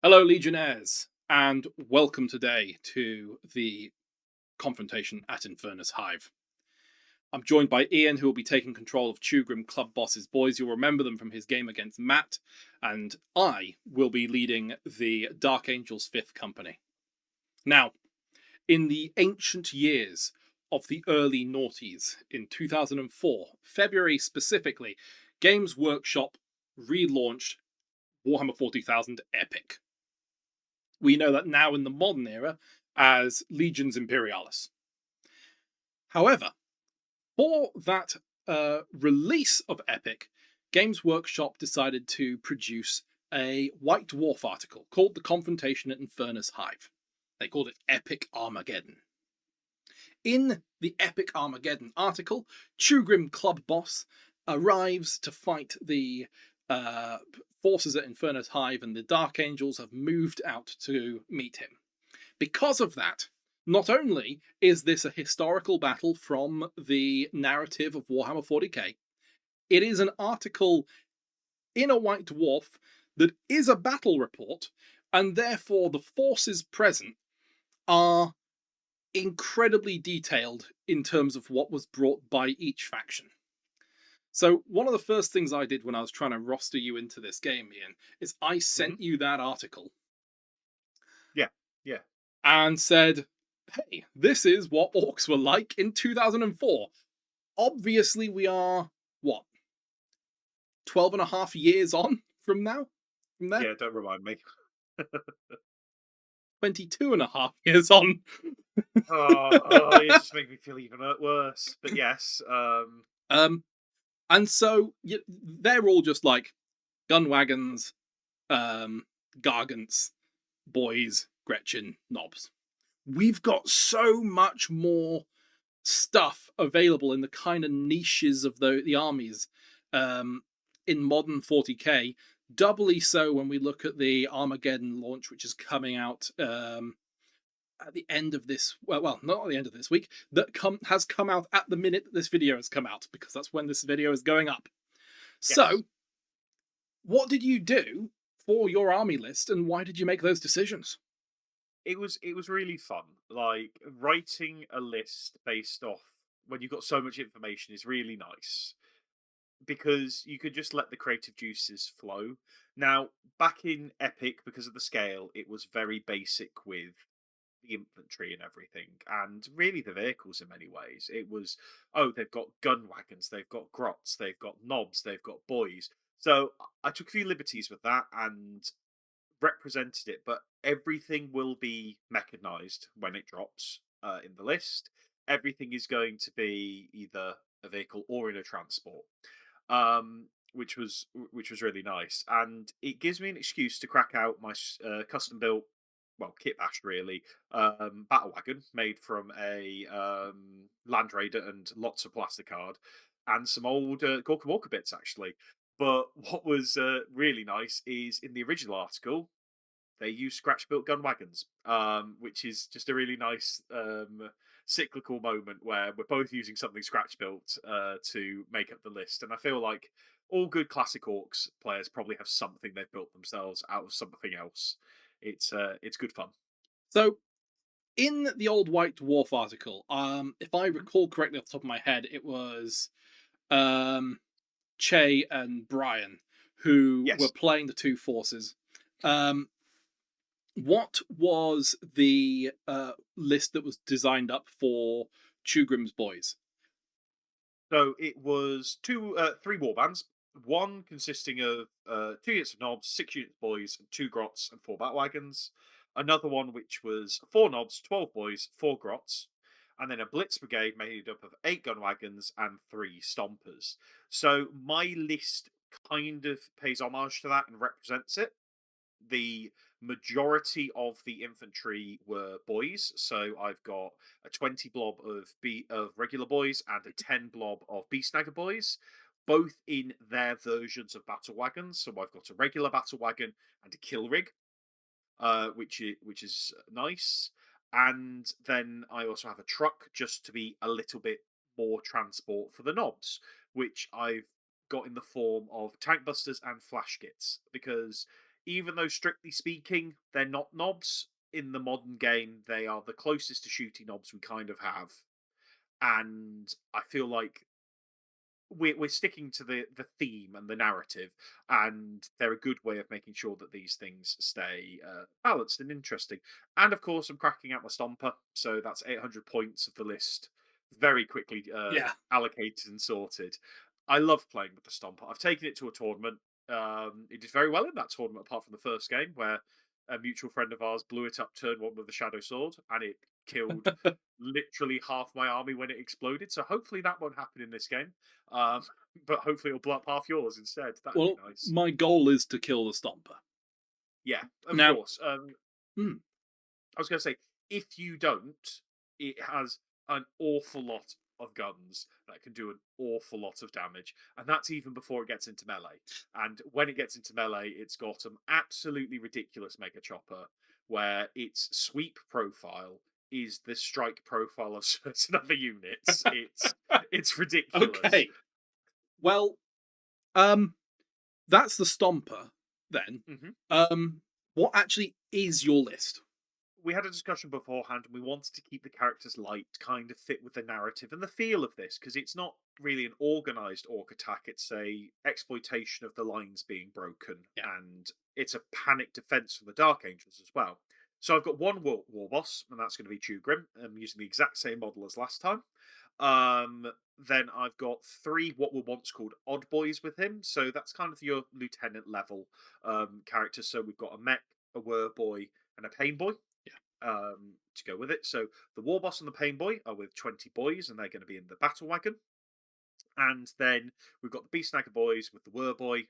Hello, Legionnaires, and welcome today to the Confrontation at Infernus Hive. I'm joined by Iain, who will be taking control of Chewgrim Kulbboss Boyz. You'll remember them from his game against Matt, and I will be leading the Dark Angels 5th Company. Now, in the ancient years of the early noughties, in 2004, February specifically, Games Workshop relaunched Warhammer 40,000 Epic. We know that now in the modern era as Legions Imperialis. However, for that release of Epic, Games Workshop decided to produce a White Dwarf article called The Confrontation at Infernus Hive. They called it Epic Armageddon. In the Epic Armageddon article, Chewgrim Kulbboss arrives to fight the forces at Infernus Hive, and the Dark Angels have moved out to meet him. Because of that, not only is this a historical battle from the narrative of Warhammer 40k, it is an article in a White Dwarf that is a battle report, and therefore the forces present are incredibly detailed in terms of what was brought by each faction. So one of the first things I did when I was trying to roster you into this game, Iain, is I sent you that article. Yeah. And said, hey, this is what orcs were like in 2004. Obviously, we are, 12 and a half years on from now? From there? Yeah, don't remind me. 22 and a half years on. You just make me feel even worse. But yes, And so they're all just like gun wagons, gargants, boys, Gretchen, knobs. We've got so much more stuff available in the kind of niches of the armies in modern 40k. Doubly so when we look at the Armageddon launch, which is coming out at the end of this. Well, not at the end of this week. That has come out at the minute that this video has come out, because that's when this video is going up. yes. So, what did you do for your army list, and why did you make those decisions? It was really fun. Like writing a list based off when you've got so much information is really nice because you could just let the creative juices flow. Now, back in Epic, because of the scale, it was very basic with the infantry and everything, and really the vehicles in many ways. It was, oh, they've got gun wagons, they've got grots, they've got knobs, they've got boys. So I took a few liberties with that and represented it, but everything will be mechanized when it drops in the list. Everything is going to be either a vehicle or in a transport. Which was really nice, and it gives me an excuse to crack out my custom built, well, kit bash really, battle wagon made from a Land Raider and lots of plasticard and some old Gorka Walker bits actually. But what was really nice is in the original article they use scratch built gun wagons, which is just a really nice cyclical moment where we're both using something scratch built to make up the list. And I feel like all good classic orcs players probably have something they've built themselves out of something else. It's good fun. So, in the old White Dwarf article, if I Mhm. recall correctly off the top of my head, it was um, Che and Brian who were Yes. playing the two forces. Um, what was the list that was designed up for Chewgrim's Boys? So it was three warbands. One consisting of 2 units of knobs, 6 units of boys, and 2 grots and 4 bat wagons. Another one which was 4 knobs, 12 boys, 4 grots, and then a blitz brigade made up of 8 gun wagons and 3 stompers. So my list kind of pays homage to that and represents it. The majority of the infantry were boys, so I've got a 20 blob of regular boys and a 10 blob of beast snagger boys, both in their versions of battle wagons. So I've got a regular battle wagon and a kill rig, which is nice. And then I also have a truck just to be a little bit more transport for the knobs, which I've got in the form of tank busters and flash kits because even though strictly speaking they're not knobs in the modern game, they are the closest to shooty knobs we kind of have, and I feel like we're sticking to the theme and the narrative, and they're a good way of making sure that these things stay balanced and interesting. And of course, I'm cracking out my Stomper, so that's 800 points of the list very quickly Yeah. allocated and sorted. I love playing with the Stomper. I've taken it to a tournament. It did very well in that tournament, apart from the first game where a mutual friend of ours blew it up turn one with the Shadow Sword, and it killed literally half my army when it exploded. So hopefully that won't happen in this game. Um, but hopefully it'll blow up half yours instead. That'd be Well, nice. my goal is to kill the Stomper. Yeah, of Now, course. hmm, I was going to say, if you don't, it has an awful lot of guns that can do an awful lot of damage, and that's even before it gets into melee. And when it gets into melee, it's got an absolutely ridiculous mega chopper where its sweep profile is the strike profile of certain other units. It's ridiculous. okay. Well, um, that's the Stomper then. Hmm. What actually is your list? We had a discussion beforehand, and we wanted to keep the characters light, kind of fit with the narrative and the feel of this, because it's not really an organized orc attack. It's a exploitation of the lines being broken, Yeah. and it's a panic defense from the Dark Angels as well. So I've got one war boss, and that's going to be Chewgrim. I'm using the exact same model as last time. Then I've got three what were once called odd boys with him. So that's kind of your lieutenant level characters. So we've got a mech, a were boy, and a pain boy to go with it. So the war boss and the pain boy are with 20 boys, and they're going to be in the battle wagon. And then we've got the beast snagger boys with the were boy,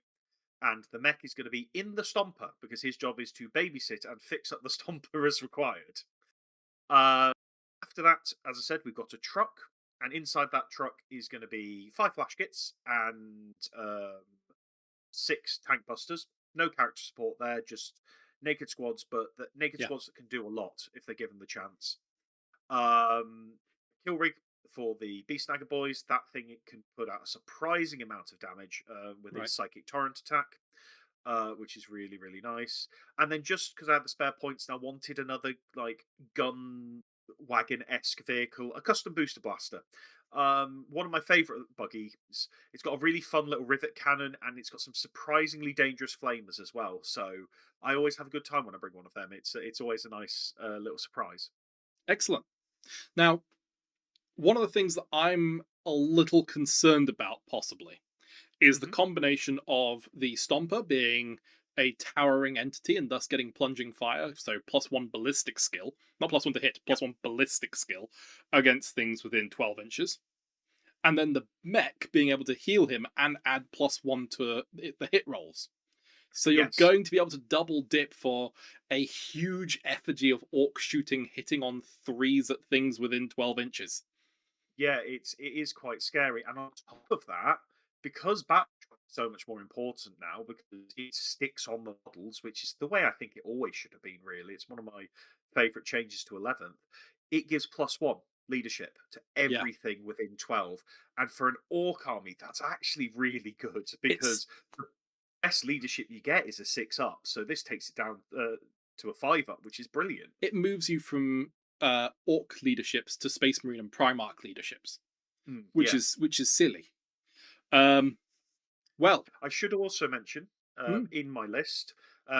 and the mech is going to be in the stomper because his job is to babysit and fix up the stomper as required. Uh, After that, as I said, we've got a truck, and inside that truck is going to be 5 flash kits and 6 tank busters. No character support there, just naked squads, but the naked Yeah. squads that can do a lot if they're given the chance. Um, Kill rig for the Beast Snagger boys. That thing, it can put out a surprising amount of damage with Right. its Psychic Torrent attack, which is really, really nice. And then just because I had the spare points, and I wanted another like gun wagon esque vehicle, a custom booster blaster. One of my favourite buggies. It's got a really fun little rivet cannon, and it's got some surprisingly dangerous flamers as well. So I always have a good time when I bring one of them. It's always a nice little surprise. Excellent. Now, one of the things that I'm a little concerned about, possibly, is the Hmm. combination of the Stomper being a towering entity and thus getting plunging fire, so +1 ballistic skill, not +1 to hit, Yep. +1 ballistic skill against things within 12 inches. And then the mech being able to heal him and add +1 to the hit rolls. So you're Yes. going to be able to double dip for a huge effigy of orc shooting hitting on threes at things within 12 inches. Yeah, it is quite scary. And on top of that, because battle is so much more important now because it sticks on the models, which is the way I think it always should have been. Really, it's one of my favourite changes to 11th. It gives +1 leadership to Yeah. everything within 12, and for an orc army, that's actually really good It's because the best leadership you get is a 6 up. So this takes it down to a 5 up, which is brilliant. it moves you from orc leaderships to space marine and primarch leaderships, Mm, which yeah. is silly. Um, well, I should also mention hmm, in my list,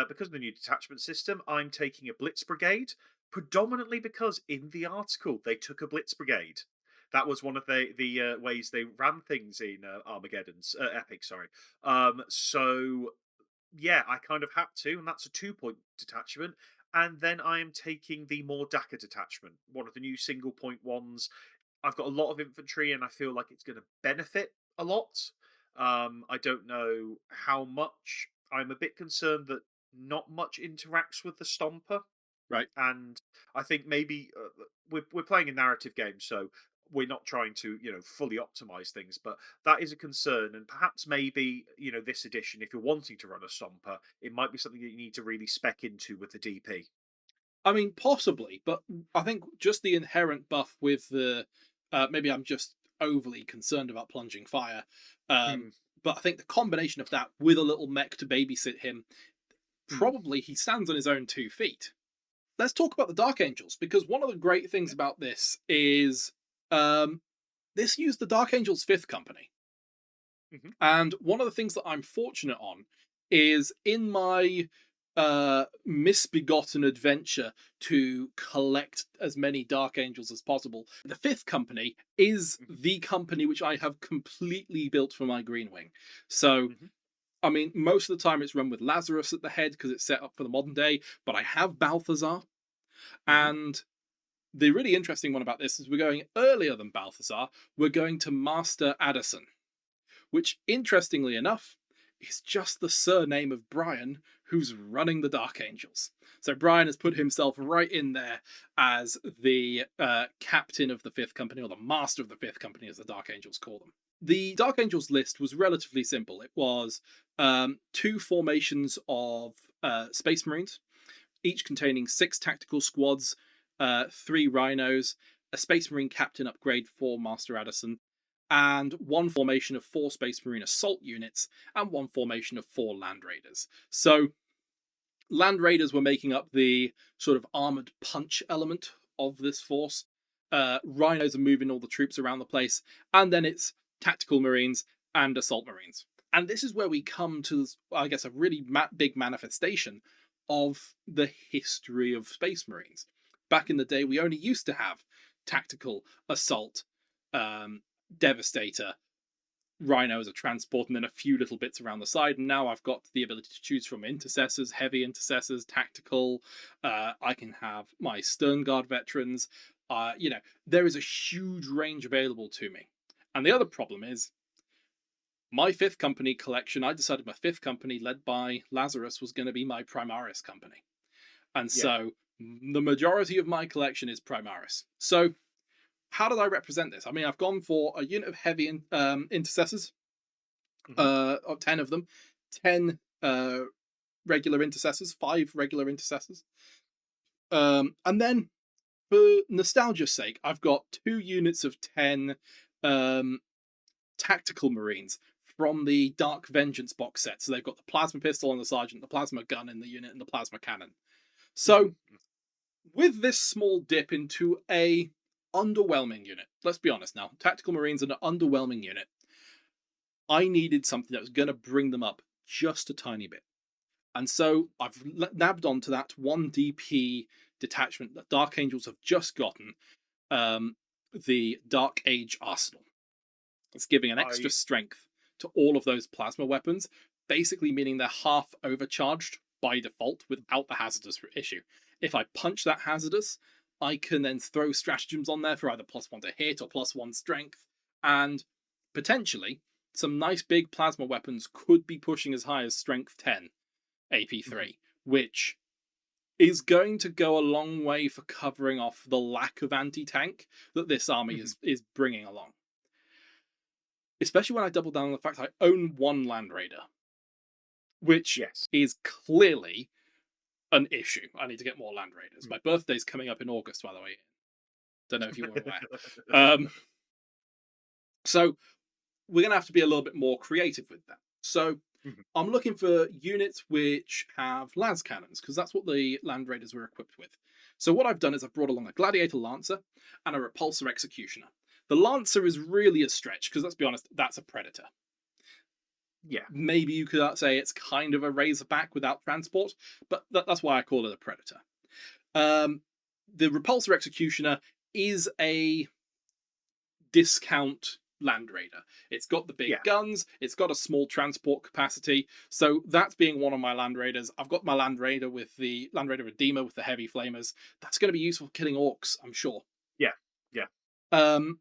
because of the new detachment system, I'm taking a Blitz Brigade, predominantly because in the article they took a Blitz Brigade. That was one of the ways they ran things in Armageddon's Epic. Sorry. So yeah, I kind of had to, and that's a 2 point detachment. And then I am taking the more Daka detachment, one of the new single point ones. I've got a lot of infantry, and I feel like it's going to benefit a lot. I don't know how much. I'm a bit concerned that not much interacts with the Stomper, right. and I think maybe we're playing a narrative game, so we're not trying to fully optimize things. But that is a concern, and perhaps maybe this edition, if you're wanting to run a Stomper, it might be something that you need to really spec into with the DP. I mean, possibly, but I think just the inherent buff with the maybe I'm just overly concerned about plunging fire. Um, Hmm. but I think the combination of that with a little mech to babysit him, Mm. probably he stands on his own 2 feet. Let's talk about the Dark Angels, because one of the great things Yeah. about this is um, this used the Dark Angels' 5th Company. Mhm. And one of the things that I'm fortunate on is in my misbegotten adventure to collect as many Dark Angels as possible, the 5th Company is Mhm. the company which I have completely built for my Green Wing. So, Mhm. I mean, most of the time it's run with Lazarus at the head because it's set up for the modern day, but I have Balthazar. Mhm. And the really interesting one about this is we're going earlier than Balthazar. We're going to Master Aderson, which, interestingly enough, is just the surname of Brian, who's running the Dark Angels. So Brian has put himself right in there as the captain of the 5th Company, or the master of the 5th Company, as the Dark Angels call them. The Dark Angels list was relatively simple. It was 2 formations of Space Marines, each containing 6 tactical squads, 3 rhinos, a Space Marine captain upgrade for Master Aderson, and 1 formation of 4 Space Marine assault units, and 1 formation of 4 Land Raiders. So, Land Raiders were making up the sort of armored punch element of this force. Rhinos are moving all the troops around the place, and then it's tactical Marines and assault Marines. And this is where we come to, I guess, a really big manifestation of the history of Space Marines. Back in the day, we only used to have tactical, assault, um, Devastator, Rhino as a transport, and then a few little bits around the side. And now I've got the ability to choose from intercessors, heavy intercessors, tactical. I can have my Stern Guard veterans. There is a huge range available to me. And the other problem is my 5th Company collection. I decided my 5th Company, led by Lazarus, was going to be my Primaris company. And Yeah. so the majority of my collection is Primaris. So how did I represent this? I mean, I've gone for a unit of heavy intercessors, Mhm. 10 of them, 10 regular intercessors, 5 regular intercessors. And then, for nostalgia's sake, I've got 2 units of 10 um, tactical Marines from the Dark Vengeance box set. So they've got the plasma pistol on the sergeant, the plasma gun in the unit, and the plasma cannon. So, Mhm. with this small dip into a underwhelming unit, let's be honest now, tactical Marines are an underwhelming unit. I needed something that was going to bring them up just a tiny bit. And so I've nabbed onto that 1 DP detachment that Dark Angels have just gotten, the Dark Age Arsenal. It's giving an extra I strength to all of those plasma weapons, basically meaning they're half overcharged by default without the hazardous issue. If I punch that hazardous, I can then throw stratagems on there for either +1 to hit or +1 strength, and potentially some nice big plasma weapons could be pushing as high as strength 10 Mhm. AP3, which is going to go a long way for covering off the lack of anti-tank that this army Mhm. is bringing along. Especially when I double down on the fact I own 1 Land Raider, which Yes. is clearly an issue. I need to get more Land Raiders. Mm. My birthday's coming up in August, by the way. Don't know if you were aware. Um, so we're going to have to be a little bit more creative with that. So Mhm. I'm looking for units which have las cannons, because that's what the Land Raiders were equipped with. So what I've done is I've brought along a Gladiator Lancer and a Repulsor Executioner. The Lancer is really a stretch, because let's be honest, that's a Predator. Yeah. Maybe you could say it's kind of a Razorback without transport, but that's why I call it a Predator. Um, the Repulsor Executioner is a discount Land Raider. It's got the big Yeah. guns, it's got a small transport capacity, so that's being one of my Land Raiders. I've got my Land Raider with the Land Raider Redeemer with the heavy flamers. That's going to be useful for killing orcs, I'm sure. Yeah. Yeah. Um,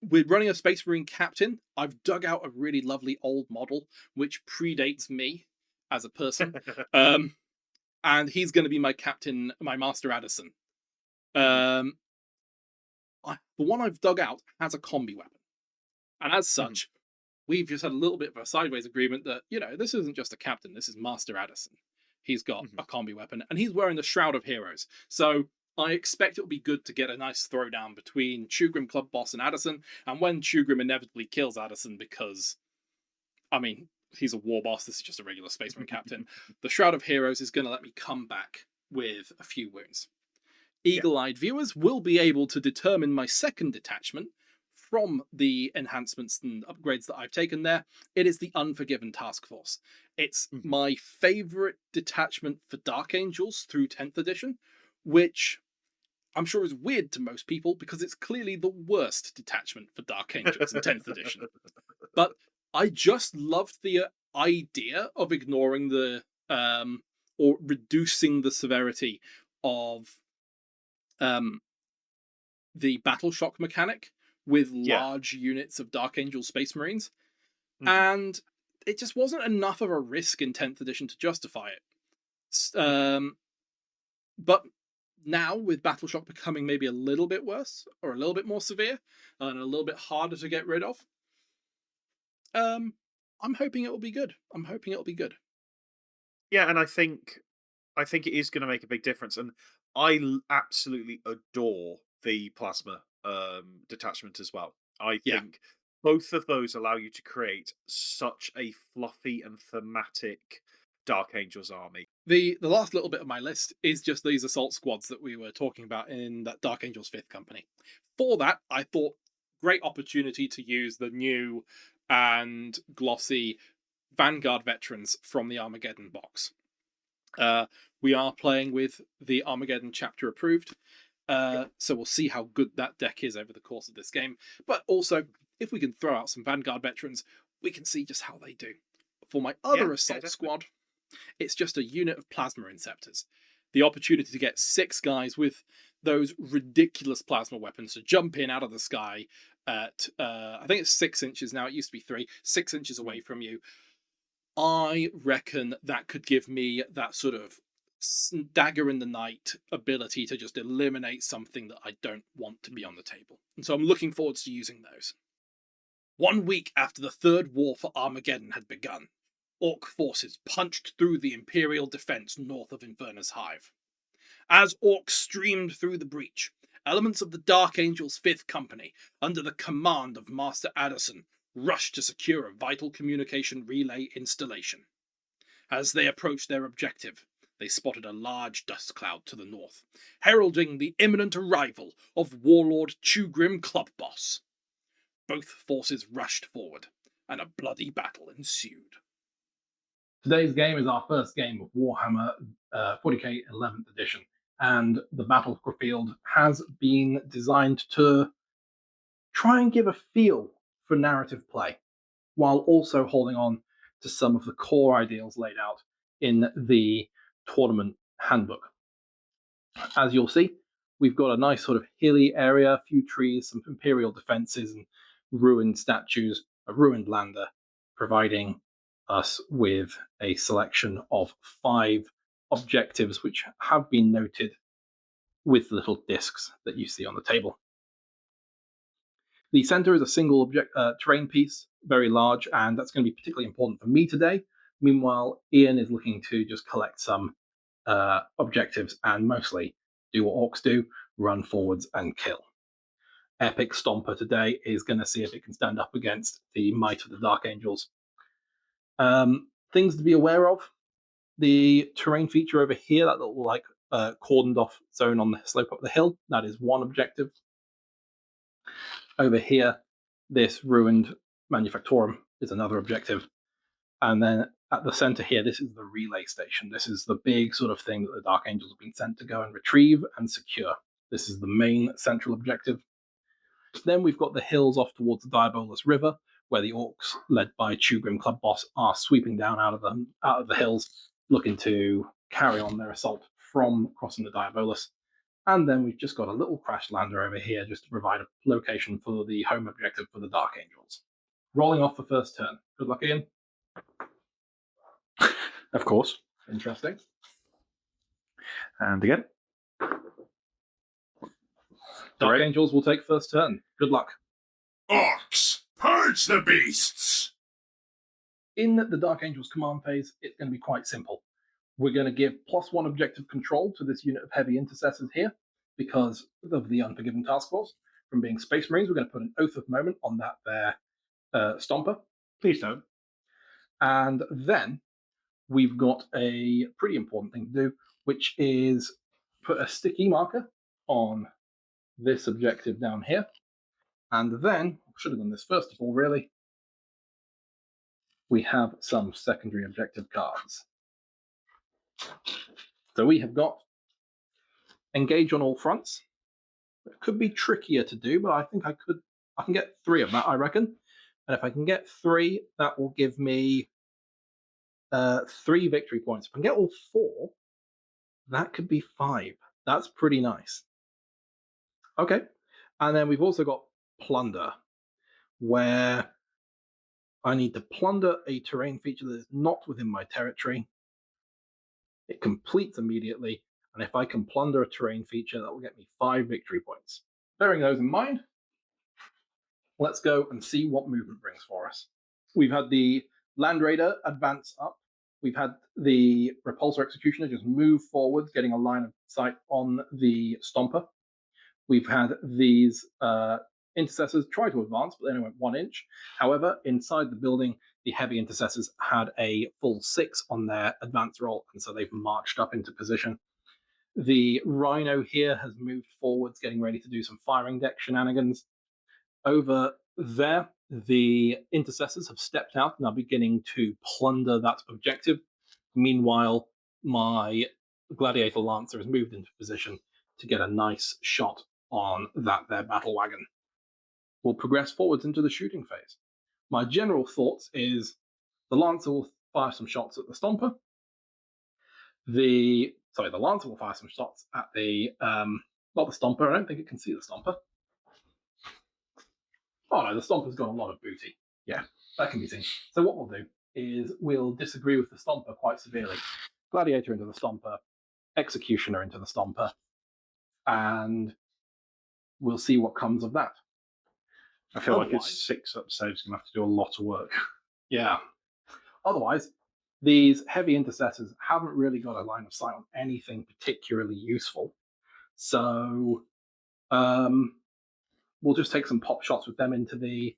we're running a Space Marine Captain. I've dug out a really lovely old model which predates me as a person. Um, and he's going to be my captain, my Master Aderson. Mhm. Um, the one I've dug out has a combi weapon. And as Mhm. such, we've just had a little bit of a sideways agreement that, this isn't just a captain, this is Master Aderson. He's got Mhm. a combi weapon, and he's wearing the Shroud of Heroes. So I expect it'll be good to get a nice throwdown between Chewgrim Kulbboss and Aderson, and when Chewgrim inevitably kills Aderson, because, I mean, he's a war boss. This is just a regular Space Marine captain. The Shroud of Heroes is going to let me come back with a few wounds. Eagle-eyed viewers will be able to determine my second detachment from the enhancements and upgrades that I've taken there. It is the Unforgiven Task Force. It's my favourite detachment for Dark Angels through 10th edition, which I'm sure is weird to most people because it's clearly the worst detachment for Dark Angels in 10th edition. But I just loved the idea of ignoring the or reducing the severity of the battle shock mechanic with large units of Dark Angel Space Marines, and it just wasn't enough of a risk in 10th edition to justify it. But now, with battle shock becoming maybe a little bit worse or a little bit more severe and a little bit harder to get rid of, I'm hoping it will be good. Yeah, and I think it is going to make a big difference, and I absolutely adore the plasma detachment as well. I think both of those allow you to create such a fluffy and thematic Dark Angels army. The last little bit of my list is just these assault squads that we were talking about in that Dark Angels 5th Company. For that, I thought great opportunity to use the new and glossy Vanguard veterans from the Armageddon box. We are playing with the Armageddon chapter approved, so we'll see how good that deck is over the course of this game. But also, if we can throw out some Vanguard veterans, we can see just how they do. For my other assault squad, it's just a unit of Plasma Inceptors. The opportunity to get 6 guys with those ridiculous plasma weapons to jump in out of the sky at, I think it's 6 inches now, it used to be 3, 6 inches away from you. I reckon that could give me that sort of dagger in the night ability to just eliminate something that I don't want to be on the table. And so I'm looking forward to using those. 1 week after the Third War for Armageddon had begun, Orc forces punched through the Imperial defense north of Infernus Hive. As Orcs streamed through the breach, elements of the Dark Angels 5th Company, under the command of Master Aderson, rushed to secure a vital communication relay installation. As they approached their objective, they spotted a large dust cloud to the north, heralding the imminent arrival of Warlord Chewgrim Kulbboss. Both forces rushed forward, and a bloody battle ensued. Today's game is our first game of Warhammer 40k 11th edition, and the battlefield has been designed to try and give a feel for narrative play, while also holding on to some of the core ideals laid out in the tournament handbook. As you'll see, we've got a nice sort of hilly area, a few trees, some Imperial defenses, and ruined statues, a ruined lander, providing us with a selection of 5 objectives which have been noted with the little discs that you see on the table. The center is a single terrain piece, very large, and that's going to be particularly important for me today. Meanwhile, Iain is looking to just collect some objectives and mostly do what orcs do, run forwards and kill. Epic Stomper today is going to see if it can stand up against the might of the Dark Angels. Things to be aware of: the terrain feature over here, that little cordoned off zone on the slope up the hill, that is one objective. Over here, this ruined manufactorum is another objective. And then at the center here, this is the relay station. This is the big sort of thing that the Dark Angels have been sent to go and retrieve and secure. This is the main central objective. Then we've got the hills off towards the Diabolus River, where the orcs, led by Chewgrim Kulbboss, are sweeping down out of the hills, looking to carry on their assault from crossing the Diabolus. And then we've just got a little crash lander over here just to provide a location for the home objective for the Dark Angels. Rolling off the first turn. Good luck, Iain. Of course. Interesting. And again. Dark Angels will take first turn. Good luck. Orcs, purge the beasts! In the Dark Angels command phase, it's going to be quite simple. We're going to give +1 objective control to this unit of heavy intercessors here because of the Unforgiven Task Force. From being Space Marines, we're going to put an Oath of Moment on that there Stomper. Please don't. And then we've got a pretty important thing to do, which is put a sticky marker on this objective down here. And then, I should have done this first of all, really, we have some secondary objective cards. So we have got engage on all fronts. It could be trickier to do, but I think I can get 3 of that, I reckon. And if I can get 3, that will give me 3 victory points. If I can get all 4, that could be 5. That's pretty nice. Okay. And then we've also got plunder, where I need to plunder a terrain feature that is not within my territory. It completes immediately, and if I can plunder a terrain feature, that will get me 5 victory points. Bearing those in mind, let's go and see what movement brings for us. We've had the Land Raider advance up. We've had the Repulsor Executioner just move forwards, getting a line of sight on the Stomper. We've had these Intercessors try to advance, but they only went 1 inch. However, inside the building, the Heavy Intercessors had a full 6 on their advance roll, and so they've marched up into position. The Rhino here has moved forwards, getting ready to do some firing deck shenanigans. Over there, the Intercessors have stepped out and are beginning to plunder that objective. Meanwhile, my Gladiator Lancer has moved into position to get a nice shot on their battle wagon. We'll progress forwards into the shooting phase. My general thoughts is the Lancer will fire some shots at the Stomper. The Lancer will fire some shots at the not the Stomper. I don't think it can see the Stomper. Oh no, the Stomper's got a lot of booty. Yeah, that can be seen. So what we'll do is we'll disagree with the Stomper quite severely. Gladiator into the Stomper, Executioner into the Stomper, and we'll see what comes of that. I feel like it's 6 up, so it's going to have to do a lot of work. Yeah. Otherwise, these Heavy Intercessors haven't really got a line of sight on anything particularly useful. So we'll just take some pop shots with them into the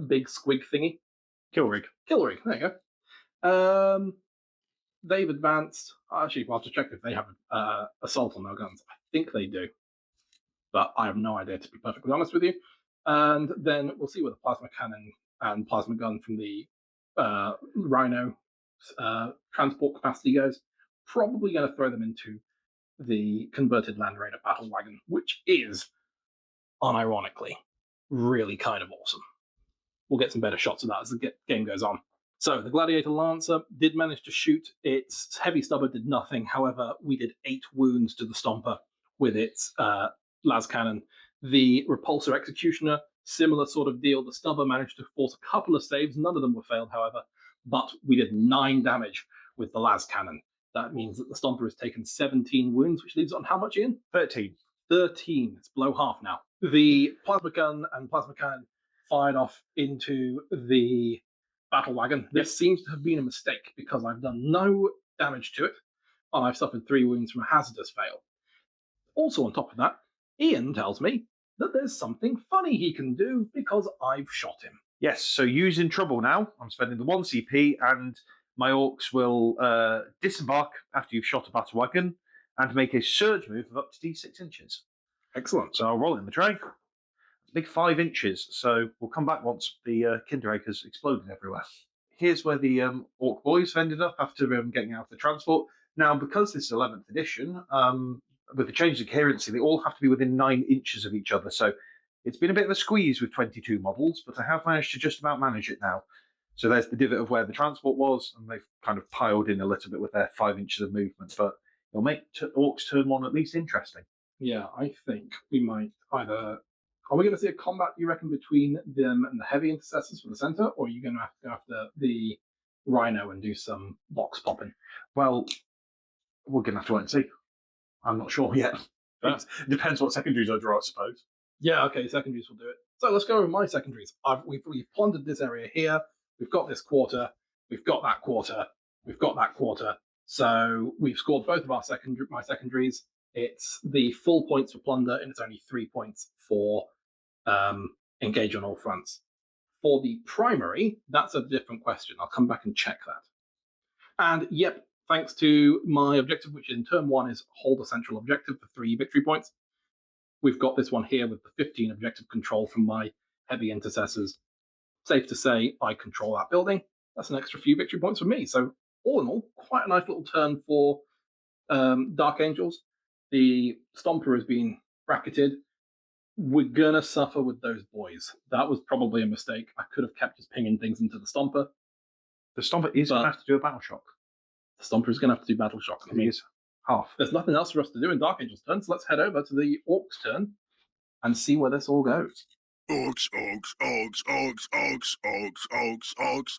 big squig thingy. Kill rig, there you go. They've advanced. Actually, we'll have to check if they have assault on their guns. I think they do, but I have no idea, to be perfectly honest with you. And then we'll see where the plasma cannon and plasma gun from the Rhino transport capacity goes. Probably going to throw them into the converted Land Raider battle wagon, which is, unironically, really kind of awesome. We'll get some better shots of that as the game goes on. So the Gladiator Lancer did manage to shoot. Its heavy stubber did nothing. However, we did 8 wounds to the Stomper with its las cannon. The Repulsor Executioner, similar sort of deal. The stubber managed to force a couple of saves. None of them were failed, however. But we did 9 damage with the las cannon. That means that the Stomper has taken 17 wounds, which leaves it on how much, Ian? 13. 13. It's below half now. The plasma gun and plasma cannon fired off into the battle wagon. This seems to have been a mistake because I've done no damage to it, and I've suffered 3 wounds from a hazardous fail. Also, on top of that, Iain tells me that there's something funny he can do because I've shot him. Yes, so using trouble now. I'm spending the 1 CP, and my orcs will disembark after you've shot a battle wagon and make a surge move of up to D6 inches. Excellent. So I'll roll it in the tray. It's a big 5 inches, so we'll come back once the Kinderegg has exploded everywhere. Here's where the Orc Boys have ended up after getting out of the transport. Now, because this is 11th edition, with the change in coherency, they all have to be within 9 inches of each other. So it's been a bit of a squeeze with 22 models, but I have managed to just about manage it now. So there's the divot of where the transport was, and they've kind of piled in a little bit with their 5 inches of movement, but it'll make Orcs turn 1 at least interesting. Yeah, I think we might either... Are we going to see a combat, you reckon, between them and the Heavy Intercessors for the centre, or are you going to have to go after the Rhino and do some box popping? Well, we're going to have to wait and see. I'm not sure yet. It depends what secondaries I draw, I suppose. Yeah, okay, secondaries will do it. So let's go over my secondaries. We've plundered this area here. We've got this quarter. We've got that quarter. We've got that quarter. So we've scored both of our my secondaries. It's the full points for plunder, and it's only 3 points for engage on all fronts. For the primary, that's a different question. I'll come back and check that. And yep, thanks to my objective, which in turn 1 is hold a central objective for 3 victory points, we've got this one here with the 15 objective control from my heavy intercessors. Safe to say I control that building. That's an extra few victory points for me. So all in all, quite a nice little turn for Dark Angels. The Stomper has been bracketed. We're going to suffer with those boys. That was probably a mistake. I could have kept just pinging things into the Stomper. The Stomper is going to have to do a battle shock. The Stomper is going to have to do battle shock. I mean, it's half. There's nothing else for us to do in Dark Angel's turn, so let's head over to the Orcs' turn and see where this all goes. Orcs, orcs, orcs, orcs, orcs, orcs, orcs, orcs.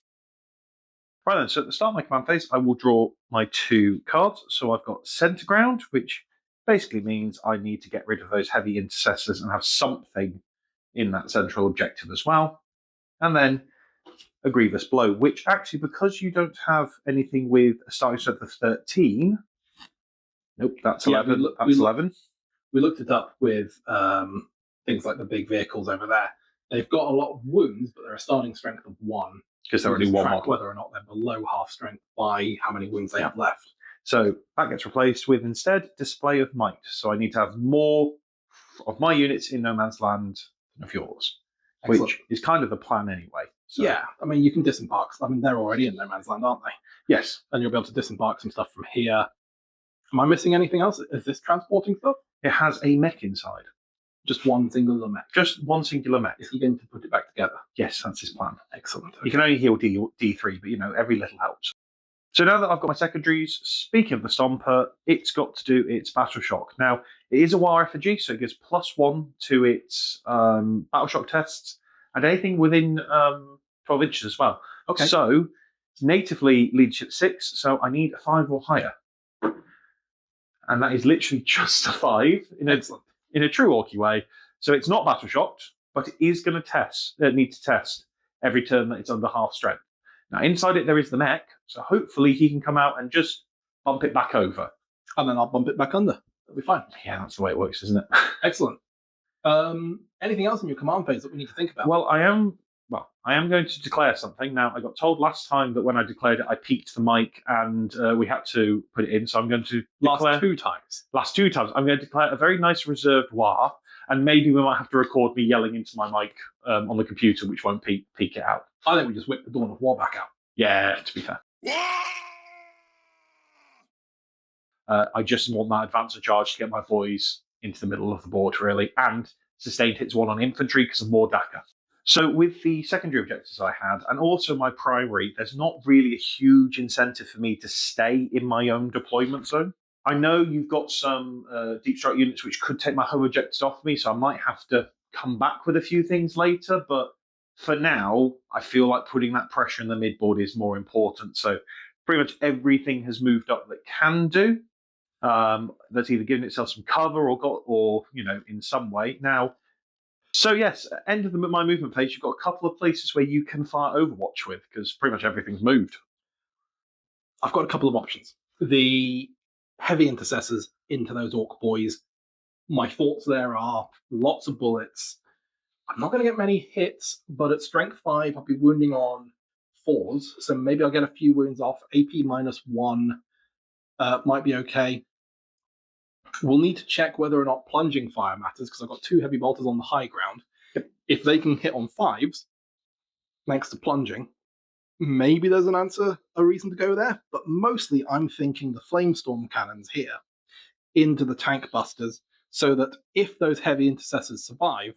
Right then, so at the start of my command phase, I will draw my 2 cards. So I've got Center Ground, which basically means I need to get rid of those heavy intercessors and have something in that central objective as well. And then a Grievous Blow, which actually, because you don't have anything with a starting strength of 13, nope, that's 11. Yeah, that's 11. We looked it up with things like the big vehicles over there. They've got a lot of wounds, but they're a starting strength of 1. Because they're only one model. Whether or not they're below half strength by how many wounds they have left. So that gets replaced with instead Display of Might. So I need to have more of my units in No Man's Land than of yours. Excellent. Which is kind of the plan anyway. So, yeah, I mean, you can disembark. I mean, they're already in No Man's Land, aren't they? Yes. And you'll be able to disembark some stuff from here. Am I missing anything else? Is this transporting stuff? It has a mech inside. Just one singular mech? Just one singular mech. Is he going to put it back together? Yes, that's his plan. Excellent. You can only heal D3, but every little helps. So now that I've got my secondaries, speaking of the Stomper, it's got to do its Battle Shock. Now, it is a war effigy, so it gives +1 to its Battle Shock tests, and anything within 12 inches as well. Okay. So, natively leadership 6, so I need a 5 or higher. And that is literally just a 5 in a true Orky way. So it's not Battle Shocked, but it is going to need to test every turn that it's under half strength. Now, inside it, there is the mech, so hopefully he can come out and just bump it back over. And then I'll bump it back under. That'll be fine. Yeah, that's the way it works, isn't it? Excellent. Anything else in your command phase that we need to think about? Well, I am going to declare something. Now, I got told last time that when I declared it, I peaked the mic and we had to put it in, so I'm going to declare... Last 2 times. Last 2 times. I'm going to declare a very nice reserved wah, and maybe we might have to record me yelling into my mic on the computer, which won't peak it out. I think we just whip the Dawn of War back out. Yeah, to be fair. I just want that advance charge to get my boys into the middle of the board, really, and sustained hits 1 on infantry because of more DACA. So with the secondary objectives I had, and also my primary, there's not really a huge incentive for me to stay in my own deployment zone. I know you've got some deep strike units which could take my home objectives off me, so I might have to come back with a few things later, but for now, I feel like putting that pressure in the midboard is more important. So pretty much everything has moved up that can do. That's either given itself some cover or in some way. Now, so yes, end of my movement phase, you've got a couple of places where you can fire Overwatch with, because pretty much everything's moved. I've got a couple of options. The heavy intercessors into those orc boys. My thoughts there are lots of bullets. I'm not going to get many hits, but at strength 5, I'll be wounding on 4s, so maybe I'll get a few wounds off. AP -1 might be okay. We'll need to check whether or not plunging fire matters, because I've got 2 heavy bolters on the high ground. If they can hit on 5s, thanks to plunging, maybe there's a reason to go there, but mostly I'm thinking the flamestorm cannons here into the tank busters, so that if those heavy intercessors survive,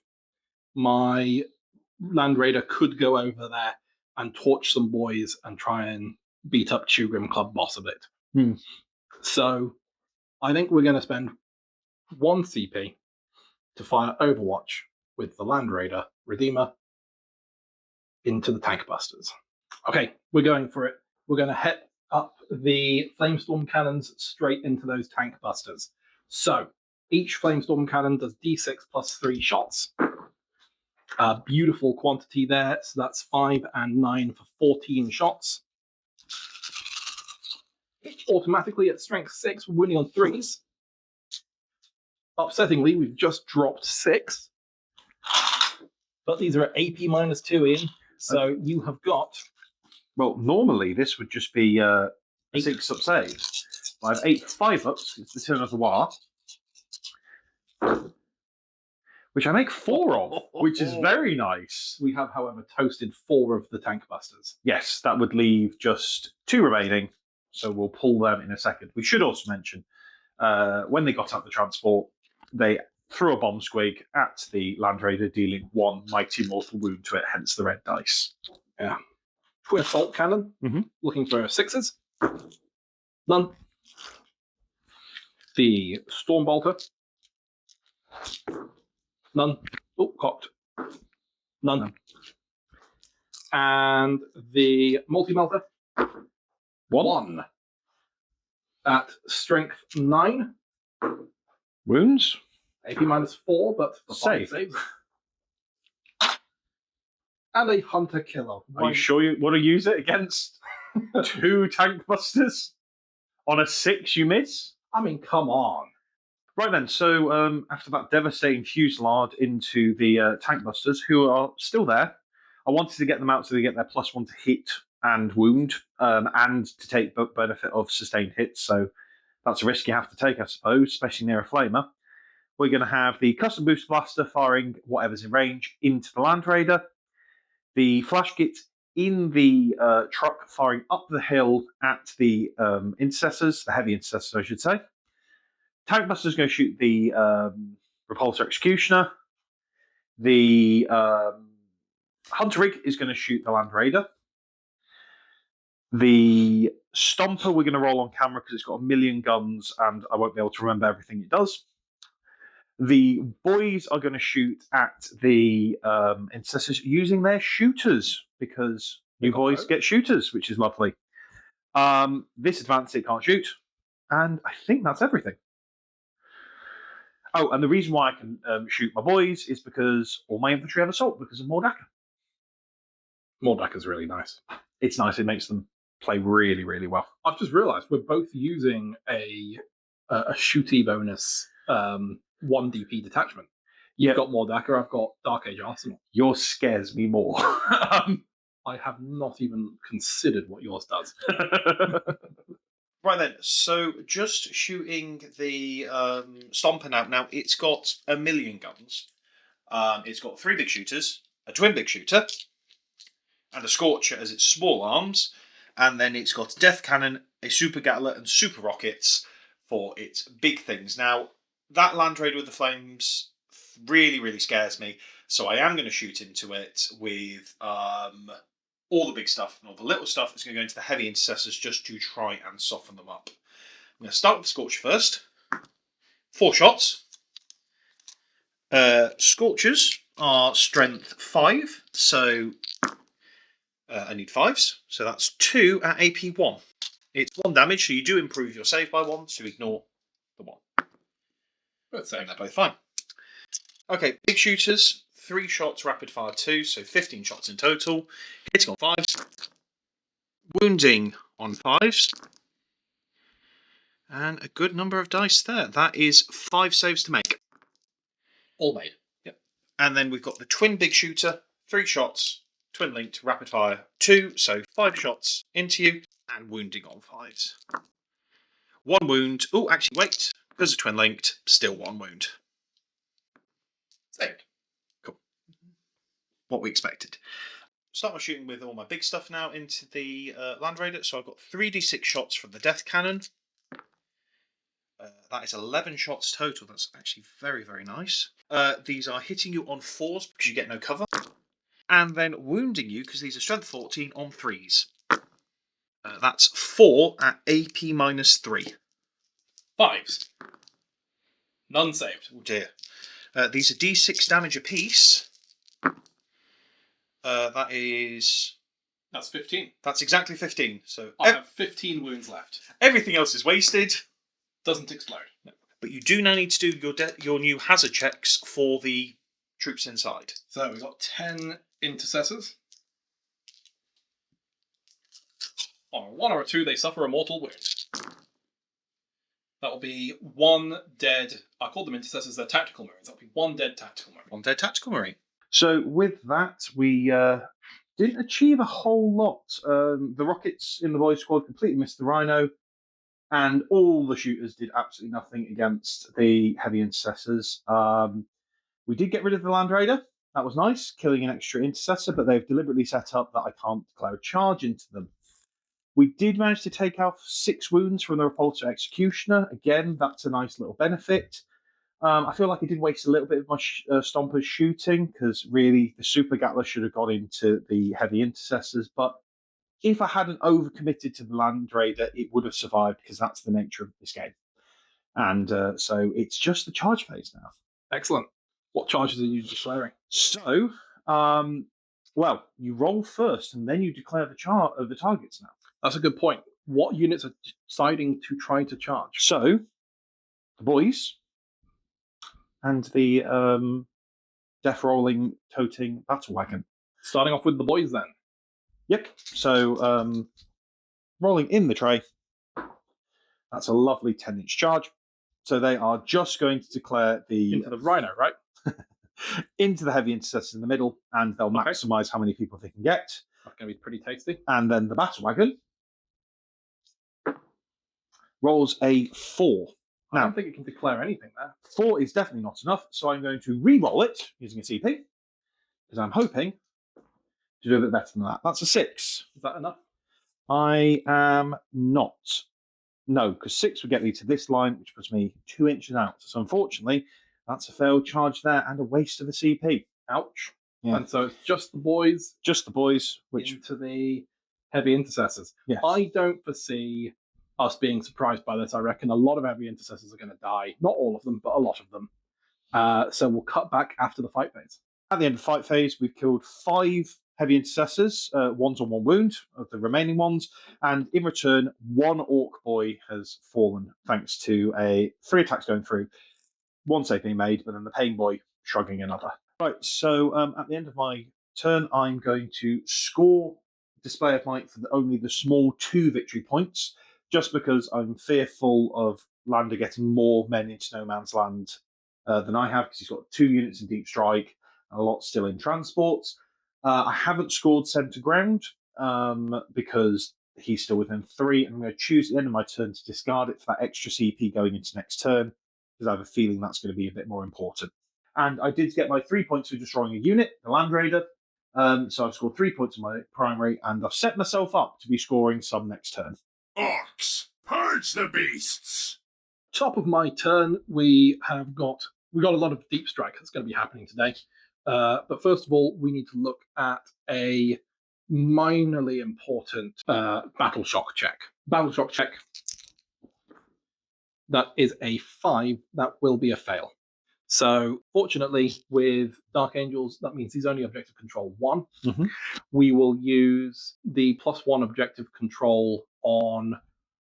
my Land Raider could go over there and torch some boys and try and beat up Chewgrim Kulbboss a bit. So I think we're going to spend 1 CP to fire Overwatch with the Land Raider Redeemer into the tank busters. Okay, we're going for it. We're going to head up the flamestorm cannons straight into those tank busters. So each flamestorm cannon does d6 plus 3 shots. Beautiful quantity there. So that's 5 and 9 for 14 shots. Automatically at strength 6, we're winning on 3s. Upsettingly, we've just dropped 6. But these are at AP -2 in. So you have got Well, normally this would just be a 6-up save. But I have 8 5-ups. It's the turn of the war. Which I make 4 of, which is very nice. We have, however, toasted 4 of the tank busters. Yes, that would leave just 2 remaining, so we'll pull them in a second. We should also mention, when they got out the transport, they threw a bomb squig at the Land Raider, dealing 1 mighty mortal wound to it, hence the red dice. Yeah. Twin assault cannon, looking for 6s. None. The storm bolter. None. Oh, cocked. None. And the multi-melter. 1. At strength 9. Wounds? AP -4, but for 5 saves. And a hunter killer. Are you sure you want to use it against 2 tank busters? On a 6 you miss? I mean, come on. Right then, so after that devastating fusillade into the tank busters, who are still there, I wanted to get them out so they get their +1 to hit and wound, and to take benefit of sustained hits. So that's a risk you have to take, I suppose, especially near a flamer. We're going to have the custom boost blaster firing whatever's in range into the Land Raider. The flash kit in the truck firing up the hill at the intercessors, the heavy intercessors, I should say. Tank Buster's going to shoot the Repulsor Executioner. The Hunter Rig is going to shoot the Land Raider. The Stomper we're going to roll on camera because it's got 1,000,000 guns and I won't be able to remember everything it does. The boys are going to shoot at the intercessors using their shooters because you boys get shooters, which is lovely. This advance it can't shoot. And I think that's everything. Oh, and the reason why I can shoot my boys is because all my infantry have assault because of Mordaka. Mordaka's really nice. It's nice. It makes them play really, really well. I've just realised we're both using a shooty bonus 1 DP detachment. You've got Mordaka, I've got Dark Age Arsenal. Yours scares me more. I have not even considered what yours does. Right then, so just shooting the Stomper out. Now, it's got 1,000,000 guns. It's got 3 big shooters, a twin big shooter, and a Scorcher as its small arms. And then it's got a Death Cannon, a Super Gatler, and Super Rockets for its big things. Now, that Land Raider with the flames really, really scares me. So I am going to shoot into it with all the big stuff and all the little stuff. It's going to go into the heavy intercessors just to try and soften them up. I'm going to start with the Scorcher first. 4 shots. Scorchers are strength 5, so I need 5s. So that's 2 at AP 1. It's 1 damage, so you do improve your save by 1, so ignore the 1. Let's say They're both fine. Okay, big shooters, 3 shots, rapid fire 2, so 15 shots in total. Hitting on 5s, wounding on 5s, and a good number of dice there. That is 5 saves to make. all made. Yep. And then we've got the twin big shooter, 3 shots, twin linked, rapid fire 2, so 5 shots into you, and wounding on 5s. 1 wound. Oh, actually, wait. Because of twin linked, still 1 wound. Saved. Cool. What we expected. Start my shooting with all my big stuff now into the Land Raider. So I've got 3d6 shots from the Death Cannon. That is 11 shots total. That's actually very, very nice. These are hitting you on 4s because you get no cover. And then wounding you because these are strength 14 on 3s. That's 4 at AP -3. 5s. None saved. Oh dear. These are d6 damage apiece. That's 15. That's exactly 15. So I have 15 wounds left. everything else is wasted. Doesn't explode. No. But you do now need to do your new hazard checks for the troops inside. So we've got 10 intercessors. On a 1 or a 2, they suffer a mortal wound. That will be 1 dead. I call them intercessors, they're tactical marines. That'll be 1 dead tactical marine. 1 dead tactical marine. So with that, we Didn't achieve a whole lot. The rockets in the boys' squad completely missed the Rhino, and all the shooters did absolutely nothing against the heavy intercessors. We did get rid of the Land Raider. That was nice, killing an extra intercessor, but they've deliberately set up that I can't declare a charge into them. We did manage to take out 6 wounds from the Repulsor Executioner. Again, that's a nice little benefit. I feel like I did waste a little bit of my Stompers shooting, because really the Super Gatler should have got into the heavy intercessors, but if I hadn't overcommitted to the Land Raider, it would have survived, because that's the nature of this game. And so it's just the charge phase now. Excellent. What charges are you declaring? So, well, you roll first, and then you declare the targets now. That's a good point. What units are deciding to try to charge? So, the boys and the death rolling toting battle wagon. Starting off with the boys then. Yep. So, rolling in the tray. That's a lovely 10-inch charge. So they are just going to declare Into the Rhino, right? into the heavy intercessors in the middle, and they'll maximize how many people they can get. That's going to be pretty tasty. And then the battle wagon rolls a 4. I don't think it can declare anything there. 4 is definitely not enough, so I'm going to re-roll it using a CP, because I'm hoping to do a bit better than that. That's a 6. Is that enough? I am not. No, because 6 would get me to this line, which puts me 2 inches out. So unfortunately, that's a failed charge there and a waste of a CP. Ouch. Yeah. And so it's just the boys. Just the boys, which into the heavy intercessors. Yes. I don't foresee us being surprised by this. I reckon a lot of heavy intercessors are going to die. Not all of them, but a lot of them. So we'll cut back after the fight phase. At the end of the fight phase, we've killed 5 heavy intercessors, one's on 1 wound of the remaining ones, and in return, 1 orc boy has fallen thanks to 3 attacks going through, 1 save being made, but then the pain boy shrugging another. Right, so at the end of my turn, I'm going to score Display of Might for only the small 2 victory points, just because I'm fearful of Lander getting more men into No Man's Land than I have, because he's got 2 units in Deep Strike and a lot still in transports. I haven't scored Centre Ground because he's still within 3, and I'm going to choose at the end of my turn to discard it for that extra CP going into next turn, because I have a feeling that's going to be a bit more important. And I did get my 3 points for destroying a unit, the Land Raider. So I've scored 3 points on my primary, and I've set myself up to be scoring some next turn. Orcs, purge the beasts! Top of my turn, we got a lot of deep strike that's going to be happening today. But first of all, we need to look at a minorly important battle shock check. Battle shock check. That is a 5. That will be a fail. So, fortunately, with Dark Angels, that means he's only objective control 1. Mm-hmm. We will use the +1 objective control on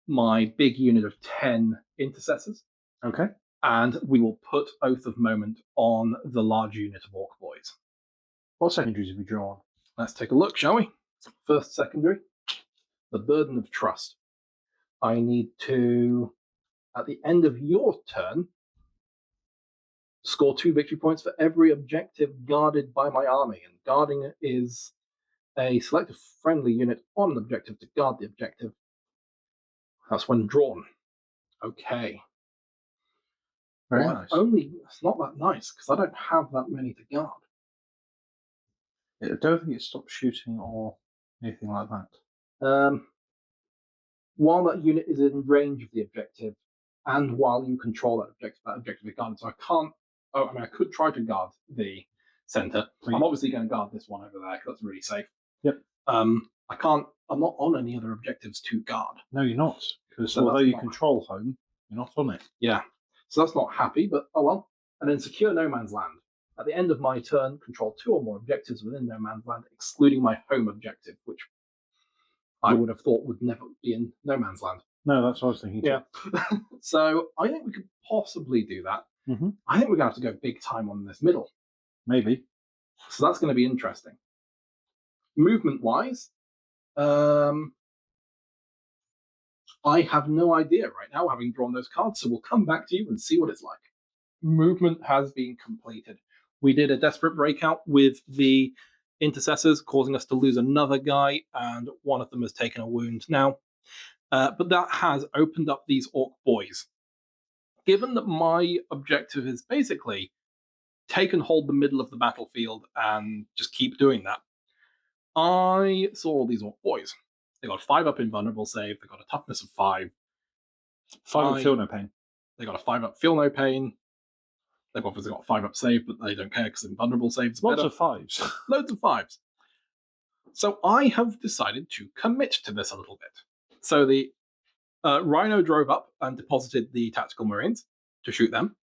my big unit of 10 intercessors. Okay. And we will put Oath of Moment on the large unit of Orc Boys. What secondaries have we drawn? Let's take a look, shall we? First secondary, the Burden of Trust. I need to, at the end of your turn, score 2 victory points for every objective guarded by my army. And guarding is a select a friendly unit on an objective to guard the objective. That's when drawn. Okay. Very well, nice. It's not that nice, because I don't have that many to guard. I don't think it stops shooting or anything like that. While that unit is in range of the objective, and while you control that objective is guarded. So I can't. I could try to guard the center. I'm obviously going to guard this one over there because that's really safe. Yep. I can't. I'm not on any other objectives to guard. No, you're not, because So although that's you not- control home, you're not on it. Yeah. So that's not happy, but oh well. And then secure No Man's Land. At the end of my turn, control 2 or more objectives within No Man's Land, excluding my home objective, which I would have thought would never be in No Man's Land. No, that's what I was thinking. Yeah. So I think we could possibly do that. Mm-hmm. I think we're going to have to go big time on this middle. Maybe. So that's going to be interesting. Movement-wise, I have no idea right now, having drawn those cards, so we'll come back to you and see what it's like. Movement has been completed. We did a desperate breakout with the intercessors, causing us to lose another guy, and one of them has taken a wound now. But that has opened up these orc boys. Given that my objective is basically take and hold the middle of the battlefield and just keep doing that, I saw all these orc boys. They got a 5-up invulnerable save, they got a toughness of 5. 5-up feel no pain. They got a 5-up feel no pain. They've obviously got a 5-up save, but they don't care because invulnerable saves Lots better. of 5s. Loads of 5s. So I have decided to commit to this a little bit. So the Rhino drove up and deposited the tactical marines to shoot them.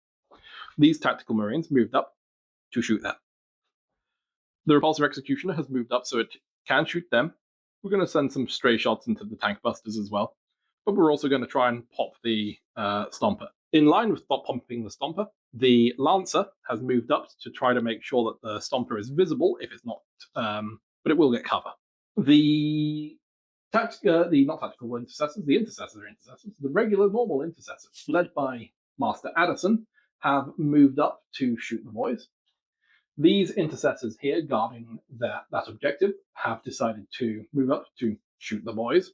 These tactical marines moved up to shoot them. The repulsor executioner has moved up so it can shoot them. We're going to send some stray shots into the tank busters as well, but we're also going to try and pop the stomper. In line with pumping the stomper, the lancer has moved up to try to make sure that the stomper is visible if it's not, but it will get cover. The not tactical intercessors, the intercessors, the regular normal intercessors, led by Master Aderson, have moved up to shoot the boys. These intercessors here, guarding that objective, have decided to move up to shoot the boys.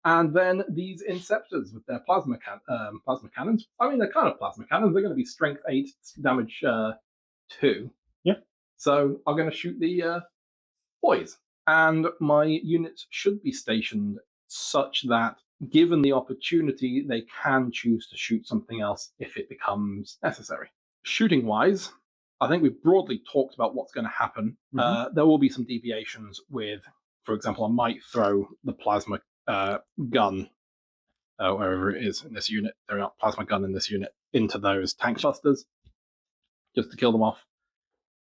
And then these Inceptors with their plasma cannons. I mean, they're kind of plasma cannons. They're going to be strength 8, damage 2. Yeah. So I'm going to shoot the boys. And my units should be stationed such that, given the opportunity, they can choose to shoot something else if it becomes necessary. Shooting-wise, I think we've broadly talked about what's going to happen. Mm-hmm. There will be some deviations with, for example, I might throw the plasma gun, wherever it is in this unit, throw out plasma gun in this unit into those tank busters, just to kill them off.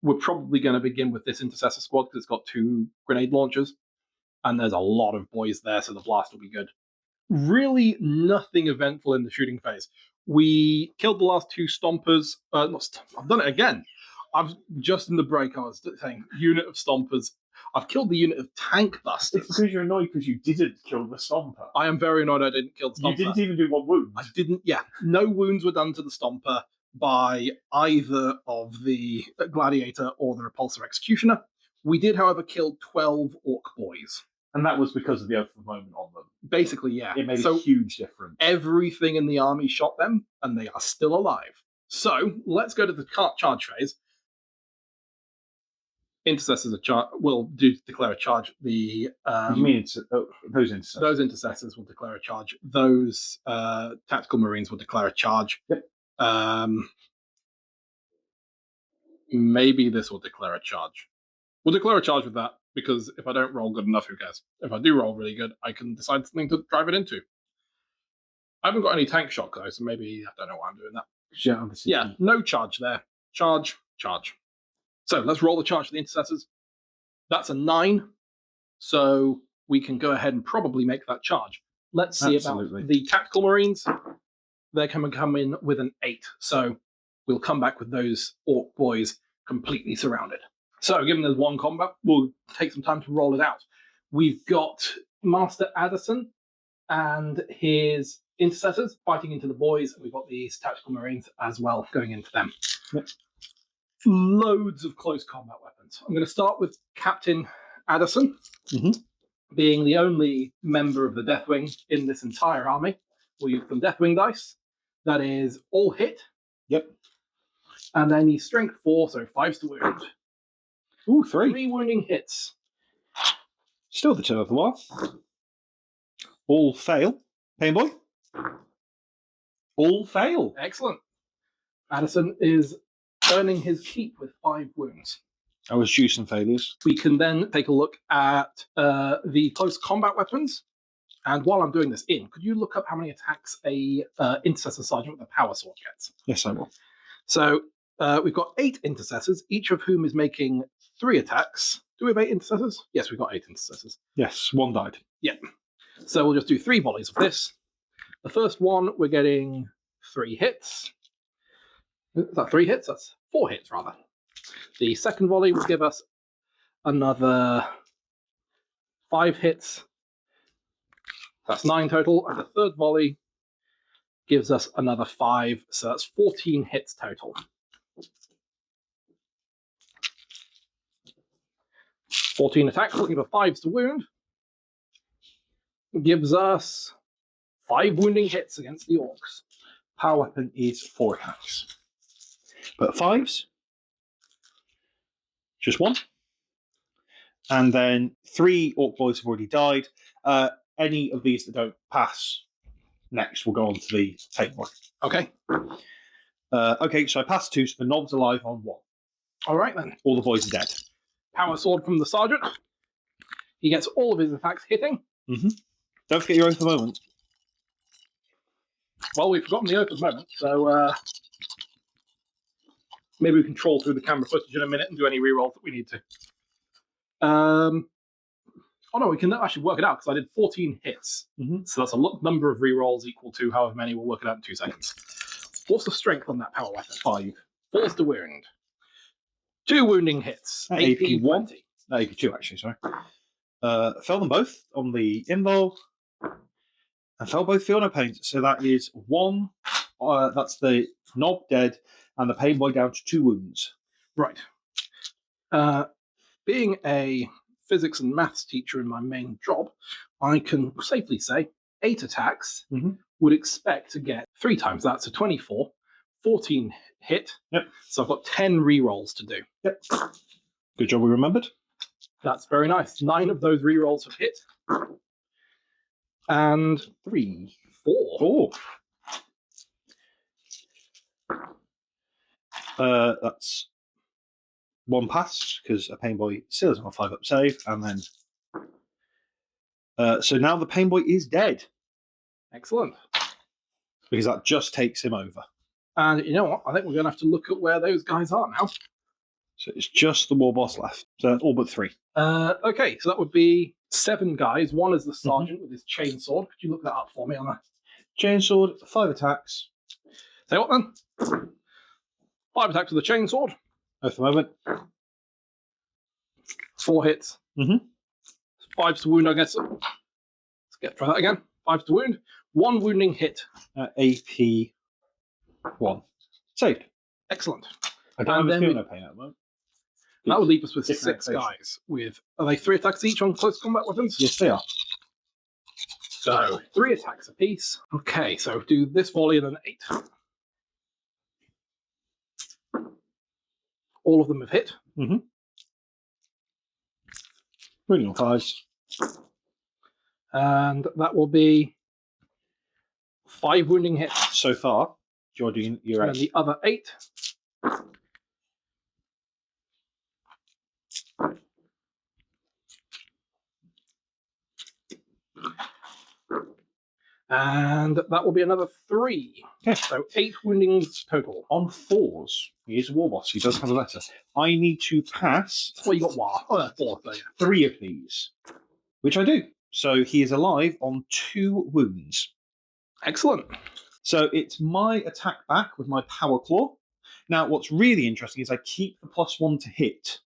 We're probably going to begin with this intercessor squad because it's got 2 grenade launchers, and there's a lot of boys there, so the blast will be good. Really nothing eventful in the shooting phase. We killed the last 2 stompers. I've done it again. I've just in the break I was saying unit of stompers. I've killed the unit of tank busters. It's because you're annoyed because you didn't kill the stomper. I am very annoyed I didn't kill the stomper. You didn't even do 1 wound. I didn't. Yeah, no wounds were done to the stomper by either of the gladiator or the repulsor executioner. We did, however, kill 12 orc boys. And that was because of the oath of moment on them. Basically, yeah. It made a huge difference. Everything in the army shot them, and they are still alive. So, let's go to the charge phase. Intercessors will declare a charge. You mean those intercessors? Those intercessors will declare a charge. Those tactical marines will declare a charge. Yep. Maybe this will declare a charge. We'll declare a charge with that, because if I don't roll good enough, who cares? If I do roll really good, I can decide something to drive it into. I haven't got any tank shock, though, so maybe I don't know why I'm doing that. Yeah, no charge there. Charge. So let's roll the charge for the intercessors. That's a 9, so we can go ahead and probably make that charge. Let's see about the tactical marines. They're going to come in with an 8, so we'll come back with those orc boys completely surrounded. So, given there's 1 combat, we'll take some time to roll it out. We've got Master Aderson and his intercessors fighting into the boys, and we've got these tactical marines as well going into them. Yep. Loads of close combat weapons. I'm going to start with Captain Aderson, being the only member of the Deathwing in this entire army. We'll use some Deathwing dice. That is all hit. Yep. And then he's strength 4, so 5's to wound. Ooh, 3. 3 wounding hits. Still the turn of the war. All fail. Pain boy. All fail. Excellent. Aderson is earning his keep with 5 wounds. I was due some failures. We can then take a look at the close combat weapons. And while I'm doing this, Iain, could you look up how many attacks a intercessor sergeant with a power sword gets? Yes, I will. So we've got 8 intercessors, each of whom is making 3 attacks. Do we have 8 intercessors? Yes, we've got 8 intercessors. Yes, 1 died. Yeah. So we'll just do 3 volleys of this. The first one, we're getting 3 hits. Is that 3 hits? That's 4 hits, rather. The second volley will give us another 5 hits. That's 9 total. And the third volley gives us another 5. So that's 14 hits total. 14 attacks, looking for 5s to wound. Gives us 5 wounding hits against the orcs. Power weapon is 4 attacks. But 5s, just 1. And then 3 orc boys have already died. Any of these that don't pass next will go on to the pain boy. Okay. Okay, so I passed 2, so the knob's alive on 1. All right then. All the boys are dead. Power sword from the sergeant. He gets all of his attacks hitting. Don't forget your oath of moment. Well, we've forgotten the oath at the moment, so maybe we can troll through the camera footage in a minute and do any rerolls that we need to. Oh no, we can actually work it out because I did 14 hits. So that's a number of rerolls equal to however many. We'll work it out in 2 seconds. What's the strength on that power weapon? 5. 4's to wound. 2 wounding hits. AP 1. 20. No, AP 2 actually, sorry. Fell them both on the invul. And fell both feel no pain. So that is 1. That's the knob dead and the pain boy down to 2 wounds. Right. Being a physics and maths teacher in my main job, I can safely say 8 attacks would expect to get 3 times that, so 24, 14 hit. Yep. So I've got 10 rerolls to do. Yep. Good job we remembered. That's very nice. 9 of those rerolls have hit. And 3. 4. That's 1 pass, because a pain boy still has a 5-up save, and then... so now the pain boy is dead, Excellent. because that just takes him over. And you know what? I think we're going to have to look at where those guys are now. So it's just the war boss left. So all but 3. Okay, so that would be 7 guys. 1 is the sergeant with his chainsword. Could you look that up for me on that? Chainsword, 5 attacks. Say what then? 5 attacks with the chainsword. At the moment. 4 hits. 5 to wound, I guess. Let's try that again. 5 to wound. 1 wounding hit. AP 1. Saved. Excellent. I don't And have a then feel no pain at the moment. that would leave us with Different 6 activation. guys. With are they 3 attacks each on close combat weapons? Yes, they are. So 3 attacks apiece. Okay, so do this volley and then 8. All of them have hit. Really on 5s. And that will be 5 wounding hits. So far, Jordan, you're And at then the other 8. And that will be another 3. Okay. So 8 woundings total. on 4s. He is a war boss. He does have a letter. I need to pass Well, you got War. Oh, no, 4. There you 3 of these, which I do. So he is alive on 2 wounds. go. Excellent. So it's my attack back with my power claw. Now, what's really interesting is I keep the +1 to hit.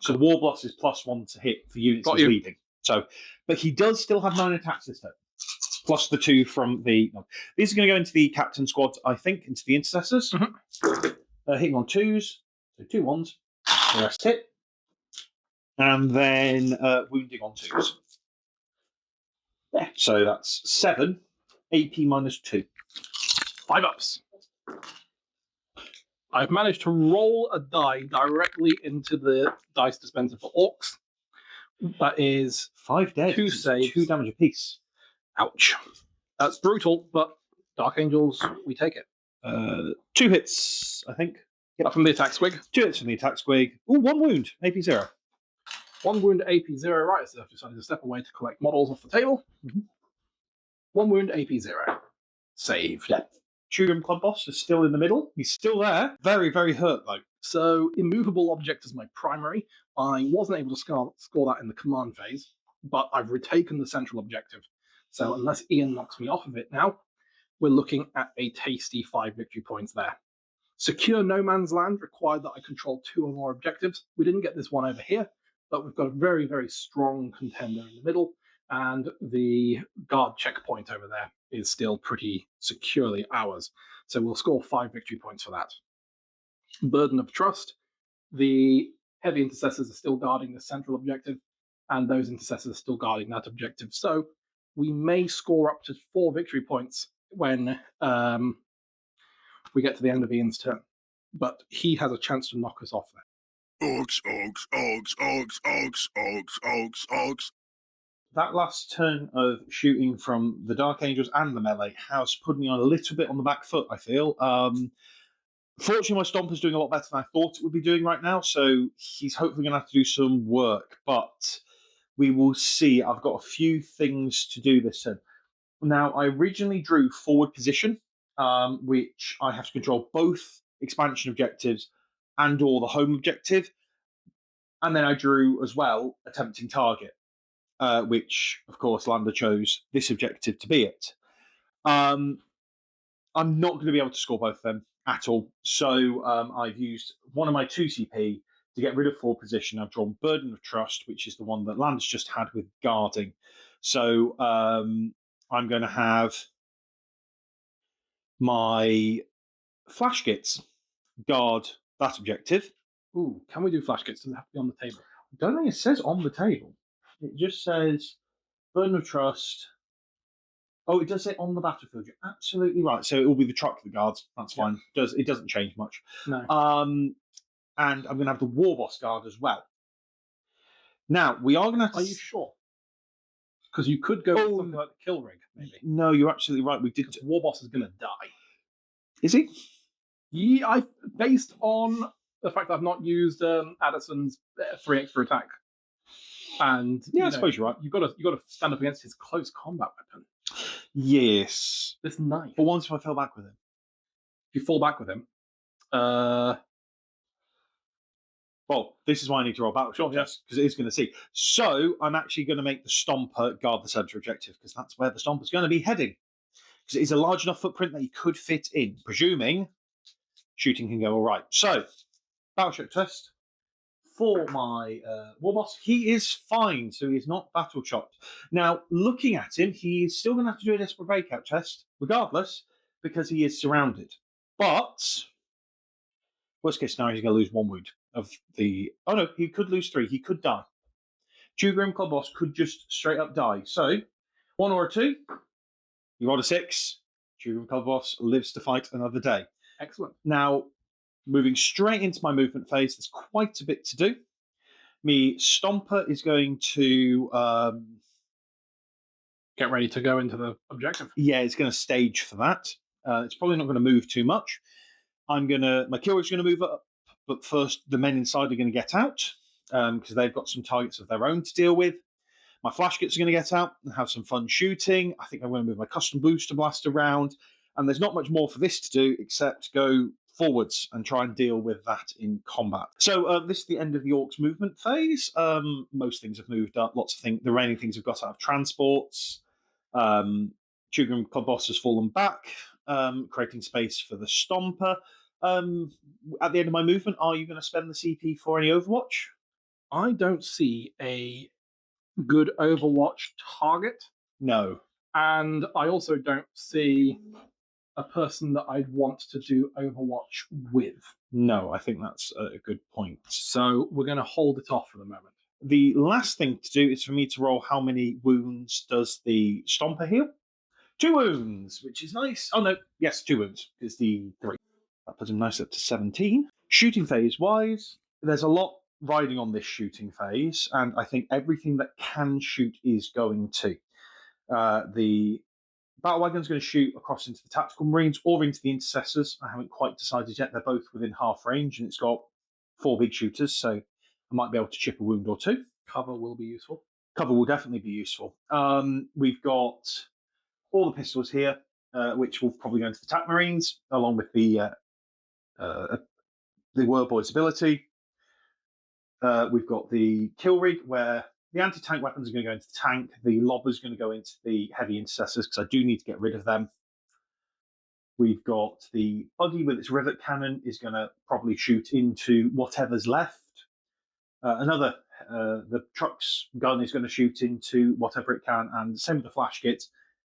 So the war boss is +1 to hit for units Got he's you. leading. So, but he does still have 9 attacks this turn, plus the 2 from the. No. These are going to go into the captain squad, I think, into the intercessors. Hitting on 2s, so 2 1s. The rest hit, and then wounding on 2s. Yeah, so that's 7. AP -2. 5 ups. I've managed to roll a die directly into the dice dispenser for orcs. That is 5 dead. 2 It's saves. 2 damage apiece. Ouch. That's brutal, but Dark Angels, we take it. 2 hits, I think. Up from the attack squig. 2 hits from the attack squig. Ooh, 1 wound. AP 0. 1 wound, AP 0. Right, so I've decided to step away to collect models off the table. 1 wound, AP 0. Saved. Yeah. Chewgrim Kulbboss is still in the middle. He's still there. Very, very hurt, though. So, immovable object is my primary. I wasn't able to score that in the command phase, but I've retaken the central objective. So, unless Iain knocks me off of it now, we're looking at a tasty 5 victory points there. Secure no man's land required that I control 2 or more objectives. We didn't get this one over here, but we've got a very, very strong contender in the middle, and the guard checkpoint over there is still pretty securely ours. So we'll score 5 victory points for that. Burden of Trust. The heavy intercessors are still guarding the central objective, and those intercessors are still guarding that objective. So we may score up to 4 victory points when we get to the end of Ian's turn. But he has a chance to knock us off there. Orcs, orcs, orcs, orcs, orcs, orcs, orcs, orcs. That last turn of shooting from the Dark Angels and the melee has put me on a little bit on the back foot, I feel. Fortunately, my Stomper's doing a lot better than I thought it would be doing right now, so he's hopefully going to have to do some work, but we will see. I've got a few things to do this turn. Now, I originally drew forward position, which I have to control both expansion objectives and or the home objective, and then I drew as well a tempting target, which, of course, Lander chose this objective to be it. I'm not going to be able to score both of them at all. So I've used one of my 2 CP to get rid of forward position. I've drawn Burden of Trust, which is the one that Land's just had with guarding. So I'm going to have my Flash Gits guard that objective. Ooh, can we do flash kits? Does it have to be on the table? I don't think it says on the table. It just says Burden of Trust. Oh, it does say on the battlefield. You're absolutely right. So it will be the truck that guards. That's fine. It doesn't change much. No. And I'm going to have the War Boss guard as well. Now, we are going to have to... Are you sure? Because you could go with something like the kill rig, maybe. No, you're absolutely right. We did. War Boss is going to die. Is he? Yeah, based on the fact that I've not used Aderson's 3 extra attack. And I suppose you're right. You've got to stand up against his close combat weapon. Yes. This knife. But once if I fell back with him? If you fall back with him, well, this is why I need to roll battle shots, yes, because it is going to see. So I'm actually going to make the Stomper guard the centre objective, because that's where the Stomper's going to be heading. Because it is a large enough footprint that he could fit in, presuming shooting can go all right. So, battleship test for my War Boss. He is fine, so he is not battle shocked. Now, looking at him, he is still going to have to do a desperate breakout test, regardless, because he is surrounded. But worst case scenario, he's going to lose 1 wound of the. Oh no, he could lose 3. He could die. Chewgrim Kulbboss could just straight up die. So, 1 or a 2. You rolled a 6. Chewgrim Kulbboss lives to fight another day. Excellent. Now, moving straight into my movement phase, there's quite a bit to do. Me Stomper is going to get ready to go into the objective. Yeah, it's going to stage for that. It's probably not going to move too much. My Killrig's going to move up, but first the men inside are going to get out because they've got some targets of their own to deal with. My Flash Kits are going to get out and have some fun shooting. I think I'm going to move my Custom Booster Blaster around. And there's not much more for this to do except go forwards and try and deal with that in combat. So this is the end of the Orcs movement phase. Most things have moved up. Lots of things. The remaining things have got out of transports. Chewgrim Kulbboss has fallen back, creating space for the Stomper. At the end of my movement, are you going to spend the CP for any Overwatch? I don't see a good Overwatch target. No. And I also don't see a person that I'd want to do Overwatch with. No, I think that's a good point. So we're going to hold it off for the moment. The last thing to do is for me to roll how many wounds does the Stomper heal. 2 wounds, which is nice. Oh, no. Yes, 2 wounds. It's the 3. That puts him nice up to 17. Shooting phase-wise, there's a lot riding on this shooting phase, and I think everything that can shoot is going to. The Battle Wagon's going to shoot across into the Tactical Marines or into the Intercessors. I haven't quite decided yet. They're both within half range, and it's got 4 big shooters, so I might be able to chip a wound or 2. Cover will be useful. Cover will definitely be useful. We've got all the pistols here, which will probably go into the Tac Marines, along with the Warboy's ability. We've got the Kill Rig, where the anti-tank weapons are going to go into the tank. The Lobber's going to go into the heavy intercessors, because I do need to get rid of them. We've got the Buggy with its rivet cannon is going to probably shoot into whatever's left. The truck's gun is going to shoot into whatever it can, and same with the Flash Kit.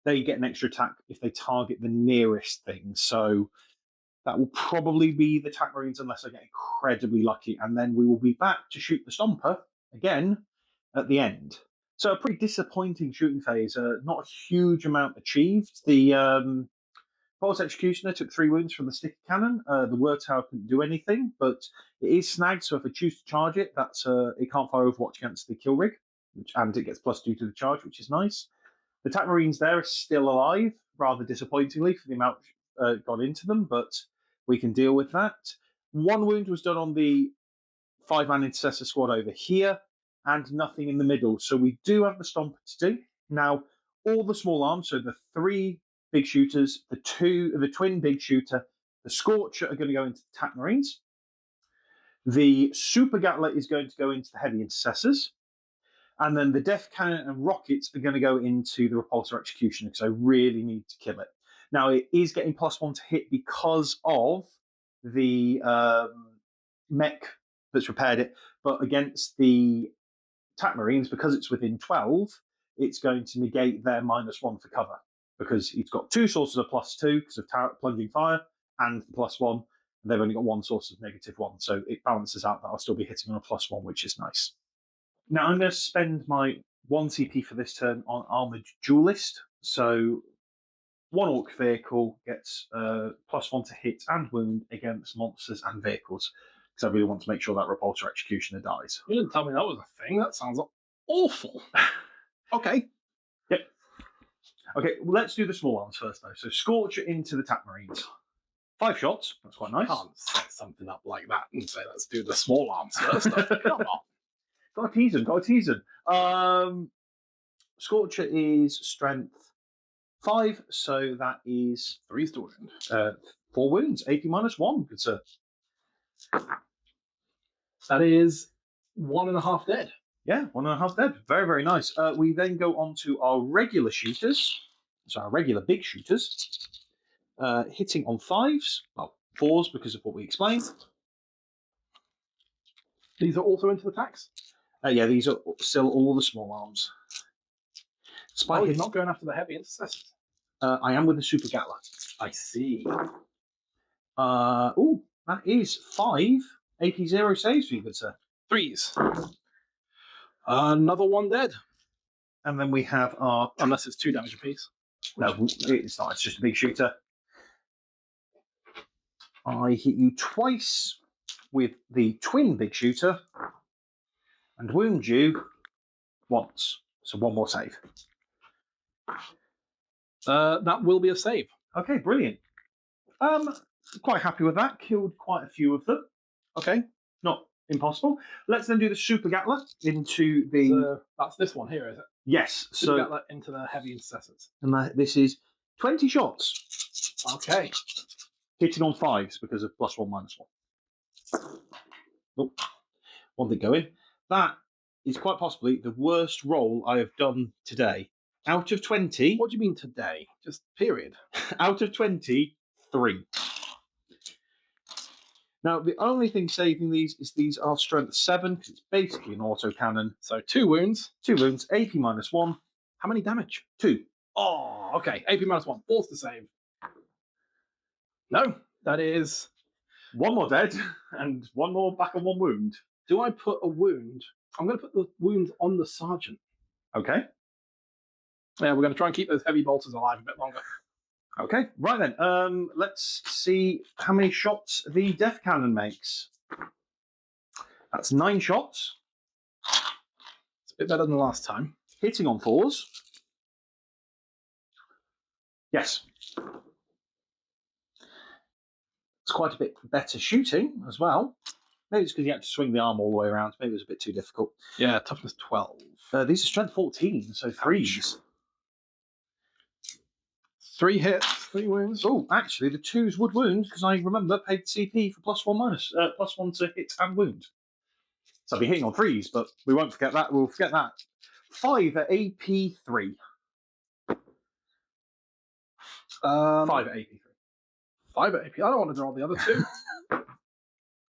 They get an extra attack if they target the nearest thing. So That will probably be the attack marines unless I get incredibly lucky, and then we will be back to shoot the Stomper again at the end. So a pretty disappointing shooting phase. Not a huge amount achieved. The Pulse Executioner took 3 wounds from the sticky cannon. The Word Tower couldn't do anything, but it is snagged, so if I choose to charge it, that's it can't fire Overwatch against the kill rig, and it gets +2 to the charge, which is nice. The attack marines there are still alive, rather disappointingly for the amount gone into them, but we can deal with that. 1 wound was done on the 5-man intercessor squad over here, and nothing in the middle. So we do have the Stomper to do. Now, all the small arms, so the 3 big shooters, the twin big shooter, the Scorcher are going to go into the attack marines. The Super Gatler is going to go into the heavy intercessors. And then the Death Cannon and Rockets are going to go into the Repulsor Executioner because I really need to kill it. Now, it is getting +1 to hit because of the mech that's repaired it, but against the attack marines, because it's within 12, it's going to negate their -1 for cover because it's got 2 sources of +2 because of plunging fire and the +1. And they've only got 1 source of -1, so it balances out that I'll still be hitting on a +1, which is nice. Now I'm going to spend my 1 CP for this turn on Armored Duelist. So 1 Orc vehicle gets +1 to hit and wound against monsters and vehicles. Because I really want to make sure that Repulsor Executioner dies. You didn't tell me that was a thing. That sounds awful. Okay. Yep. Okay, well, let's do the small arms first, though. So Scorcher into the attack marines. 5 shots. That's quite nice. Can't set something up like that and say, let's do the small arms first. Come on. Got to tease him. Scorcher is strength 5, so that is 3 to wound. 4 wounds. AP -1, good sir. That is 1.5 dead. Yeah, 1.5 dead. Very, very nice. We then go on to our regular shooters. So our regular big shooters. Hitting on 5s. Well, 4s because of what we explained. These are also into the attacks? Yeah, these are still all the small arms. Spike is not going after the heavy intercessors. I am with the Super Gatler. I see. Oh, that is 5 AP0 saves for you, good sir. 3s. Another 1 dead. And then we have our... Unless it's 2 damage apiece. No, it's not. It's just a big shooter. I hit you twice with the twin big shooter and wound you once. So 1 more save. That will be a save. Okay, brilliant. Quite happy with that. Killed quite a few of them. Okay, not impossible. Let's then do the Super Gatler into the... So that's this one here, is it? Yes. Super Gatler into the heavy intercessors. And this is 20 shots. Okay. Hitting on 5s because of +1, -1. Oh, 1 thing going. That is quite possibly the worst roll I have done today. Out of 20... What do you mean today? Just period? Out of 20, 3. Now, the only thing saving these is these are strength 7, because it's basically an autocannon. So 2 wounds. 2 wounds, AP -1. How many damage? 2. Oh, okay. AP -1. Forced to save. No, that is... 1 more dead, and 1 more back on 1 wound. Do I put a wound? I'm going to put the wound on the sergeant. Okay. Yeah, we're going to try and keep those heavy bolters alive a bit longer. Okay, right then. Let's see how many shots the Death Cannon makes. That's 9 shots. It's a bit better than last time. Hitting on 4s. Yes. It's quite a bit better shooting as well. Maybe it's because you had to swing the arm all the way around. Maybe it was a bit too difficult. Yeah, toughness 12. These are strength 14, so 3s. 3 hits, 3 wounds. Oh, actually, the 2s would wound because I remember paid CP for +1 to hit and wound. So I'll be hitting on 3s, but we won't forget that. We'll forget that. 5 at AP3. 5 at AP3. 5 at AP. I don't want to draw the other 2.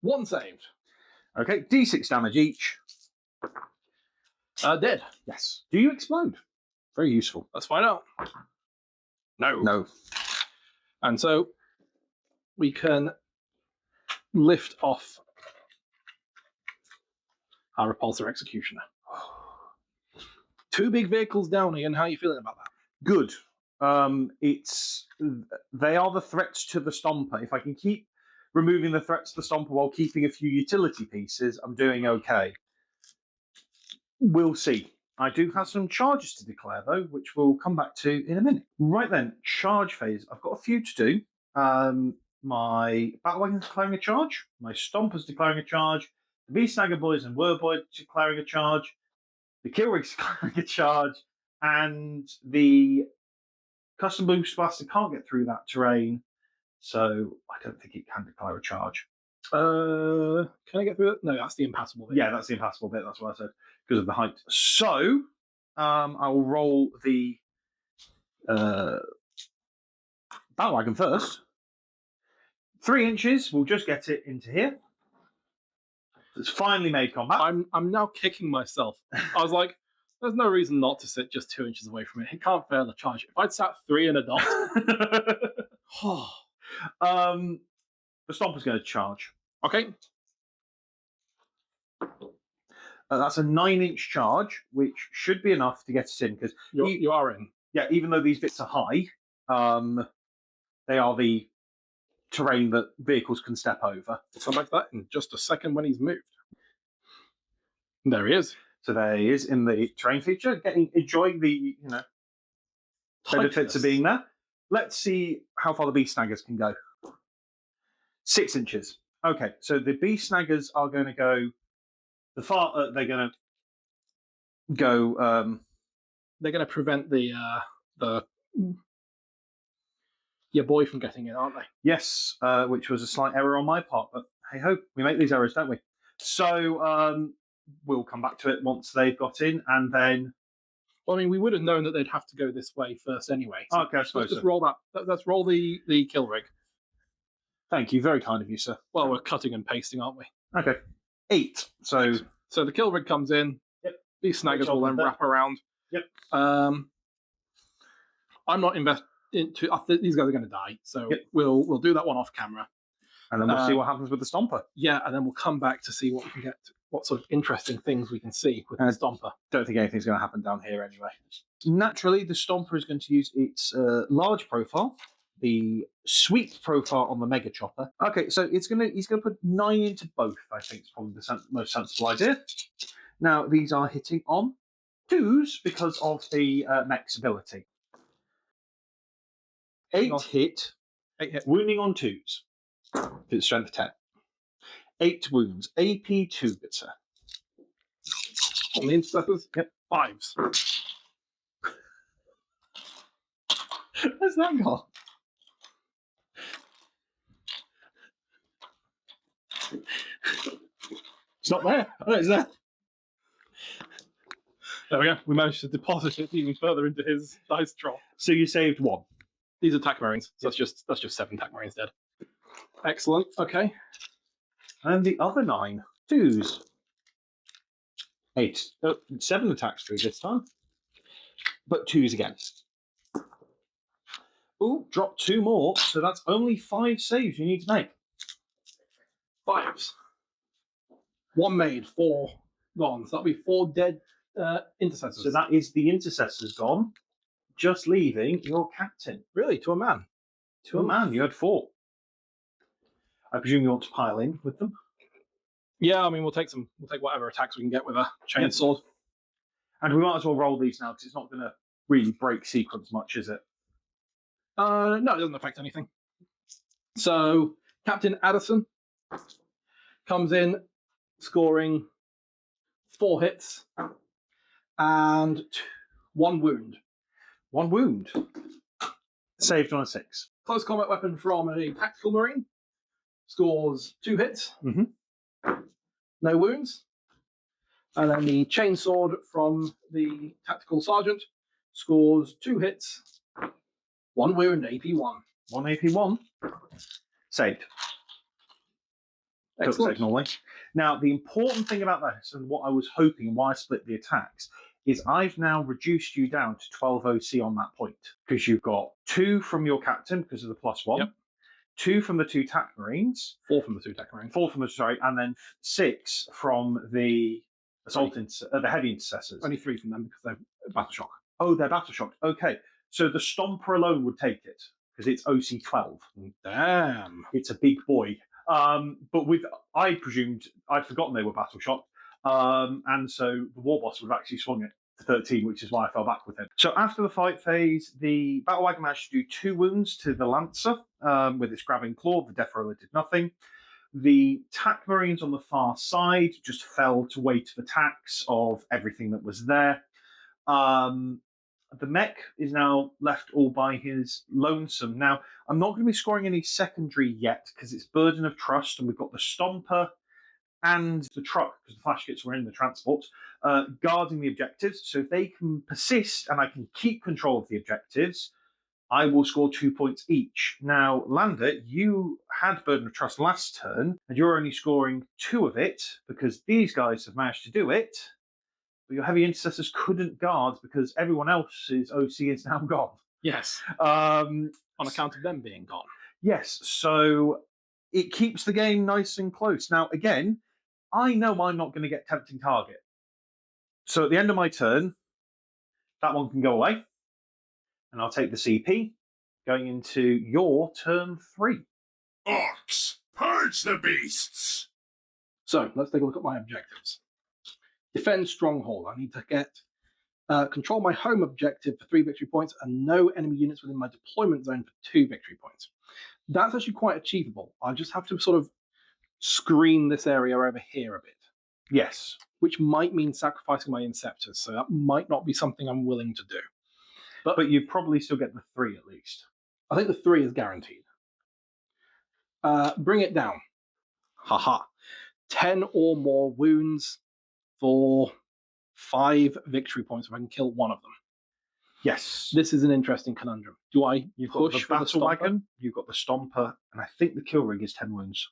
1 saved. Okay, D6 damage each. Dead. Yes. Do you explode? Very useful. Let's find out. No. No. And so we can lift off our repulsor executioner. 2 big vehicles down, Ian. How are you feeling about that? Good. They are the threats to the Stomper. If I can keep removing the threats to the Stomper while keeping a few utility pieces, I'm doing okay. We'll see. I do have some charges to declare, though, which we'll come back to in a minute. Right then, charge phase. I've got a few to do. My Battle Wagon's declaring a charge. My Stomper's declaring a charge. The Beast Snagger Boys and Whirlboy declaring a charge. The Killrig's declaring a charge. And the Custom Boost Blaster can't get through that terrain, so I don't think it can declare a charge. Can I get through it? No, that's the impassable bit. Yeah, that's the impassable bit. That's what I said, because of the height. So, I will roll the Battle Wagon first. 3 inches, we'll just get it into here. It's finally made combat. I'm now kicking myself. I was like, there's no reason not to sit just 2 inches away from it. He can't fail a charge. If I'd sat 3 in a dot. The Stomper's going to charge. Okay. That's a 9-inch charge, which should be enough to get us in. Because you are in. Yeah, even though these bits are high, they are the terrain that vehicles can step over. We'll come back to that in just a second when he's moved. There he is. So there he is in the terrain feature, enjoying the benefits of being there. Let's see how far the Beast Snaggers can go. 6 inches. Okay, so the Beast Snaggers are going to go the far. They're going to go. They're going to prevent the your boy from getting in, aren't they? Yes, which was a slight error on my part, but hey ho, we make these errors, don't we? So we'll come back to it once they've got in, and then. Well, I mean, we would have known that they'd have to go this way first anyway. So okay, I suppose let's just roll that. Let's roll the kill rig. Thank you, very kind of you, sir. Well, we're cutting and pasting, aren't we? Okay, 8. So the kill rig comes in. Yep. These snaggers will then wrap around. Yep. I'm not invested into. These guys are going to die, so yep. we'll do that one off camera, and then we'll see what happens with the Stomper. Yeah, and then we'll come back to see what we can get. What sort of interesting things we can see with the Stomper. Don't think anything's going to happen down here anyway. Naturally, the Stomper is going to use its large profile, the sweep profile on the Mega Chopper. Okay, so he's going to put 9 into both. I think is probably the most sensible idea. Now these are hitting on 2s because of the mech's ability. 8 hit, wounding on 2s. It's strength 10. 8 wounds. AP 2, good sir. On the interceptors? Yep. 5s. Where's that gone? It's not there. Oh, it's there. There we go. We managed to deposit it even further into his dice trough. So you saved 1. These are TAC Marines. So that's just 7 TAC Marines dead. Excellent. Okay. And the other 9 2s. 8. 7 attacks through this time. But 2s again. Ooh, drop 2 more. So that's only 5 saves you need to make. 5s. 1 made, 4 gone. So that'll be 4 dead intercessors. So that is the intercessors gone. Just leaving your captain. Really? To a man? To a man. You had 4. I presume you want to pile in with them? Yeah, I mean, we'll take whatever attacks we can get with a chainsword. Yep. And we might as well roll these now because it's not going to really break sequence much, is it? No, it doesn't affect anything. So, Captain Aderson comes in, scoring 4 hits and 1 wound. 1 wound. Saved on a 6. Close combat weapon from a tactical marine. Scores 2 hits. Mm-hmm. No wounds. And then the chainsword from the tactical sergeant scores 2 hits. 1 wound, AP1. 1 AP1. Saved. Excellent. Normally. Now, the important thing about this, and what I was hoping, and why I split the attacks, is I've now reduced you down to 12 OC on that point. Because you've got 2 from your captain because of the +1. Yep. 2 from the 2 TAC Marines, 4 from the 2 tech marines. 4 from the sorry, and then 6 from the the heavy intercessors. Only 3 from them because they're battle shock. Oh, they're battle shocked. Okay, so the Stomper alone would take it because it's OC 12. Damn. It's a big boy. But I presumed I'd forgotten they were battle shocked, and so the war boss would have actually swung it to 13, which is why I fell back with him. So after the fight phase, the battle wagon managed to do 2 wounds to the Lancer with its grabbing claw. The Death Roller did nothing. The TAC Marines on the far side just fell to weight of attacks of everything that was there. The mech is now left all by his lonesome. Now, I'm not going to be scoring any secondary yet because it's Burden of Trust, and we've got the Stomper and the truck, because the flash kits were in the transport, guarding the objectives. So if they can persist and I can keep control of the objectives, I will score 2 points each. Now, Lander, you had Burden of Trust last turn, and you're only scoring 2 of it because these guys have managed to do it. But your heavy intercessors couldn't guard because everyone else's OC is now gone. Yes. Um, On account of them being gone. yes, so it keeps the game nice and close. Now, again, I know I'm not going to get tempting target. So at the end of my turn, that one can go away. And I'll take the CP going into your turn 3. Orcs, purge the beasts! So let's take a look at my objectives. Defend stronghold. I need to get control my home objective for 3 victory points and no enemy units within my deployment zone for 2 victory points. That's actually quite achievable. I just have to sort of screen this area over here a bit, Yes. which might mean sacrificing my Inceptors. So that might not be something I'm willing to do. But you probably still get the 3 at least. I think the 3 is guaranteed. Bring it down. Haha. 10 or more wounds for 5 victory points if I can kill one of them. Yes. This is an interesting conundrum. Do I You've got push the for the battle Stomper? wagon, you've got the Stomper, and I think the kill rig is 10 wounds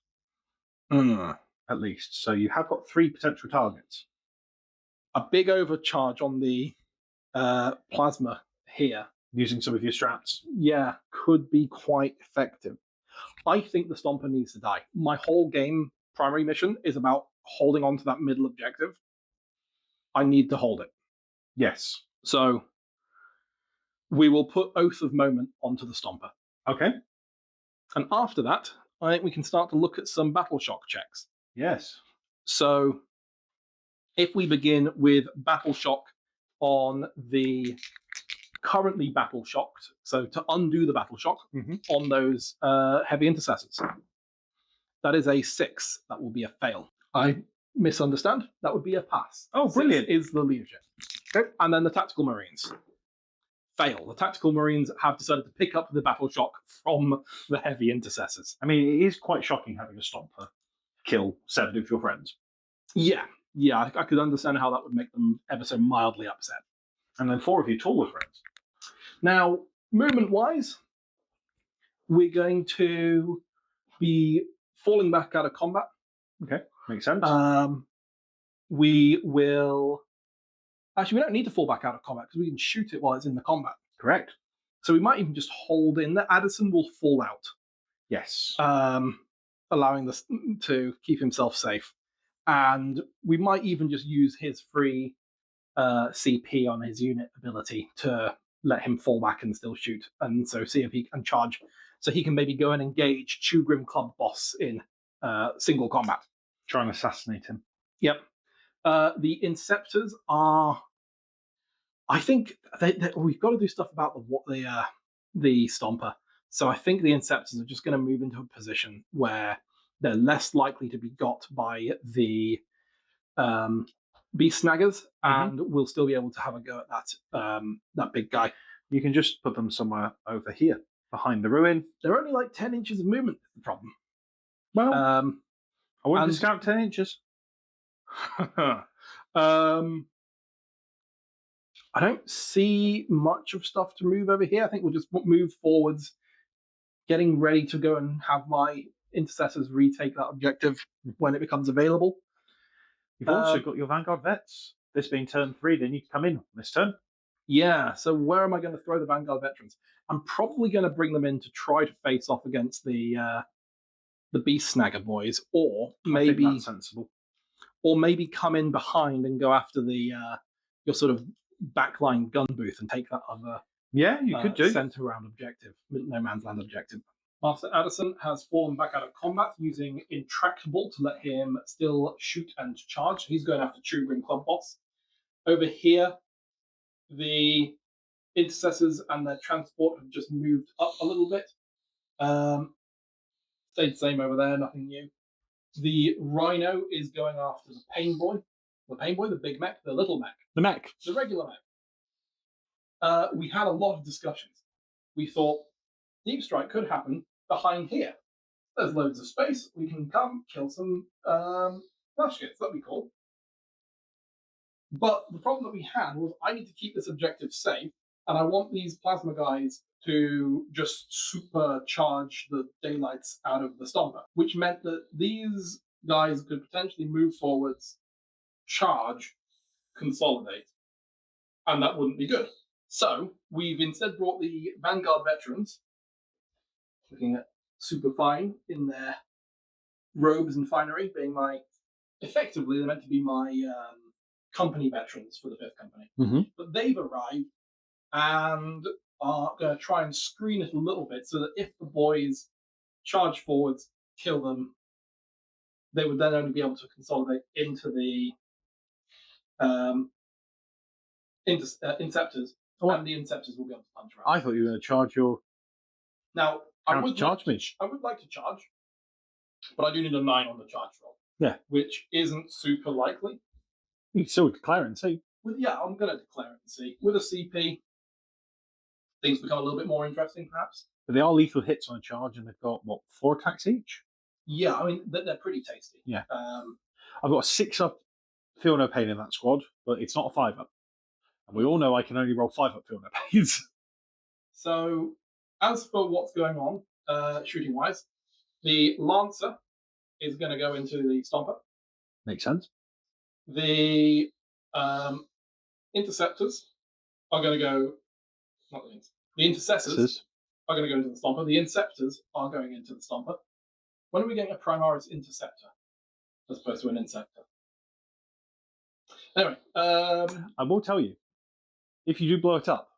at least. So you have got 3 potential targets. A big overcharge on the plasma here, Using some of your strats. yeah, could be quite effective. I think the Stomper needs to die. My whole game primary mission is about holding on to that middle objective. I need to hold it. Yes. So we will put Oath of Moment onto the Stomper. Okay. And after that, I think we can start to look at some battle shock checks. Yes. So if we begin with battle shock on the currently battle shocked, so to undo the battle shock on those heavy intercessors, that is a 6. That will be a fail. I misunderstand. That would be a pass. Oh, 6 brilliant. is the leadership. Okay. And then the tactical marines fail. The tactical marines have decided to pick up the battle shock from the heavy intercessors. I mean, it is quite shocking having a Stomper kill 7 of your friends. Yeah, I could understand how that would make them ever so mildly upset. And then 4 of your taller friends. Now, movement-wise, we're going to be falling back out of combat. Okay, makes sense. We will... Actually, we don't need to fall back out of combat because we can shoot it while it's in the combat. Correct. So we might even just hold in. The Aderson will fall out, Yes. allowing this to keep himself safe. And we might even just use his free CP on his unit ability to let him fall back and still shoot, and so see if he can charge. So he can maybe go and engage Chewgrim Kulbboss in single combat. Try and assassinate him. Yep. The Inceptors are... I think we've got to do stuff about the Stomper. So I think the Inceptors are just going to move into a position where they're less likely to be got by the Beast Snaggers, and we'll still be able to have a go at that big guy. You can just put them somewhere over here, behind the ruin. They're only like 10 inches of movement, is the problem. Well, I wouldn't and- discount 10 inches. I don't see much of stuff to move over here. I think we'll just move forwards, getting ready to go and have my intercessors retake that objective when it becomes available. You've also got your Vanguard Vets. This being turn 3, they need to come in on this turn. Yeah, so where am I going to throw the Vanguard Veterans? I'm probably going to bring them in to try to face off against the Beast Snagger boys, or I think maybe that's sensible. come in behind and go after the your sort of backline gun booth and take that other Yeah, you could do. center round objective, no man's land objective. Master Aderson has fallen back out of combat using Intractable to let him still shoot and charge. He's going after Chewgrim Kulbboss. Over here, the Intercessors and their transport have just moved up a little bit. Stayed the same over there, nothing new. The Rhino is going after the Pain Boy. The Pain Boy, the big mech, the little mech. The mech. The regular mech. We had a lot of discussions. We thought Deep Strike could happen behind here. There's loads of space. We can come kill some flash kits. That'd be cool. But the problem that we had was I need to keep this objective safe, and I want these plasma guys to just supercharge the daylights out of the Stomper, which meant that these guys could potentially move forwards, charge, consolidate, and that wouldn't be good. So we've instead brought the Vanguard veterans, looking at super fine in their robes and finery, being effectively they're meant to be my company veterans for the 5th Company. Mm-hmm. But they've arrived and are going to try and screen it a little bit so that if the boys charge forwards, kill them, they would then only be able to consolidate into the Inceptors, and the Inceptors will be able to punch around. I thought you were going to charge your. Now, I would charge me. I would like to charge, but I do need a 9 on the charge roll. Yeah. Which isn't super likely. You can still declare it and see. I'm going to declare it and see. With a CP, things become a little bit more interesting, perhaps. But they are lethal hits on a charge, and they've got, 4 attacks each? Yeah, I mean, they're pretty tasty. Yeah. I've got a 6-up Feel No Pain in that squad, but it's not a 5-up. And we all know I can only roll 5-up Feel No Pains. So, as for what's going on, shooting-wise, the Lancer is going to go into the Stomper. Makes sense. The Interceptors are going to go... Not the Intercessors are going to go into the Stomper. The Inceptors are going into the Stomper. When are we getting a Primaris Interceptor as opposed to an Inceptor? Anyway, I will tell you, if you do blow it up,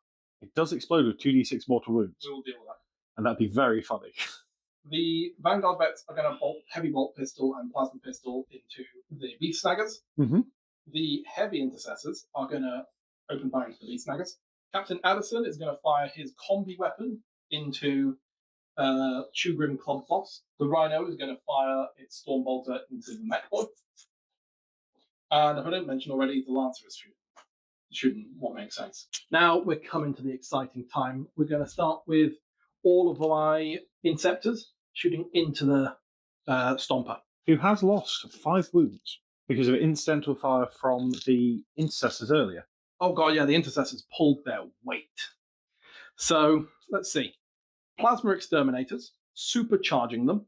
it does explode with 2d6 mortal wounds. we will deal with that. And that'd be very funny. The Vanguard vets are going to bolt heavy bolt pistol and plasma pistol into the Beast Snaggers. Mm-hmm. The heavy Intercessors are going to open fire into the Beast Snaggers. Captain Aderson is going to fire his combi weapon into Chewgrim Kulbboss. The Rhino is going to fire its Storm Bolter into the Mech Boy. And if I didn't mention already, the Lancer is shooting what makes sense. Now we're coming to the exciting time. We're going to start with all of my Inceptors shooting into the Stomper. Who has lost 5 wounds because of incidental fire from the Intercessors earlier. Oh god, yeah, the Intercessors pulled their weight. So, let's see. Plasma Exterminators, supercharging them.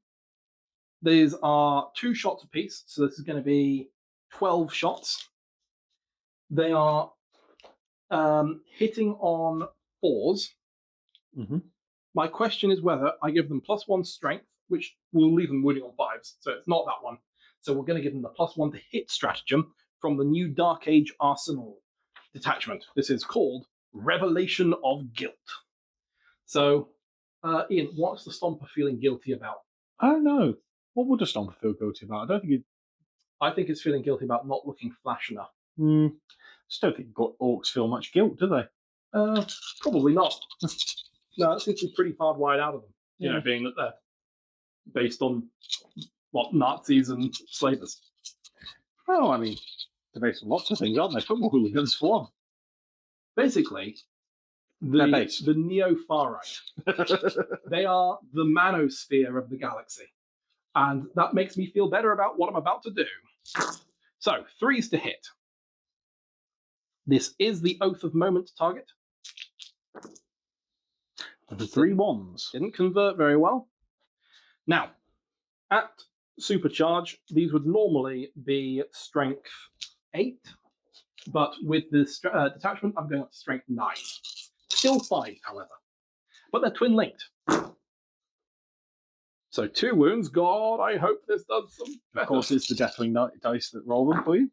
These are 2 shots apiece, so this is going to be 12 shots. They are hitting on 4s. Mm-hmm. My question is whether I give them +1 strength, which will leave them wounding on 5s, so it's not that one. So we're going to give them the +1 to hit stratagem from the new Dark Age Arsenal detachment. This is called Revelation of Guilt. So, Iain, what's the Stomper feeling guilty about? I don't know. What would a Stomper feel guilty about? I think it's feeling guilty about not looking flash enough. Just don't think orcs feel much guilt, do they? Probably not. No, it seems to be pretty hardwired out of them. Yeah. You know, being that they're based on Nazis and slavers. Well, I mean, they're based on lots of things, aren't they? Football hooligans for one. Basically, They're based. the neo-far right. They are the manosphere of the galaxy. And that makes me feel better about what I'm about to do. So, 3s to hit. This is the Oath of Moment target. The 3 ones. Didn't convert very well. Now, at supercharge, these would normally be strength 8, but with this detachment, I'm going up to strength 9. Still 5, however. but they're twin linked. So 2 wounds. God, I hope this does some better. Of course, it's the Deathwing dice that roll them for you.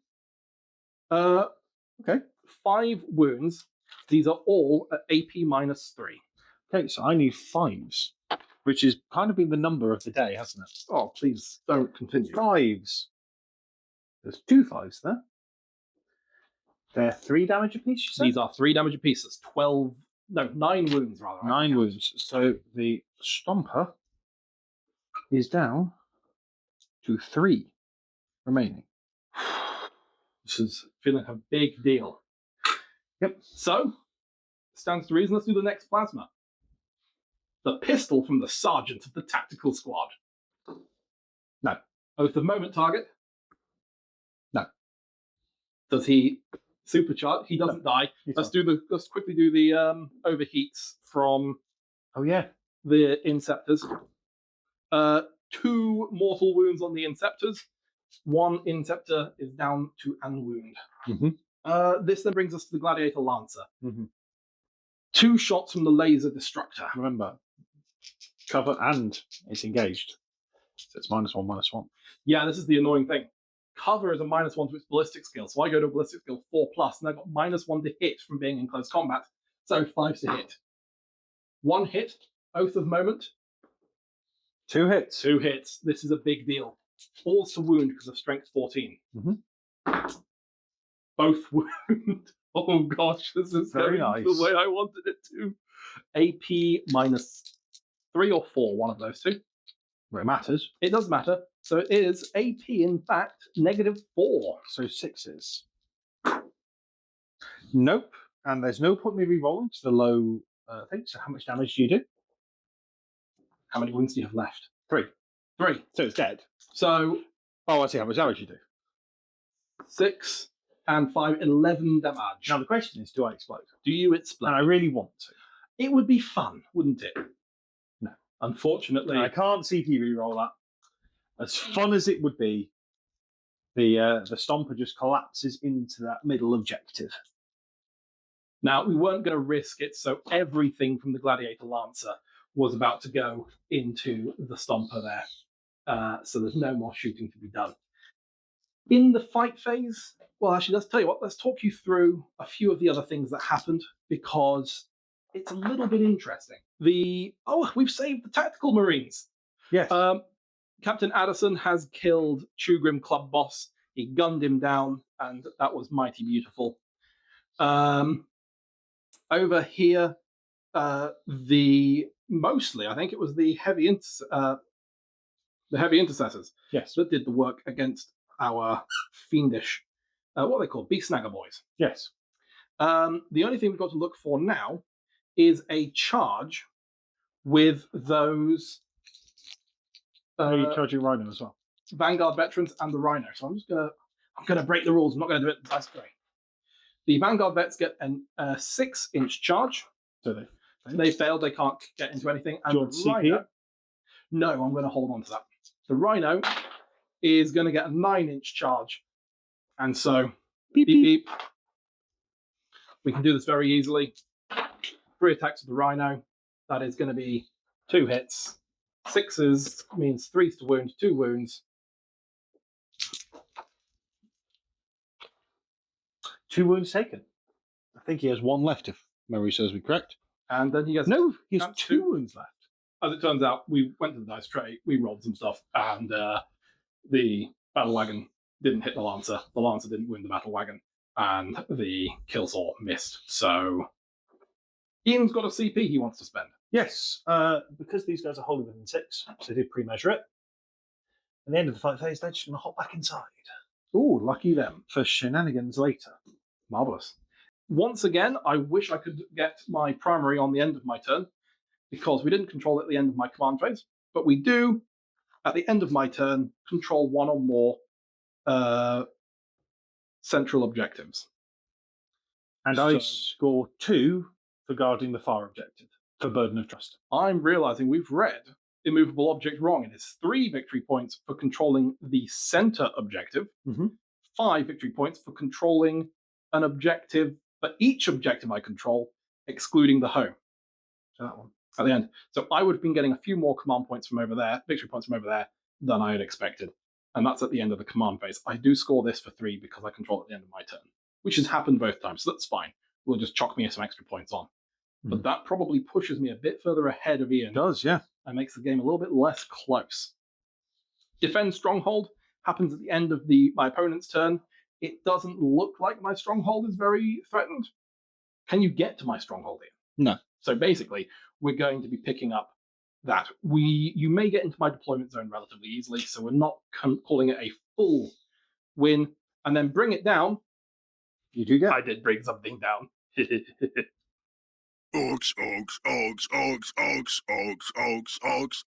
Okay. 5 wounds. These are all at AP -3. Okay, so I need 5s, which has kind of been the number of the day, hasn't it? Oh, please don't continue. 5s. There's 2 5s there. They're 3 damage apiece, you said? These are 3 damage apiece. That's 9 wounds rather. 9 wounds. So the Stomper is down to 3 remaining. This is feeling a big deal. Yep. So, stands to reason, let's do the next plasma. The pistol from the sergeant of the tactical squad. No. Oath of moment target. No. Does he supercharge? He doesn't die. Let's quickly do the overheats from Oh yeah. the Inceptors. 2 mortal wounds on the Inceptors. 1 Inceptor is down to an wound. Mm-hmm. This then brings us to the Gladiator Lancer. Mm-hmm. 2 shots from the Laser Destructor. Remember, cover and it's engaged. So it's -1/-1. Yeah, this is the annoying thing. Cover is a -1 to its ballistic skill, so I go to a ballistic skill 4+, and I've got -1 to hit from being in close combat, so 5 to hit. 1 hit, Oath of Moment. 2 hits. 2 hits. This is a big deal. 4's to wound because of strength 14. Mm-hmm. Both wound. Oh gosh, this is Very going nice. the way I wanted it to. AP -3 or 4, one of those 2. Well, it matters. It does matter. So it is AP, in fact, -4. So 6s. Nope. And there's no point in me re-rolling to the low thing. So how much damage do you do? How many wounds do you have left? 3. 3. So it's dead. So Oh, I see how much damage you do. 6 and 5, 11 damage. Now the question is, do I explode? Do you explode? And I really want to. It would be fun, wouldn't it? No. Unfortunately. And I can't see if you re-roll that. As fun as it would be, the Stomper just collapses into that middle objective. Now, we weren't going to risk it, so everything from the Gladiator Lancer was about to go into the Stomper there. So there's no more shooting to be done. In the fight phase, well, actually, let's tell you what, let's talk you through a few of the other things that happened, because it's a little bit interesting. We've saved the Tactical Marines. Yes. Captain Aderson has killed Chewgrim Kulbboss. He gunned him down, and that was mighty beautiful. Over here, mostly, I think it was the heavy intercessors, yes. that did the work against our fiendish, what are they called? Beast Snagger boys. Yes. The only thing we've got to look for now is a charge with those Are you charging Rhino as well? Vanguard veterans and the Rhino. So I'm gonna break the rules. I'm not gonna do it. That's great. The Vanguard vets get a 6-inch charge. So They failed. They can't get into anything. And do you want the CP? Rhino, no, I'm going to hold on to that. The Rhino is going to get a 9-inch charge, and so beep beep. We can do this very easily. 3 attacks with the Rhino. That is going to be 2 hits. 6s means 3s to wound, 2 wounds. 2 wounds taken. I think he has 1 left, if memory serves me correct. And then he gets No, he has That's 2 2. wounds left. As it turns out, we went to the dice tray, we rolled some stuff, and the battle wagon didn't hit the Lancer. The Lancer didn't wound the battle wagon, and the kill saw missed. So Iain's got a CP he wants to spend. Yes, because these guys are holding within 6, so they did pre-measure it. At the end of the fight phase, they're just going to hop back inside Ooh, lucky them. for shenanigans later. Marvellous. Once again, I wish I could get my primary on the end of my turn, because we didn't control it at the end of my command phase, but we do, at the end of my turn, control 1 or more central objectives. And I score 2 for guarding the far objective, for Burden of Trust. I'm realizing we've read Immovable Object wrong. It is 3 victory points for controlling the center objective, 5 victory points for controlling an objective, for each objective I control, excluding the home. So that one. at the end. So I would have been getting a few more command points from over there, victory points from over there, than I had expected. And that's at the end of the command phase. I do score this for 3 because I control at the end of my turn, which has happened both times, so that's fine. Will just chalk me some extra points on. But that probably pushes me a bit further ahead of Iain. It does, yeah. And makes the game a little bit less close. Defend Stronghold happens at the end of my opponent's turn. It doesn't look like my Stronghold is very threatened. Can you get to my Stronghold, Iain? No. So basically, we're going to be picking up that. You may get into my deployment zone relatively easily, so we're not calling it a full win. And then bring it down. You do get. I did bring something down. Orcs, orcs, orcs, orcs, orcs, orcs, orcs, orcs.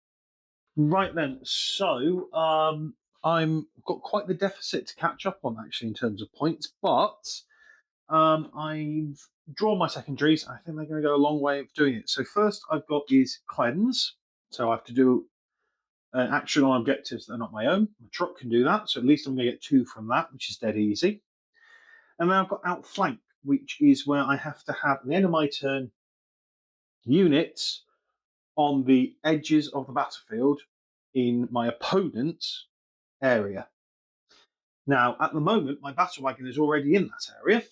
Right then, so I'm got quite the deficit to catch up on actually in terms of points, but I've drawn my secondaries. I think they're going to go a long way of doing it. So first I've got is cleanse. So I have to do an action on objectives that are not my own. My truck can do that, so at least I'm going to get 2 from that, which is dead easy. And then I've got outflank, which is where I have to have at the end of my turn units on the edges of the battlefield in my opponent's area. Now, at the moment, my battle wagon is already in that area,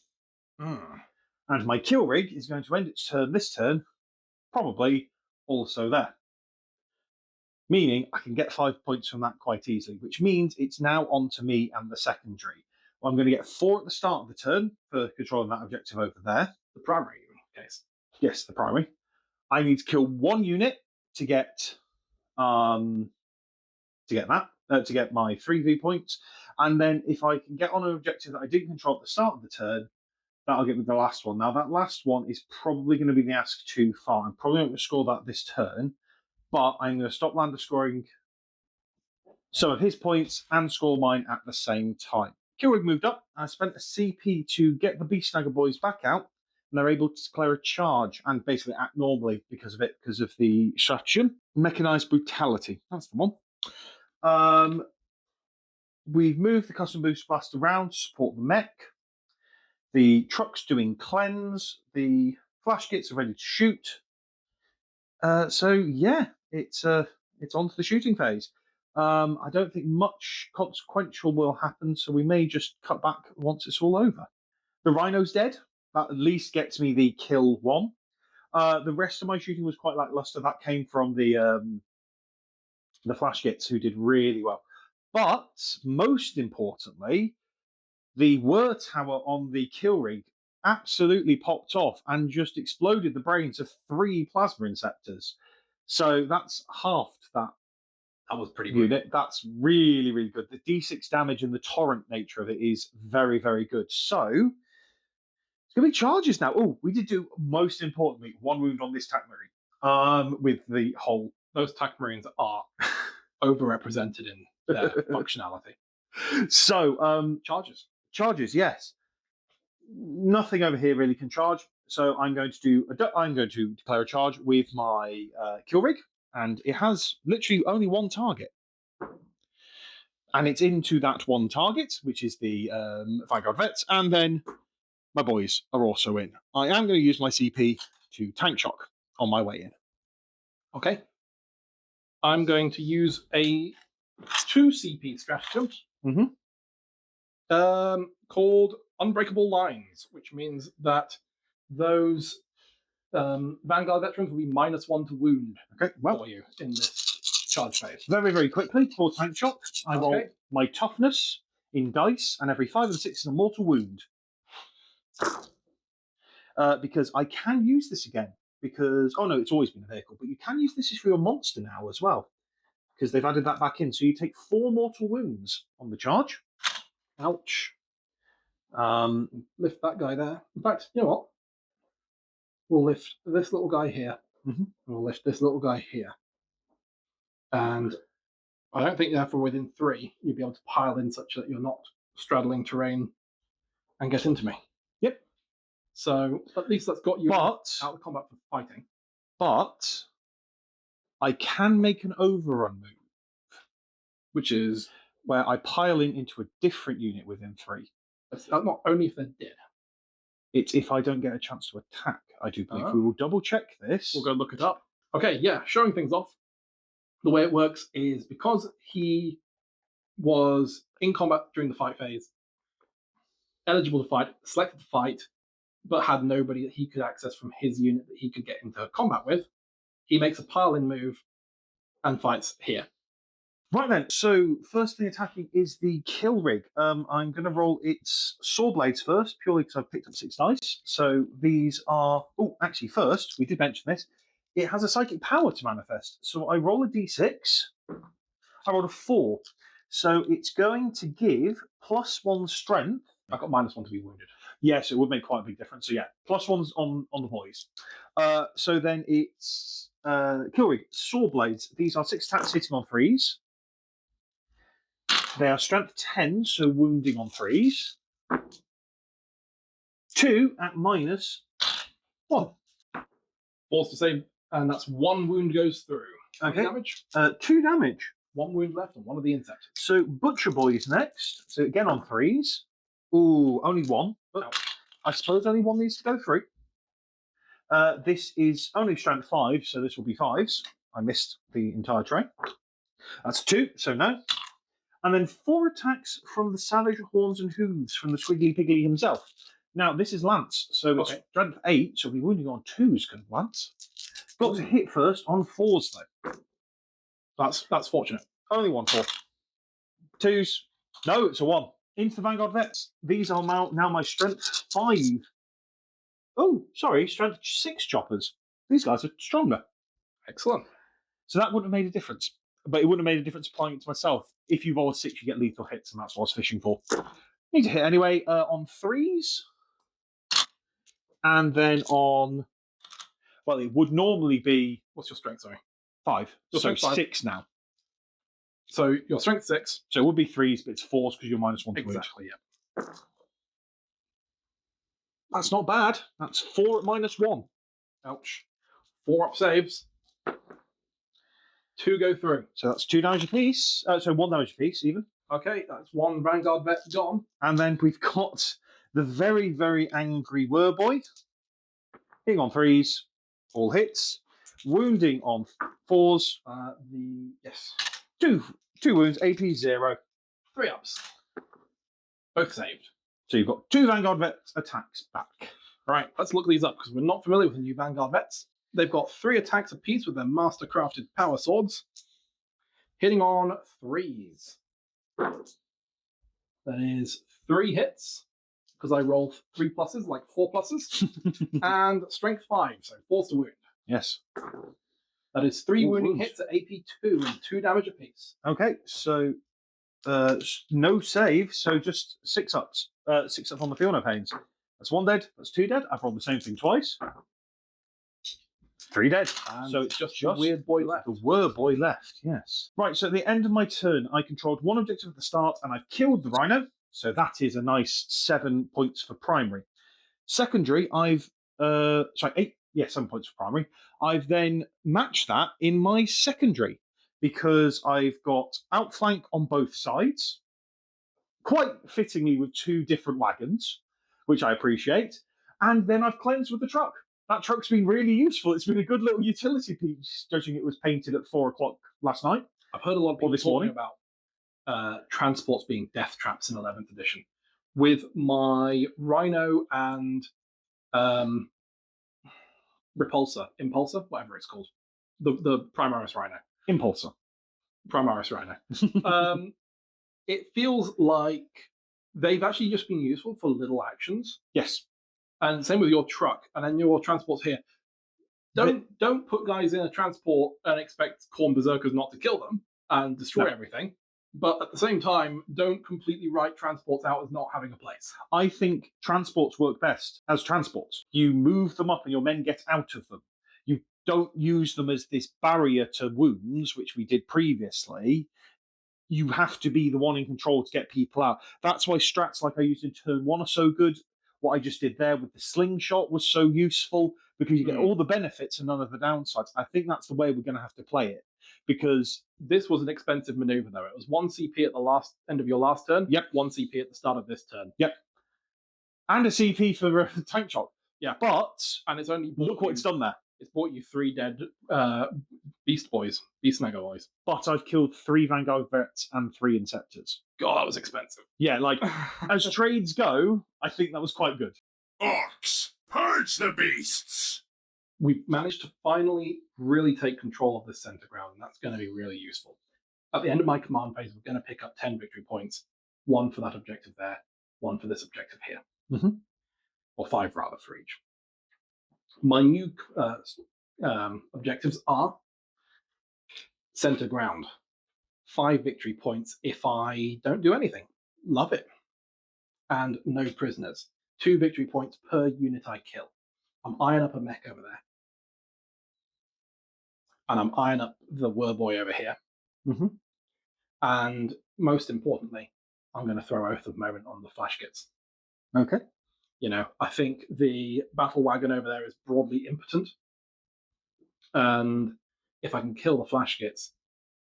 and my kill rig is going to end its turn this turn, probably also there. Meaning I can get 5 points from that quite easily, which means it's now on to me and the secondary. Well, I'm going to get 4 at the start of the turn for controlling that objective over there. The primary case. Yes, the primary. I need to kill 1 unit to get that, to get my 3v points. And then if I can get on an objective that I didn't control at the start of the turn, that'll get me the last one. Now, that last one is probably going to be the ask too far. I'm probably not going to score that this turn, but I'm going to stop Lander scoring some of his points and score mine at the same time. Killrig moved up. I spent a CP to get the Beast Snagger boys back out, and they're able to declare a charge and basically act normally because of it, because of the stratagem. Mechanized Brutality. That's the one. We've moved the Custom Boost Blast around to support the mech. The truck's doing cleanse. The flash kits are ready to shoot. So yeah, it's on to the shooting phase. I don't think much consequential will happen, so we may just cut back once it's all over. The Rhino's dead. That at least gets me the kill 1. The rest of my shooting was quite lackluster. That came from the flash kits, who did really well. But most importantly, the whir tower on the kill rig absolutely popped off and just exploded the brains of 3 plasma inceptors. So that's halved that. That was pretty unit. That's really, really good. The D6 damage and the torrent nature of it is very, very good. So it's going to be charges now. Oh, we did do, most importantly, 1 wound on this TAC Marine. With the whole... Those TAC Marines are overrepresented in their functionality. So, charges, yes. Nothing over here really can charge. So I'm going to declare a charge with my kill rig, and it has literally only 1 target, and it's into that 1 target, which is the Vanguard Vets, and then my boys are also in. I am going to use my CP to tank shock on my way in. Okay. I'm going to use a 2 CP stratagem called Unbreakable Lines, which means that those Vanguard veterans will be -1 to wound for you in this charge phase. Very, very quickly, for tank shock, I roll my toughness in dice, and every 5 and 6 is a mortal wound. Because I can use this again. Because, oh no, it's always been a vehicle, but you can use this for your monster now as well, because they've added that back in. So you take 4 mortal wounds on the charge. Ouch. Lift that guy there. In fact, you know what? We'll lift this little guy here. We'll lift this little guy here. And I don't think therefore within 3 you'll be able to pile in such that you're not straddling terrain and get into me. Yep. So at least that's got you out of combat for fighting. But I can make an overrun move, which is where I pile into a different unit within 3. That's not only if they're dead. It's if I don't get a chance to attack, I do believe. We will double check this. We'll go look it up. Okay, yeah, showing things off. The way it works is because he was in combat during the fight phase, eligible to fight, selected to fight, but had nobody that he could access from his unit that he could get into combat with, he makes a pile-in move and fights here. Right then, so first thing attacking is the kill rig. I'm going to roll its saw blades first, purely because I've picked up 6 dice. So these are... Oh, actually, first, we did mention this. It has a psychic power to manifest. So I roll a d6. I rolled a 4. So it's going to give +1 strength. I got -1 to be wounded. Yes, it would make quite a big difference. So yeah, +1's on the boys. So then it's kill rig, saw blades. These are 6 attacks hitting on 3s. They are strength 10, so wounding on 3s. 2 at -1. Forced to save, and that's 1 wound goes through. Okay. Damage. 2 damage. 1 wound left on one of the insects. So Butcher Boy's next. So again on 3s. Ooh, only 1. But I suppose only 1 needs to go through. This is only strength 5, so this will be 5s. I missed the entire tray. That's 2, so no. And then 4 attacks from the savage horns and hooves from the Squiggly Piggly himself. Now, this is Lance, so it's strength 8, so we're wounding on 2s, can Lance. Got to hit first on 4s, though. That's fortunate. Only 1 4. 2s. No, it's a 1. Into the Vanguard Vets. These are now my strength 5. Oh, sorry, strength 6 choppers. These guys are stronger. Excellent. So that wouldn't have made a difference. But it wouldn't have made a difference applying it to myself. If you roll a 6, you get lethal hits, and that's what I was fishing for. Need to hit anyway on 3s. And then on... Well, it would normally be... What's your strength, sorry? 5. Your So strength 5. 6 now. So your strength 6. So it would be 3s, but it's 4s because you're -1 to wound. Exactly, yeah. That's not bad. That's 4 at -1. Ouch. 4 up saves. 2 go through. So that's 2 damage apiece. So 1 damage apiece, even. Okay, that's 1 Vanguard vet gone. And then we've got the very, very angry Werboy. Hitting on 3s. All hits. Wounding on 4s. Yes. 2 wounds, AP 0. 3 ups. Both saved. So you've got 2 Vanguard Vets attacks back. Right, let's look these up because we're not familiar with the new Vanguard vets. They've got 3 attacks apiece with their master crafted power swords, hitting on 3s. That is 3 hits because I roll 3 pluses, like 4 pluses, and strength 5, so forced to wound. Yes. That is 3 wounding wounds. hits at AP 2 and 2 damage apiece. Okay, so no save, so just 6 ups. 6 up on the Field No Pains. That's 1 dead, that's 2 dead. I've rolled the same thing twice. 3 dead. And So it's just the weird boy left. The Werboy left, yes. Right, so at the end of my turn, I controlled 1 objective at the start, and I've killed the Rhino. So that is a nice 7 points for primary. Secondary, I've 8. Yeah, 7 points for primary. I've then matched that in my secondary because I've got outflank on both sides, quite fittingly with 2 different wagons, which I appreciate. And then I've cleansed with the truck. That truck's been really useful. It's been a good little utility piece, judging it was painted at 4 o'clock last night. I've heard a lot of people this talking morning. about transports being death traps in 11th edition. With my Rhino and Impulsor, whatever it's called, the Primaris Rhino. Impulsor. Primaris Rhino. It feels like they've actually just been useful for little actions. Yes. And same with your truck, and then your transports here. Don't put guys in a transport and expect Khorne Berserkers not to kill them and destroy everything. But at the same time, don't completely write transports out as not having a place. I think transports work best as transports. You move them up and your men get out of them. You don't use them as this barrier to wounds, which we did previously. You have to be the one in control to get people out. That's why strats like I used in turn 1 are so good. What I just did there with the slingshot was so useful because you get all the benefits and none of the downsides. I think that's the way we're going to have to play it because this was an expensive maneuver, though. It was 1 CP at the end of your last turn. Yep. 1 CP at the start of this turn. Yep. And a CP for tank shock. Yeah. But and it's only look what it's done there. It's bought you 3 dead Beast Mega Boys. But I've killed 3 Vanguard Vets and 3 Inceptors. God, that was expensive. Yeah, like, as trades go, I think that was quite good. Orcs, purge the beasts! We've managed to finally really take control of this center ground, and that's going to be really useful. At the end of my command phase, we're going to pick up 10 victory points, 1 for that objective there, 1 for this objective here. Mm-hmm. Or 5 rather for each. My new objectives are center ground. 5 victory points if I don't do anything. Love it. And no prisoners. 2 victory points per unit I kill. I'm eyeing up a mech over there. And I'm eyeing up the Wurboy over here. Mm-hmm. And most importantly, I'm going to throw Oath of Moment on the Flashkits. Okay. You know, I think the battle wagon over there is broadly impotent. And if I can kill the Flashkits,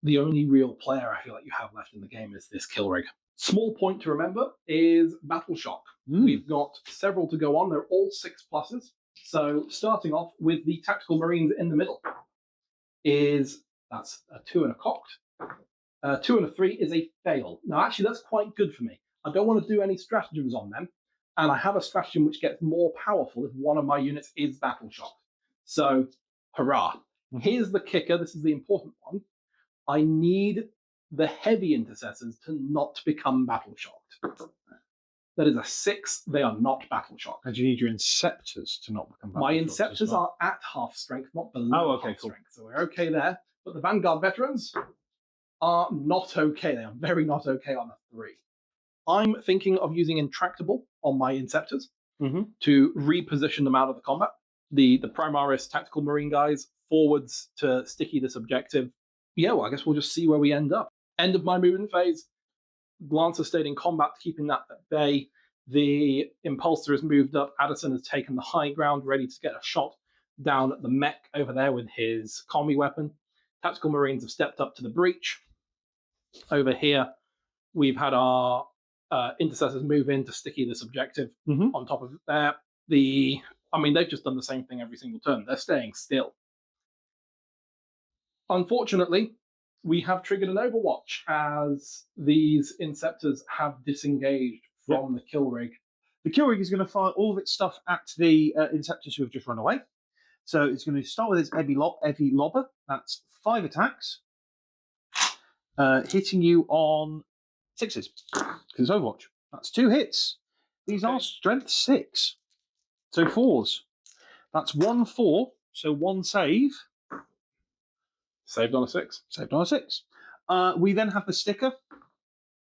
the only real player I feel like you have left in the game is this kill rig. Small point to remember is Battle Shock. We've got several to go on. They're all 6 pluses. So starting off with the Tactical Marines in the middle that's a 2 and a cocked. 2 and a 3 is a fail. Now actually that's quite good for me. I don't want to do any stratagems on them. And I have a stratagem which gets more powerful if one of my units is battle shocked. So, hurrah. Here's the kicker. This is the important one. I need the heavy intercessors to not become battle shocked. That is a 6. They are not battle shocked. And you need your Inceptors to not become battle My shocked as Inceptors well. are at half strength, not below half strength. So we're okay there. But the Vanguard Veterans are not okay. They are very not okay on a 3. I'm thinking of using Intractable on my Inceptors to reposition them out of the combat. The Primaris Tactical Marine guys forwards to sticky this objective. Yeah, well, I guess we'll just see where we end up. End of my movement phase. Lancer stayed in combat, keeping that at bay. The Impulsor has moved up. Aderson has taken the high ground, ready to get a shot down at the mech over there with his combi weapon. Tactical Marines have stepped up to the breach. Over here, we've had our intercessors move in to sticky this objective on top of it there. They've just done the same thing every single turn. They're staying still. Unfortunately, we have triggered an overwatch as these Inceptors have disengaged from the kill rig. The kill rig is going to fire all of its stuff at the Inceptors who have just run away. So it's going to start with its heavy lobber. That's 5 attacks, hitting you on 6s. Because it's Overwatch. That's 2 hits. These are strength 6. So 4s. That's 1 4. So 1 save. Saved on a 6. Saved on a 6. We then have the sticker.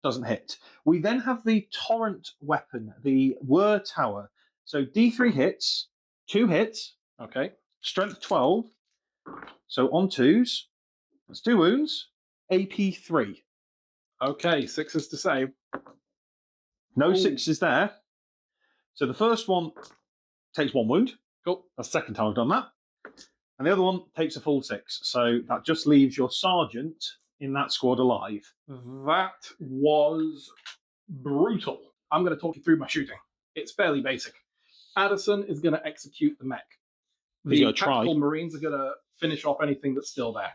Doesn't hit. We then have the torrent weapon, the Whir Tower. So D3 hits, 2 hits. Okay. Strength 12. So on 2s. That's 2 wounds. AP 3. Okay, 6s to save. No 6s there. So the first one takes 1 wound. Cool. That's the second time I've done that. And the other one takes a full 6. So that just leaves your sergeant in that squad alive. That was brutal. I'm going to talk you through my shooting. It's fairly basic. Aderson is going to execute the mech. The Tactical Marines are going to finish off anything that's still there.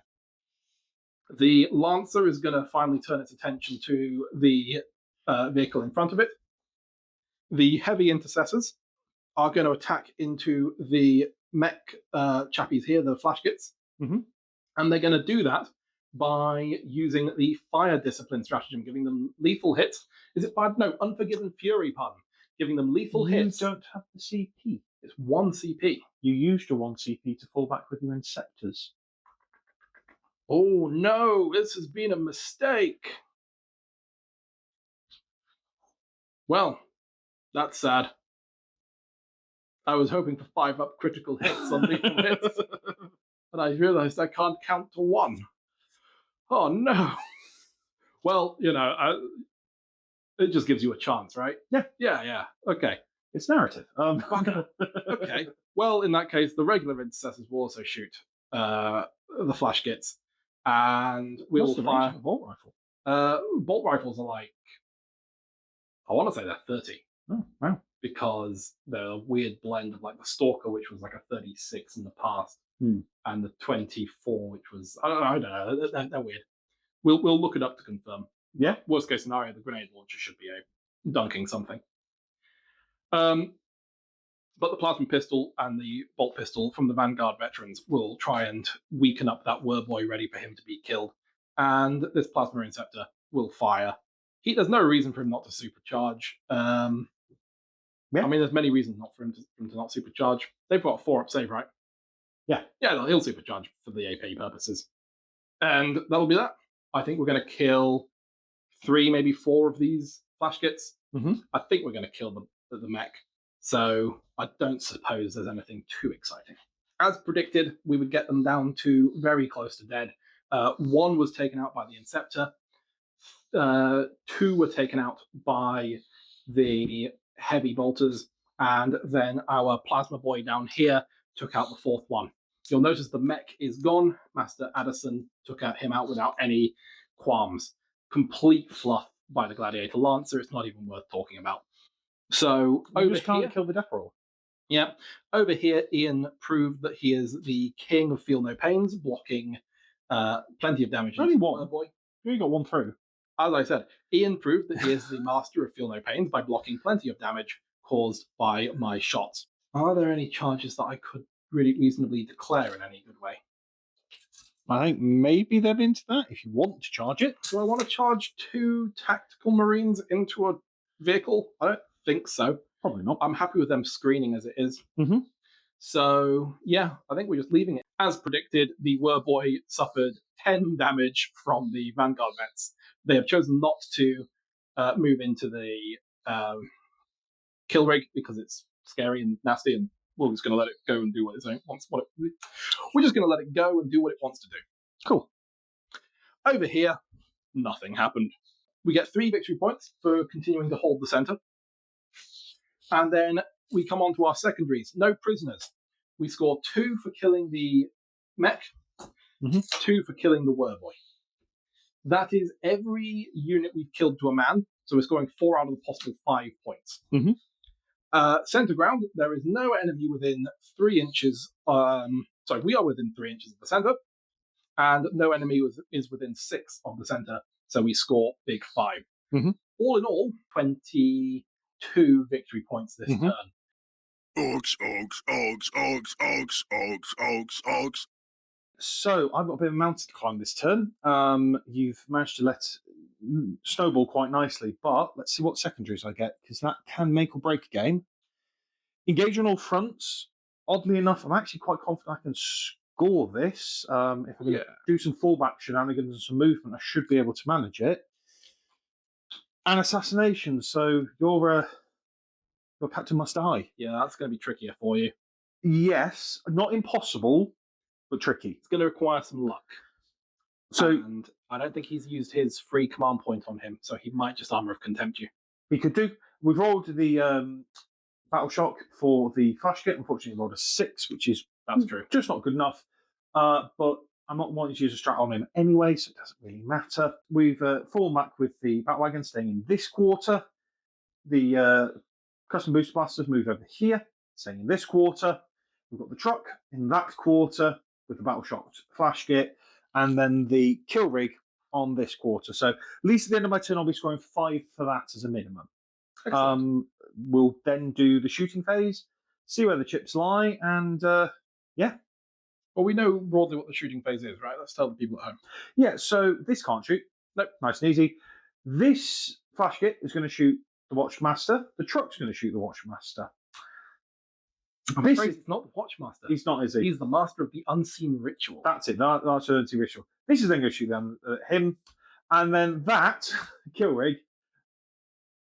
The Lancer is going to finally turn its attention to the vehicle in front of it. The heavy intercessors are going to attack into the mech chappies here, the Flashkits. And they're going to do that by using the Fire Discipline stratagem, giving them lethal hits. Is it bad? No, Unforgiven Fury, pardon. Giving them lethal hits. You don't have the CP. It's 1 CP. You used your 1 CP to fall back with your Inceptors. Oh no, this has been a mistake. Well, that's sad. I was hoping for 5 up critical hits on lethal hits, and I realized I can't count to 1. Oh no. Well, it just gives you a chance, right? Yeah. Okay. It's narrative. Okay. Well, in that case, the regular intercessors will also shoot the Flashkits, and we will fire a bolt rifle. Bolt rifles are like, I want to say they're 30. Oh, wow. Because they're a weird blend of like the Stalker, which was like a 36 in the past, and the 24, which was I don't know. They're weird. We'll look it up to confirm. Yeah. Worst case scenario, the grenade launcher should be dunking something. But the plasma pistol and the bolt pistol from the Vanguard veterans will try and weaken up that Werboy ready for him to be killed. And this plasma interceptor will fire. There's no reason for him not to supercharge. I mean, there's many reasons not for him to not supercharge. They've got a 4-up save, right? Yeah. Yeah, he'll supercharge for the AP purposes. And that'll be that. I think we're going to kill 3, maybe 4 of these flash kits. I think we're going to kill the mech. So I don't suppose there's anything too exciting. As predicted, we would get them down to very close to dead. 1 was taken out by the Inceptor. 2 were taken out by the heavy bolters. And then our plasma boy down here took out the 4th one. You'll notice the mech is gone. Master Aderson took him out without any qualms. Complete fluff by the Gladiator Lancer. It's not even worth talking about. So over just can't kill the Death Roll. Yeah. Over here, Iain proved that he is the king of Feel No Pains, blocking plenty of damage. Only one. Boy. You only got 1 through. As I said, Iain proved that he is the master of Feel No Pains by blocking plenty of damage caused by my shots. Are there any charges that I could really reasonably declare in any good way? I think maybe they're into that, if you want to charge it. Do I want to charge 2 tactical marines into a vehicle? I don't think so. Probably not. I'm happy with them screening as it is. So, yeah, I think we're just leaving it. As predicted, the Werboy suffered 10 damage from the Vanguard vets. They have chosen not to move into the kill rig because it's scary and nasty, and we're just going to let it go and do what it wants. We're just going to let it go and do what it wants to do. Cool. Over here, nothing happened. We get 3 victory points for continuing to hold the center. And then we come on to our secondaries. No prisoners. We score 2 for killing the mech, 2 for killing the Werboy. That is every unit we've killed to a man, so we're scoring 4 out of the possible 5 points. Center ground, there is no enemy within 3 inches. We are within 3 inches of the center, and no enemy is within 6 of the center, so we score big 5. All in all, 22 victory points this turn. Orcs, orcs, orcs, orcs, orcs, orcs, orcs, orcs. So I've got a bit of a mountain to climb this turn. You've managed to let snowball quite nicely, but let's see what secondaries I get, because that can make or break a game. Engage on all fronts. Oddly enough, I'm actually quite confident I can score this. If I'm going to do some fallback shenanigans and some movement, I should be able to manage it. And assassination. So you're Captain Master High. Yeah, that's going to be trickier for you. Yes, not impossible, but tricky. It's going to require some luck. And I don't think he's used his free command point on him, so he might just Armor of Contempt you. He could do. We've rolled the Battle Shock for the flash kit. Unfortunately, we rolled a 6, which is just not good enough. But I'm not wanting to use a strat on him anyway, so it doesn't really matter. We've fallen back with the Battle Wagon staying in this quarter. The Custom Booster Blasters move over here, staying in this quarter. We've got the truck in that quarter with the Battle Shocked flash kit, and then the kill rig on this quarter. So at least at the end of my turn, I'll be scoring 5 for that as a minimum. We'll then do the shooting phase, see where the chips lie, and Well, we know broadly what the shooting phase is, right? Let's tell the people at home. Yeah, so this can't shoot. Nope, nice and easy. This flash kit is going to shoot the Watchmaster. The truck's going to shoot the Watchmaster. I'm afraid it's not the Watchmaster. He's not, is he? He's the master of the unseen ritual. That's it. That's an unseen ritual. This is then going to shoot him, and then that kill rig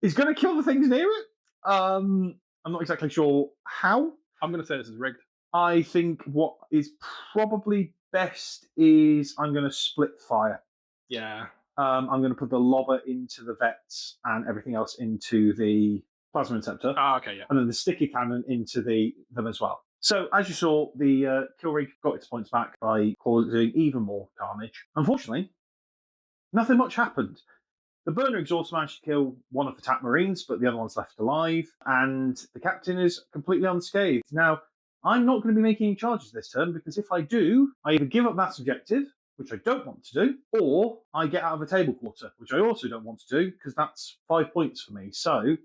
is going to kill the things near it. I'm not exactly sure how. I'm going to say this is rigged. I think what is probably best is I'm going to split fire. Yeah. I'm going to put the lobber into the vets and everything else into the plasma interceptor. Okay, yeah. And then the sticky cannon into them as well. So as you saw, the kill rig got its points back by causing even more carnage. Unfortunately, nothing much happened. The burner exhaust managed to kill one of the TAC Marines, but the other one's left alive, and the captain is completely unscathed. Now, I'm not going to be making any charges this turn because if I do, I either give up that objective, which I don't want to do, or I get out of a table quarter, which I also don't want to do because that's 5 points for me. So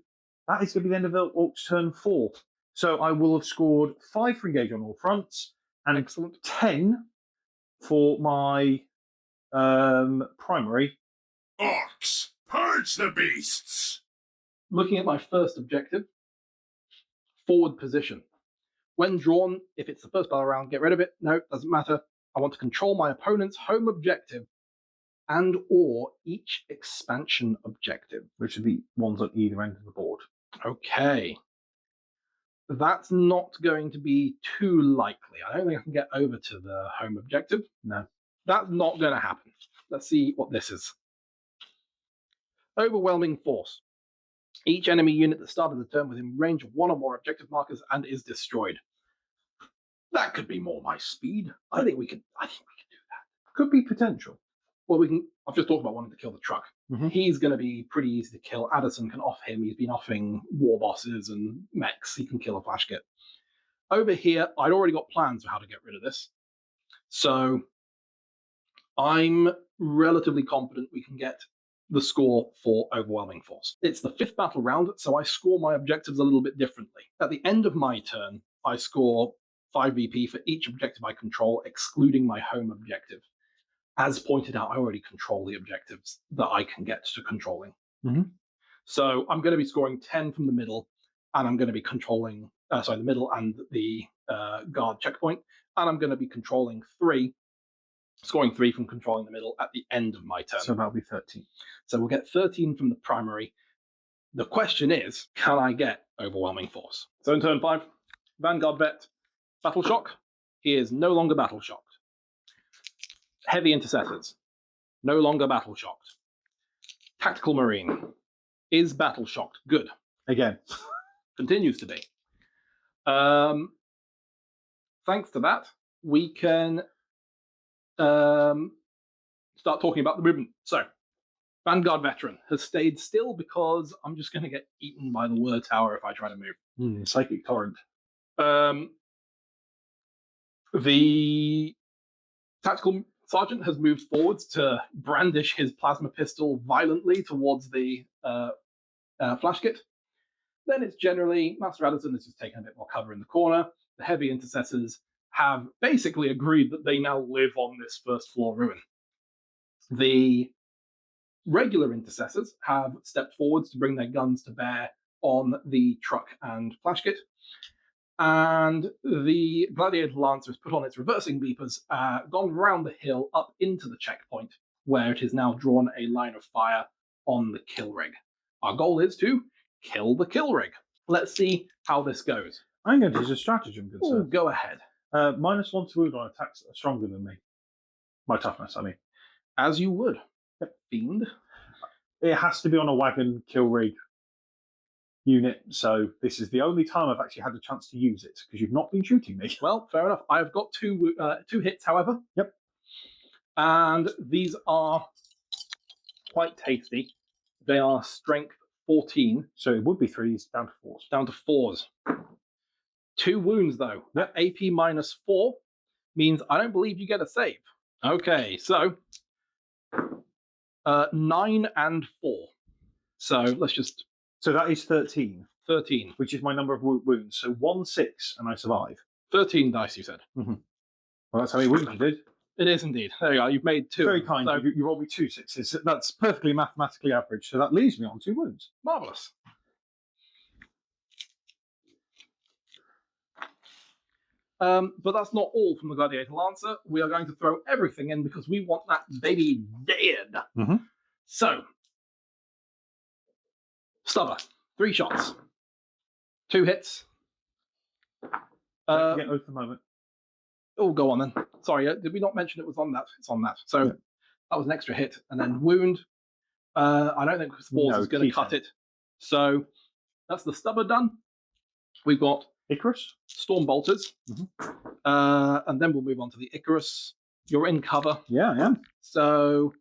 that is going to be the end of the Orc's turn 4. So I will have scored 5 for engage on all fronts and Excellent. 10 for my primary. Orcs, purge the beasts! Looking at my first objective, forward position. When drawn, if it's the first battle round, get rid of it. No, doesn't matter. I want to control my opponent's home objective and or each expansion objective. Which are the ones on either end of the board. Okay. That's not going to be too likely. I don't think I can get over to the home objective. No. That's not going to happen. Let's see what this is. Overwhelming force. Each enemy unit that started the turn within range of one or more objective markers and is destroyed. That could be more my speed. I think we could do that. Could be potential. Well, we can. I've just talked about wanting to kill the truck. Mhm. He's going to be pretty easy to kill. Aderson can off him. He's been offing war bosses and mechs. He can kill a flash kit. Over here, I'd already got plans for how to get rid of this. So I'm relatively confident we can get the score for overwhelming force. It's the 5th battle round, so I score my objectives a little bit differently. At the end of my turn, I score 5 VP for each objective I control, excluding my home objective. As pointed out, I already control the objectives that I can get to controlling. Mhm. So I'm going to be scoring 10 from the middle, and I'm going to be controlling, the middle and the guard checkpoint, and I'm going to be scoring 3 from controlling the middle at the end of my turn. So that'll be 13. So we'll get 13 from the primary. The question is, can I get overwhelming force? So in turn 5, Vanguard Vet, Battle Shock. He is no longer battle shocked. Heavy Intercessors, no longer battle shocked. Tactical Marine is battle shocked. Good. Again. Continues to be. Thanks to that, we can start talking about the movement. So, Vanguard Veteran has stayed still because I'm just going to get eaten by the Whir Tower if I try to move. Psychic Torrent. The Tactical Sergeant has moved forwards to brandish his plasma pistol violently towards the flash kit. Then it's generally Master Aderson has just taken a bit more cover in the corner. The Heavy Intercessors have basically agreed that they now live on this first floor ruin. The regular Intercessors have stepped forwards to bring their guns to bear on the truck and flash kit. And the Gladiator Lancer has put on its reversing beepers, gone round the hill up into the checkpoint, where it has now drawn a line of fire on the kill rig. Our goal is to kill the kill rig. Let's see how this goes. I'm going to use a stratagem, good sir. Go ahead. -1 to wound on attacks that are stronger than me. My toughness, I mean. As you would. Fiend. It has to be on a wagon kill rig unit, so this is the only time I've actually had the chance to use it, because you've not been shooting me. Well, fair enough. I've got two hits, however. Yep. And these are quite tasty. They are strength 14. So it would be 3s down to 4s. Down to 4s. 2 wounds, though. That AP -4 means I don't believe you get a save. Okay, so 9 and 4. So let's just... So that is 13. 13. Which is my number of wounds. So 1, 6, and I survive. 13 dice, you said. Mm-hmm. Well, that's how many wounds you did. It is indeed. There you are. You've made 2. Very kind. So... You rolled me 2 6s. That's perfectly mathematically average. So that leaves me on 2 wounds. Marvellous. But that's not all from the Gladiator Lancer. We are going to throw everything in because we want that baby dead. Mm-hmm. So, Stubber, 3 shots, 2 hits. Don't forget oath the moment. Oh, go on then. Sorry, did we not mention it was on that? It's on that. So that was an extra hit, and then wound. I don't think Spores is going to cut it. So that's the Stubber done. We've got Icarus, Storm Bolters, and then we'll move on to the Icarus. You're in cover. Yeah, I am. So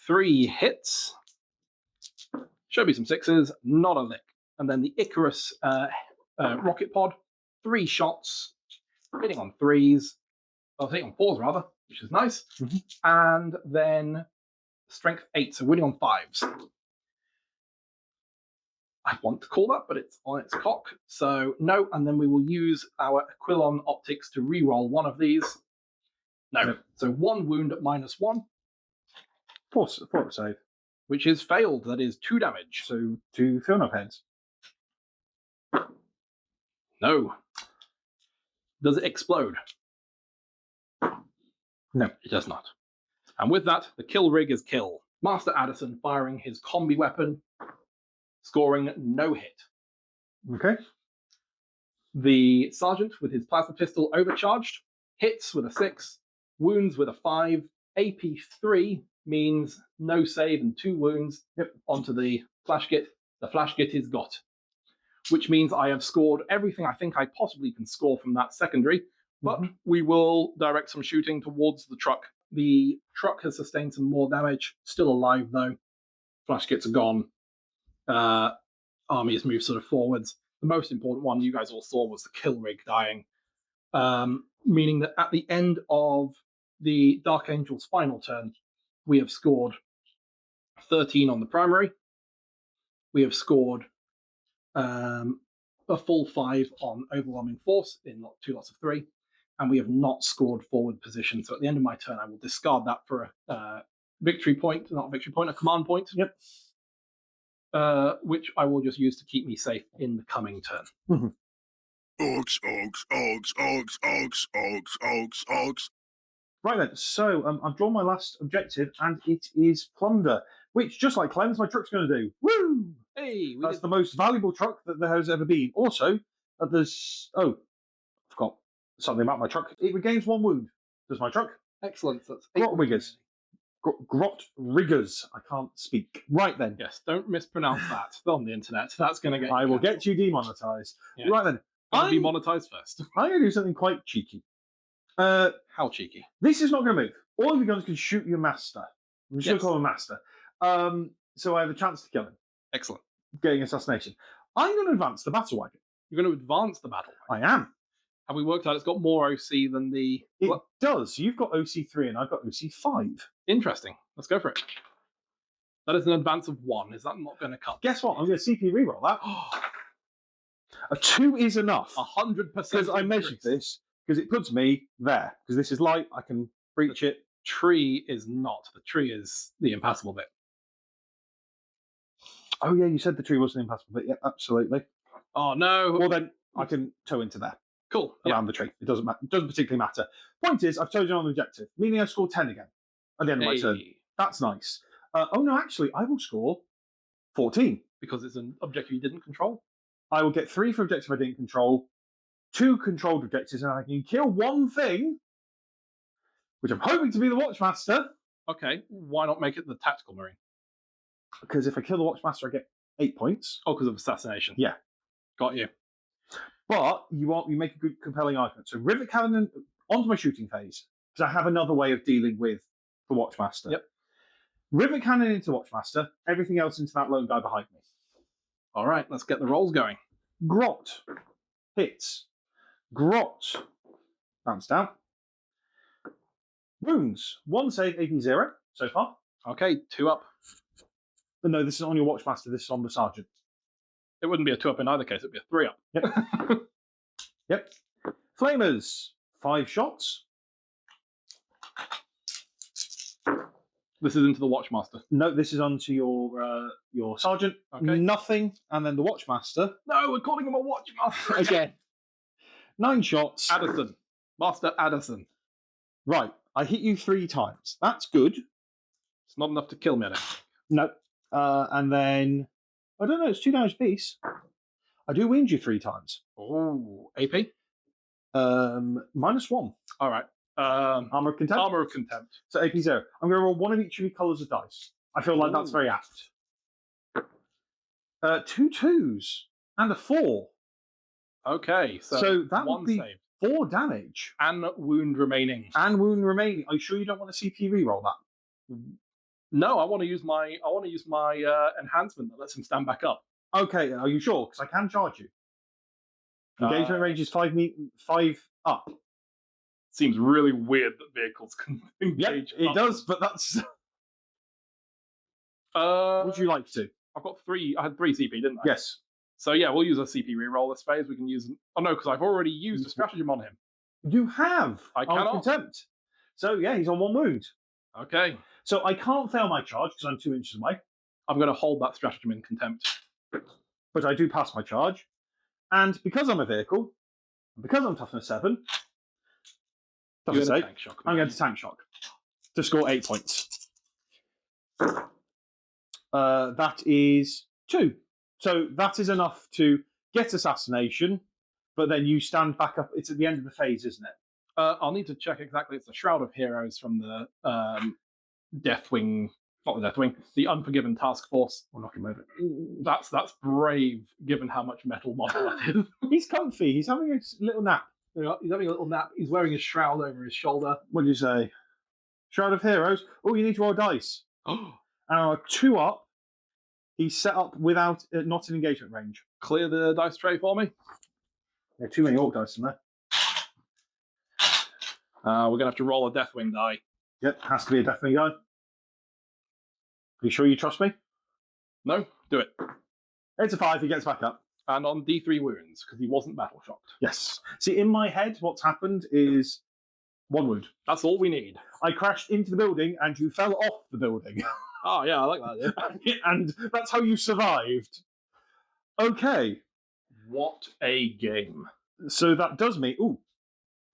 3 hits. Show me some 6s, not a lick. And then the Icarus rocket pod, 3 shots, hitting on 3s. Well, hitting on 4s rather, which is nice. And then strength 8, so winning on 5s. I want to call that, but it's on its cock. So no, and then we will use our Aquilon Optics to re-roll one of these. No. Yep. So 1 wound at -1. 4 save. Which is failed. That is 2 damage. So 2 feel no pains. No. Does it explode? No. It does not. And with that, the kill rig is kill. Master Aderson firing his combi weapon, scoring no hit. Okay. The sergeant with his plasma pistol overcharged, hits with a 6, wounds with a 5, AP 3 means no save and 2 wounds onto the flash git. The flash git is got, which means I have scored everything I think I possibly can score from that secondary, but we will direct some shooting towards the truck. The truck has sustained some more damage, still alive though. Flash gits are gone. Army has moved sort of forwards. The most important one you guys all saw was the kill rig dying, meaning that at the end of the Dark Angel's final turn, we have scored 13 on the primary. We have scored a full 5 on overwhelming force in 2 lots of 3, and we have not scored forward position. So at the end of my turn, I will discard that for a victory point, not a victory point, a command point. Yep. Which I will just use to keep me safe in the coming turn. Orcs, orcs, orcs, orcs, orcs, orcs, orcs, orcs. Right then, so I've drawn my last objective, and it is plunder, which, just like Clem's, my truck's going to do. Woo! Hey, That's the most valuable truck that there has ever been. Also, there's... Oh, I forgot something about my truck. It regains 1 wound. Does my truck? Excellent. So that's Grot riggers. Grot riggers. I can't speak. Right then. Yes, don't mispronounce that. It's on the internet. That's going to get. I will get you demonetized. Yeah. Right then. I'll be monetized first. I'm going to do something quite cheeky. How cheeky? This is not going to move. All of your guns can shoot your master. I'm just going to call him master. So I have a chance to kill him. Excellent. Getting assassination. I'm going to advance the battle wagon. You're going to advance the battle. I am. Have we worked out it's got more OC than the... It does. You've got OC3 and I've got OC5. Interesting. Let's go for it. That is an advance of 1. Is that not going to cut? Guess what? I'm going to CP reroll that. A 2 is enough. 100%. Because I measured this, because it puts me there. Because this is light, I can breach it. Tree is not. The tree is the impassable bit. Oh yeah, you said the tree was an impassable bit. Yeah, absolutely. Oh no. Well then, I can tow into there. Cool. Around the tree. It doesn't matter. It doesn't particularly matter. Point is, I've chosen on the objective, meaning I scored 10 again at the end of my turn. That's nice. Oh no, actually, I will score 14. Because it's an objective you didn't control? I will get 3 for objective I didn't control, 2 controlled objectives, and I can kill 1 thing, which I'm hoping to be the Watchmaster. Okay, why not make it the Tactical Marine? Because if I kill the Watchmaster, I get 8 points. Oh, because of assassination. Yeah. Got you. But you make a good, compelling argument. So Rivet Cannon onto my shooting phase, because I have another way of dealing with the Watchmaster. Yep. Rivet Cannon into Watchmaster, everything else into that lone guy behind me. All right, let's get the rolls going. Grot. Hits. Grot. Bounce down. Wounds. 1 save, AP 0 so far. Okay, 2 up. But no, this is on your Watchmaster, this is on the Sergeant. It wouldn't be a 2 up in either case, it'd be a 3 up. Yep. Yep. Flamers. 5 shots. This is into the Watchmaster. No, this is onto your Sergeant. Okay. Nothing. And then the Watchmaster. No, we're calling him a Watchmaster Again. 9 shots. Aderson. Master Aderson. Right. I hit you 3 times. That's good. It's not enough to kill me, I don't think. No. And then, I don't know, it's 2 damage apiece. I do wound you 3 times. Oh, AP? -1. All right. Armor of Contempt. Armor of Contempt. So AP 0. I'm going to roll 1 of each of your colours of dice. I feel like that's very apt. 2 2s and a 4. Okay, So that one would be save. 4 damage. And wound remaining. And wound remaining. Are you sure you don't want to CP reroll that? No, I want to use my enhancement that lets him stand back up. Okay, are you sure? Because I can charge you. Engagement range is 5 up. Seems really weird that vehicles can Yep, engage. it does, but that's. Would you like to? I've got 3. I had 3 CP, didn't I? Yes. So yeah, we'll use a CP reroll this phase. We can use. Oh no, because I've already used a stratagem on him. You have. I on cannot. Contempt. So yeah, he's on 1 wound. Okay. So I can't fail my charge because I'm 2 inches away, I'm going to hold that stratagem in contempt. but I do pass my charge. And because I'm a vehicle, and because I'm toughness 7, You're toughness gonna 8, tank shock. I'm going to tank shock to score 8 points. That is 2. So that is enough to get assassination, but then you stand back up. It's at the end of the phase, isn't it? I'll need to check exactly. It's the Shroud of Heroes from the Deathwing, not the Deathwing, the Unforgiven Task Force. I'll knock him over. That's brave, given how much metal model that is. He's comfy. He's having a little nap. He's having a little nap. He's wearing his shroud over his shoulder. What do you say? Shroud of Heroes. Oh, you need to roll dice. And 2 up. He's set up without not in engagement range. Clear the dice tray for me. There are too many orc dice in there. We're going to have to roll a Deathwing die. Yep, has to be a Deathwing guy. Are you sure you trust me? No, do it. It's a 5. He gets back up. And on D3 wounds, because he wasn't battle shocked. Yes. See, in my head, what's happened is 1 wound. That's all we need. I crashed into the building and you fell off the building. Oh, yeah, I like that. Yeah. And that's how you survived. Okay. What a game. So that does mean... Ooh.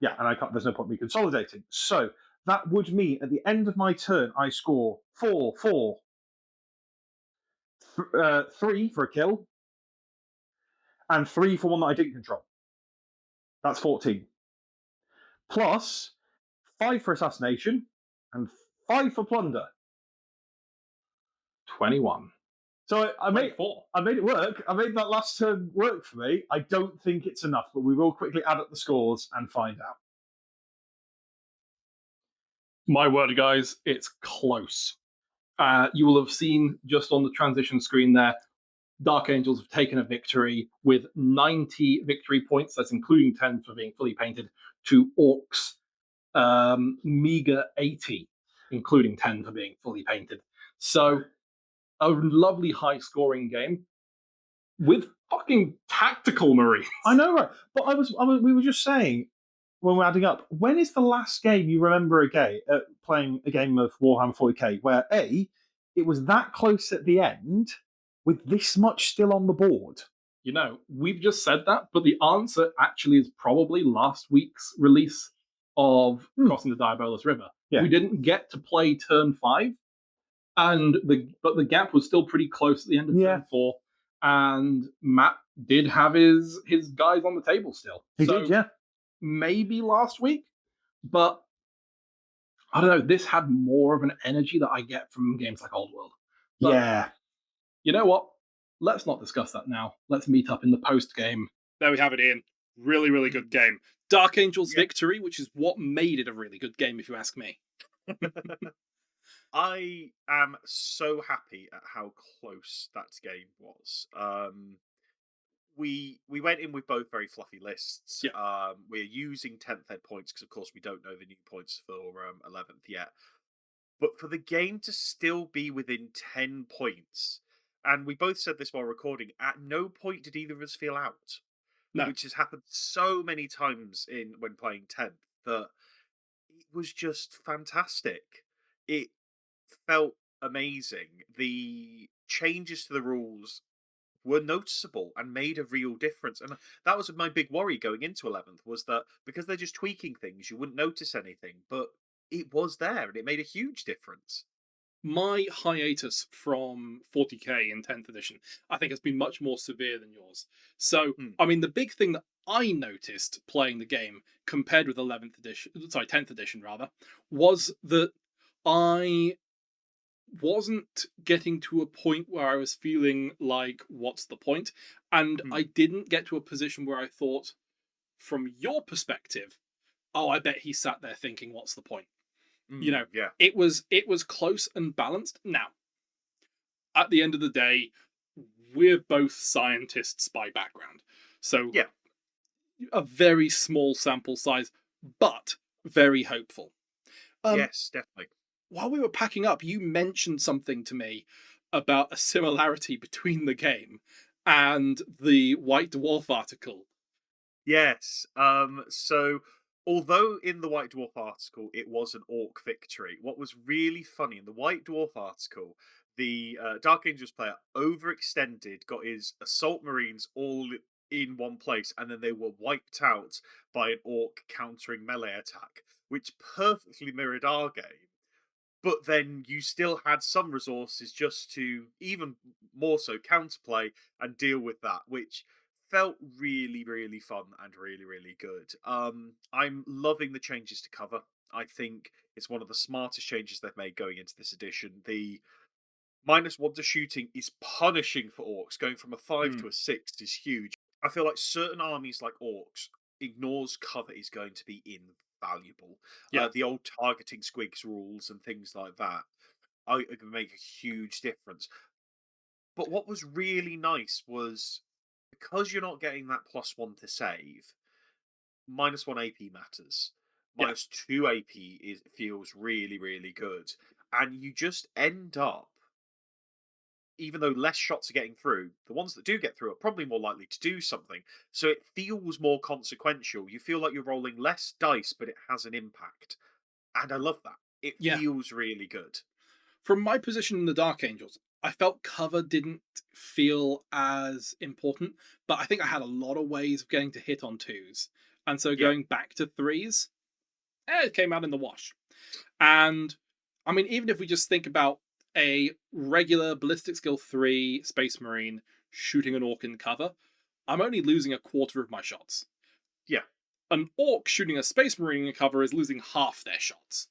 Yeah, and I can't. There's no point in me consolidating. So that would mean at the end of my turn, I score 4, 3 for a kill, and 3 for one that I didn't control. That's 14. Plus 5 for assassination, and 5 for plunder. 21. So I made 4. I made it work. I made that last turn work for me. I don't think it's enough, but we will quickly add up the scores and find out. My word, guys, it's close. You will have seen just on the transition screen there, Dark Angels have taken a victory with 90 victory points. That's including 10 for being fully painted, to Orcs' meager 80, including 10 for being fully painted. So a lovely high-scoring game with fucking tactical Marines. I know, right? But we were just saying when we're adding up, when is the last game you remember playing a game of Warhammer 40k where it was that close at the end with this much still on the board? You know, we've just said that, but the answer actually is probably last week's release of Crossing the Diabolus River. Yeah. We didn't get to play turn 5, but the gap was still pretty close at the end of turn 4, and Matt did have his guys on the table still. He did, yeah. Maybe last week, but I don't know. This had more of an energy that I get from games like Old World. But yeah. You know what? Let's not discuss that now. Let's meet up in the post game. There we have it, Ian. Really, really good game. Dark Angels victory, which is what made it a really good game, if you ask me. I am so happy at how close that game was. We went in with both very fluffy lists. Yeah. We're using 10th ed points because, of course, we don't know the new points for 11th yet. But for the game to still be within 10 points, and we both said this while recording, at no point did either of us feel out. No. Which has happened so many times when playing 10th that it was just fantastic. It felt amazing. The changes to the rules were noticeable and made a real difference. And that was my big worry going into 11th, was that because they're just tweaking things, you wouldn't notice anything. But it was there, and it made a huge difference. My hiatus from 40k in 10th edition, I think, has been much more severe than yours. So, I mean, the big thing that I noticed playing the game compared with 10th edition rather, was that I wasn't getting to a point where I was feeling like, what's the point? And I didn't get to a position where I thought, from your perspective, oh, I bet he sat there thinking, what's the point? You know, it was close and balanced. Now, at the end of the day, we're both scientists by background. So a very small sample size, but very hopeful. Yes, definitely. While we were packing up, you mentioned something to me about a similarity between the game and the White Dwarf article. Yes. So although in the White Dwarf article it was an orc victory, what was really funny in the White Dwarf article, the Dark Angels player overextended, got his assault marines all in one place, and then they were wiped out by an orc countering melee attack, which perfectly mirrored our game. But then you still had some resources just to even more so counterplay and deal with that, which felt really, really fun and really, really good. I'm loving the changes to cover. I think it's one of the smartest changes they've made going into this edition. The -1 to shooting is punishing for orcs. Going from a 5 to a 6 is huge. I feel like certain armies like orcs ignores cover is going to be invaluable. Yeah. The old targeting squigs rules and things like that it can make a huge difference. But what was really nice was because you're not getting that +1 to save, -1 AP matters. Yeah. -2 AP feels really, really good. And you just end up, even though less shots are getting through, the ones that do get through are probably more likely to do something. So it feels more consequential. You feel like you're rolling less dice, but it has an impact. And I love that. It Yeah. feels really good. From my position in the Dark Angels, I felt cover didn't feel as important, but I think I had a lot of ways of getting to hit on 2s. And so Yeah. going back to 3s, it came out in the wash. And I mean, even if we just think about a regular ballistic skill 3 Space Marine shooting an orc in cover, I'm only losing a quarter of my shots. Yeah. An orc shooting a Space Marine in cover is losing half their shots.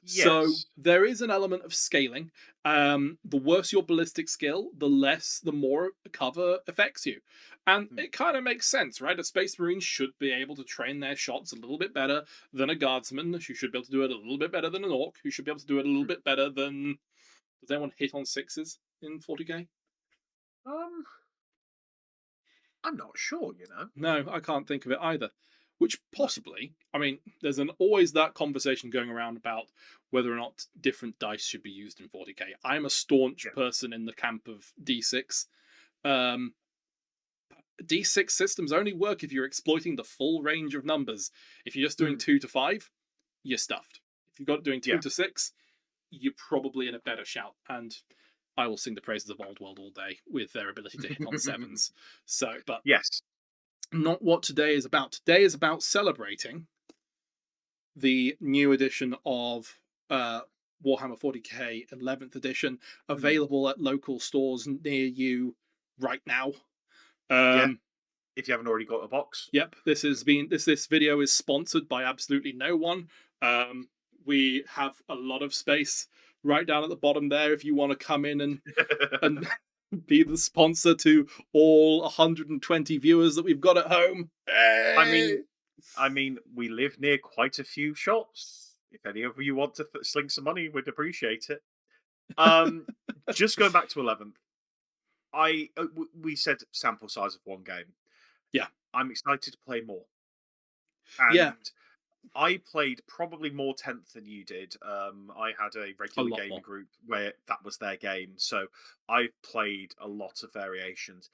So Yes. there is an element of scaling. The worse your ballistic skill, the more cover affects you. And it kind of makes sense, right? A Space Marine should be able to train their shots a little bit better than a Guardsman, who should be able to do it a little bit better than an Orc, who should be able to do it a little bit better than... Does anyone hit on 6s in 40k? Um, I'm not sure, you know. No, I can't think of it either. Which possibly, I mean, there's always that conversation going around about whether or not different dice should be used in 40k. I'm a staunch person in the camp of D6. D6 systems only work if you're exploiting the full range of numbers. If you're just doing 2 to 5, you're stuffed. If you've got it doing 2 to 6, you're probably in a better shout. And I will sing the praises of Old World all day with their ability to hit on 7s. So, but yes, not what today is about. Today is about celebrating the new edition of Warhammer 40k 11th edition, available at local stores near you right now. If you haven't already got a box. Yep, this video is sponsored by absolutely no one. We have a lot of space right down at the bottom there if you want to come in and be the sponsor to all 120 viewers that we've got at home. Hey! I mean, we live near quite a few shops. If any of you want to sling some money, we'd appreciate it. Just going back to 11th, we said sample size of one game. Yeah, I'm excited to play more. And I played probably more 10th than you did. I had a regular gaming group where that was their game, so I played a lot of variations.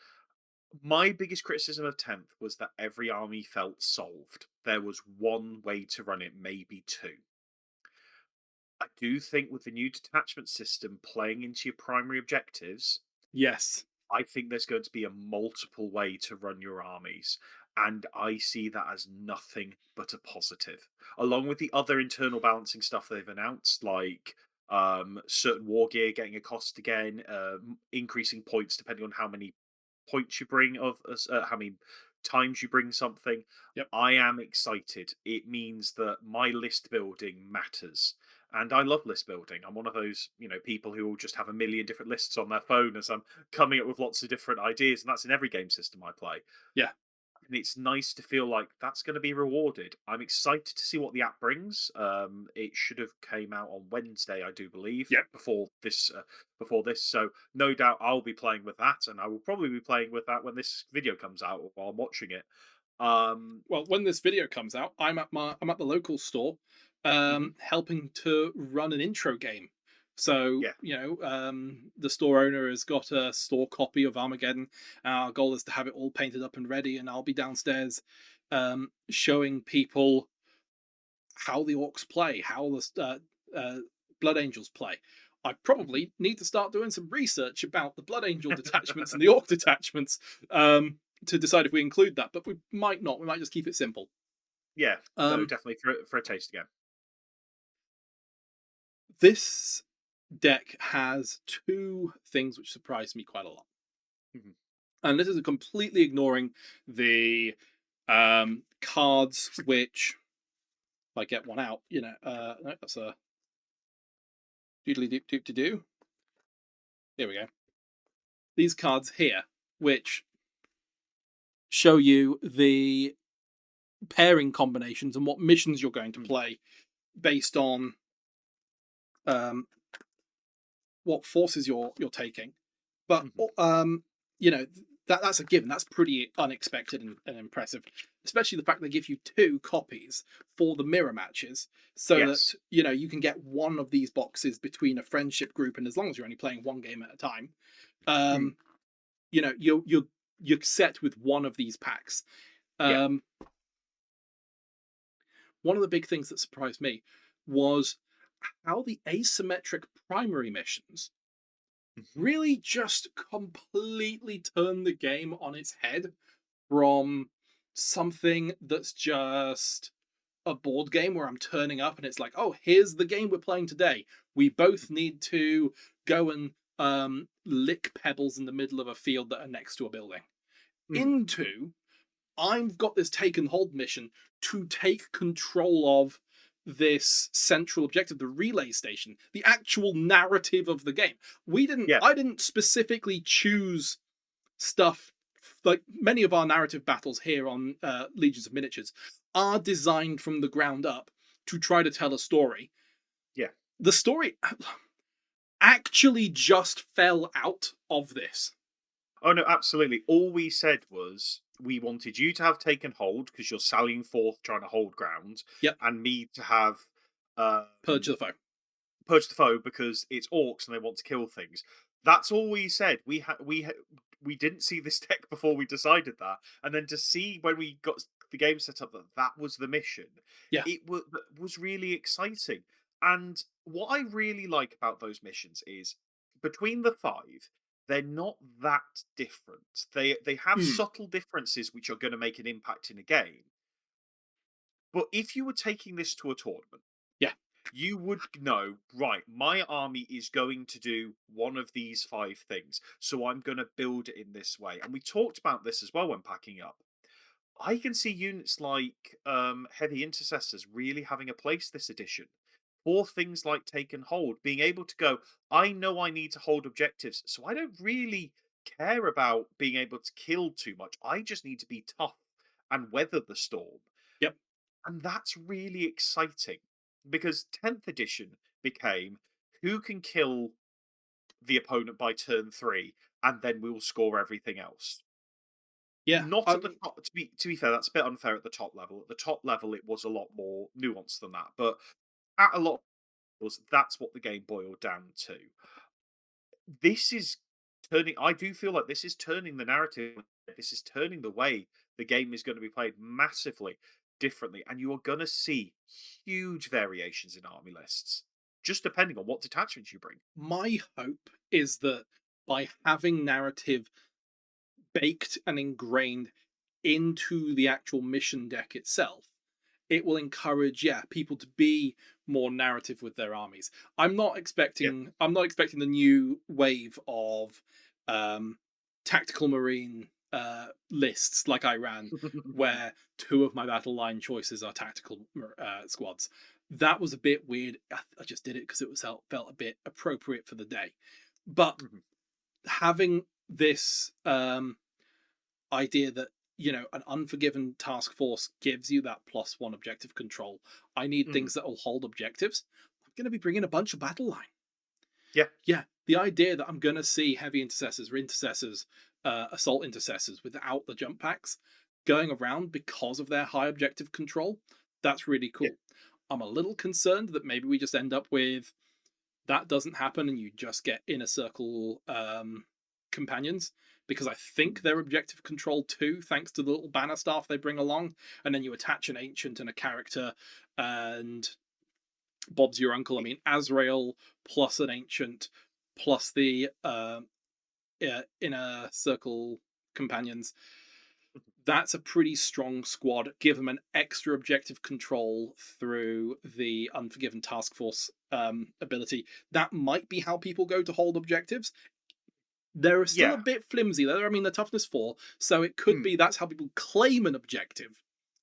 My biggest criticism of 10th was that every army felt solved. There was one way to run it, maybe two. I do think with the new detachment system playing into your primary objectives, yes, I think there's going to be a multiple way to run your armies. And I see that as nothing but a positive. Along with the other internal balancing stuff they've announced, like certain war gear getting a cost again, increasing points depending on how many points you bring how many times you bring something. Yep. I am excited. It means that my list building matters. And I love list building. I'm one of those, people who will just have a million different lists on their phone as I'm coming up with lots of different ideas, and that's in every game system I play. Yeah. And it's nice to feel like that's going to be rewarded. I'm excited to see what the app brings. It should have came out on Wednesday, I do believe. Yeah. Before this, so no doubt I'll be playing with that, and I will probably be playing with that when this video comes out or while I'm watching it. Well, when this video comes out, I'm at the local store, helping to run an intro game. So the store owner has got a store copy of Armageddon. Our goal is to have it all painted up and ready, and I'll be downstairs showing people how the orcs play, how the Blood Angels play. I probably need to start doing some research about the Blood Angel detachments and the Orc detachments to decide if we include that, but we might not. We might just keep it simple. Yeah, no, definitely for a taste again. This deck has two things which surprised me quite a lot. And this is completely ignoring the cards which, if I get one out, no, that's a doodly doop doop to do. Here we go. These cards here, which show you the pairing combinations and what missions you're going to play based on what forces you're taking. But that's a given. That's pretty unexpected and impressive, especially the fact they give you two copies for the mirror matches, so that you can get one of these boxes between a friendship group, and as long as you're only playing one game at a time, you're set with one of these packs. One of the big things that surprised me was how the asymmetric primary missions really just completely turn the game on its head from something that's just a board game where I'm turning up and it's like, oh, here's the game we're playing today. We both need to go and lick pebbles in the middle of a field that are next to a building. Into, I've got this take and hold mission to take control of this central objective, the relay station, the actual narrative of the game. I didn't specifically choose stuff. Like many of our narrative battles here on Legions of Miniatures are designed from the ground up to try to tell a story. The story actually just fell out of this. Oh no, absolutely. All we said was we wanted you to have taken hold because you're sallying forth trying to hold ground. And me to have Purge the foe. Purge the foe because it's orcs and they want to kill things. That's all we said. We didn't see this deck before we decided that, and then to see when we got the game set up that was the mission. It was really exciting. And what I really like about those missions is between the five, they're not that different. They have subtle differences which are going to make an impact in a game. But if you were taking this to a tournament, you would know, right, my army is going to do one of these five things, so I'm going to build it in this way. And we talked about this as well when packing up. I can see units like Heavy Intercessors really having a place this edition. Or things like Take and Hold, being able to go, I know I need to hold objectives, so I don't really care about being able to kill too much. I just need to be tough and weather the storm. And that's really exciting, because 10th edition became, who can kill the opponent by turn 3, and then we'll score everything else. Not at the top. To be fair, that's a bit unfair at the top level. At the top level, it was a lot more nuanced than that. But at a lot that's what the game boiled down to. This is turning. I do feel like this is turning the narrative. This is turning the way the game is going to be played massively differently, and you are going to see huge variations in army lists, just depending on what detachments you bring. My hope is that by having narrative baked and ingrained into the actual mission deck itself, it will encourage people to be more narrative with their armies. I'm not expecting the new wave of tactical marine lists like I ran, where 2 of my battle line choices are tactical squads. That was a bit weird. I just did it because it felt a bit appropriate for the day. But having this idea that an Unforgiven task force gives you that +1 objective control. I need things that will hold objectives. I'm going to be bringing a bunch of battle line. The idea that I'm going to see heavy intercessors or assault intercessors without the jump packs, going around because of their high objective control. That's really cool. Yeah. I'm a little concerned that maybe we just end up with that doesn't happen and you just get inner circle companions, because I think they're objective control too, thanks to the little banner staff they bring along. And then you attach an ancient and a character, and Bob's your uncle. I mean, Azrael plus an ancient plus the inner circle companions. That's a pretty strong squad. Give them an extra objective control through the Unforgiven Task Force ability. That might be how people go to hold objectives. They're still a bit flimsy though. I mean, they're toughness 4, so it could be that's how people claim an objective.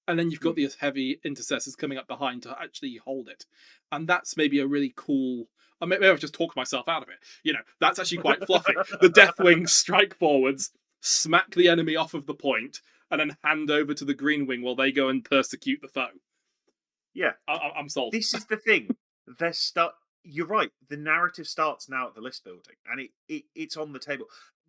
And then you've got these heavy intercessors coming up behind to actually hold it. And that's maybe a really cool... maybe I've just talked myself out of it. You know, that's actually quite fluffy. The Deathwing strike forwards, smack the enemy off of the point, and then hand over to the Green Wing while they go and persecute the foe. Yeah. I'm sold. This is the thing. You're right. The narrative starts now at the list building, and it's on the table.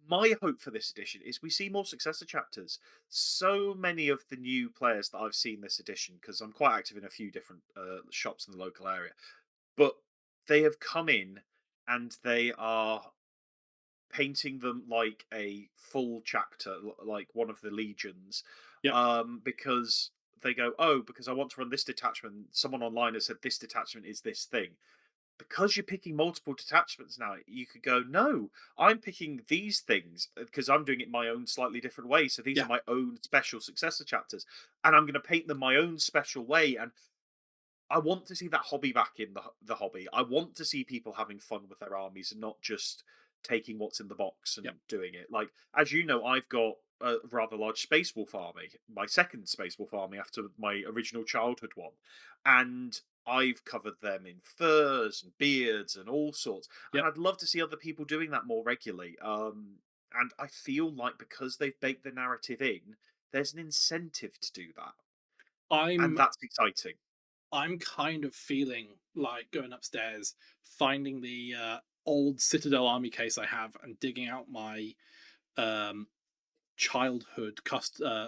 My hope for this edition is we see more successor chapters. So many of the new players that I've seen this edition, because I'm quite active in a few different shops in the local area, but they have come in and they are painting them like a full chapter, like one of the legions. Yep. Because they go, oh, because I want to run this detachment. Someone online has said this detachment is this thing. Because you're picking multiple detachments now, you could go, no, I'm picking these things because I'm doing it my own slightly different way. So these are my own special successor chapters, and I'm going to paint them my own special way. And I want to see that hobby back in the hobby. I want to see people having fun with their armies and not just taking what's in the box and doing it. Like, as you know, I've got a rather large Space Wolf army, my second Space Wolf army after my original childhood one. And I've covered them in furs and beards and all sorts. And I'd love to see other people doing that more regularly. And I feel like because they've baked the narrative in, there's an incentive to do that. And that's exciting. I'm kind of feeling like going upstairs, finding the old Citadel army case I have, and digging out my childhood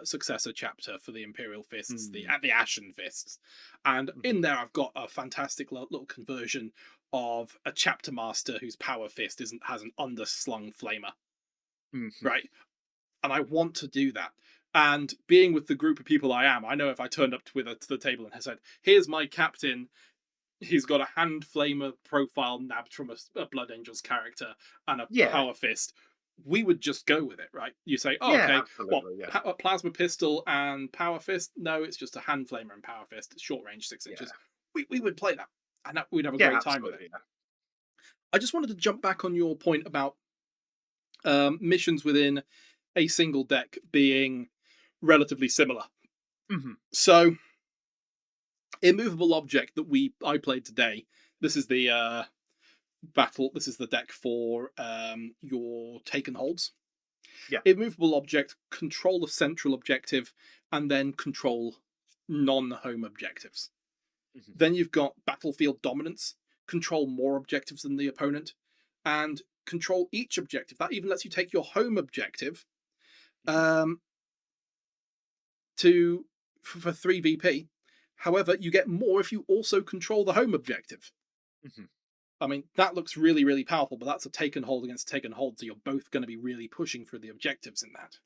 successor chapter for the Imperial Fists, the Ashen Fists, and in there I've got a fantastic little conversion of a chapter master whose power fist has an underslung flamer, right? And I want to do that. And being with the group of people I am, I know if I turned up to the table and said, "Here's my captain. He's got a hand flamer profile nabbed from a Blood Angels character and a power fist," we would just go with it, right? You say, "Oh, okay, what, plasma pistol and power fist?" No, it's just a hand flamer and power fist. It's short range, 6 inches. We would play that, and we'd have a great time with it. I just wanted to jump back on your point about missions within a single deck being relatively similar. So, immovable object that I played today. This is the battle. This is the deck for your taken holds. Immovable object, control a central objective, and then control non-home objectives. Then you've got battlefield dominance, control more objectives than the opponent, and control each objective. That even lets you take your home objective for 3 VP. However, you get more if you also control the home objective. I mean, that looks really, really powerful, but that's a taken hold against taken hold, so you're both going to be really pushing for the objectives in that.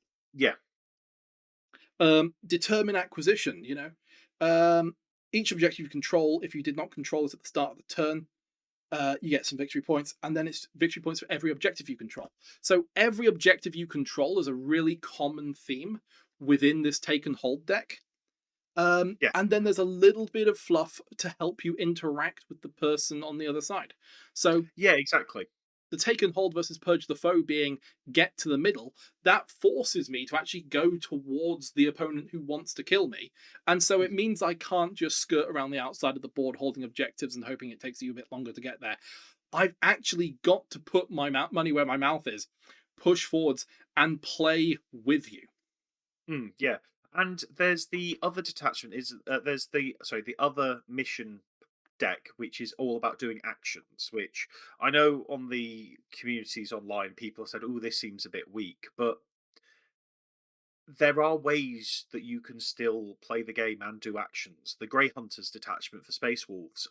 Determine acquisition, you know. Each objective you control, if you did not control it at the start of the turn, you get some victory points, and then it's victory points for every objective you control. So every objective you control is a really common theme within this taken hold deck. And then there's a little bit of fluff to help you interact with the person on the other side. So exactly. The taken hold versus purge the foe being get to the middle, that forces me to actually go towards the opponent who wants to kill me. And so it means I can't just skirt around the outside of the board holding objectives and hoping it takes you a bit longer to get there. I've actually got to put my money where my mouth is, push forwards, and play with you. And there's the other detachment. There's the other mission deck, which is all about doing actions, which I know on the communities online people said, "Oh, this seems a bit weak," but there are ways that you can still play the game and do actions. The Grey Hunters detachment for Space Wolves,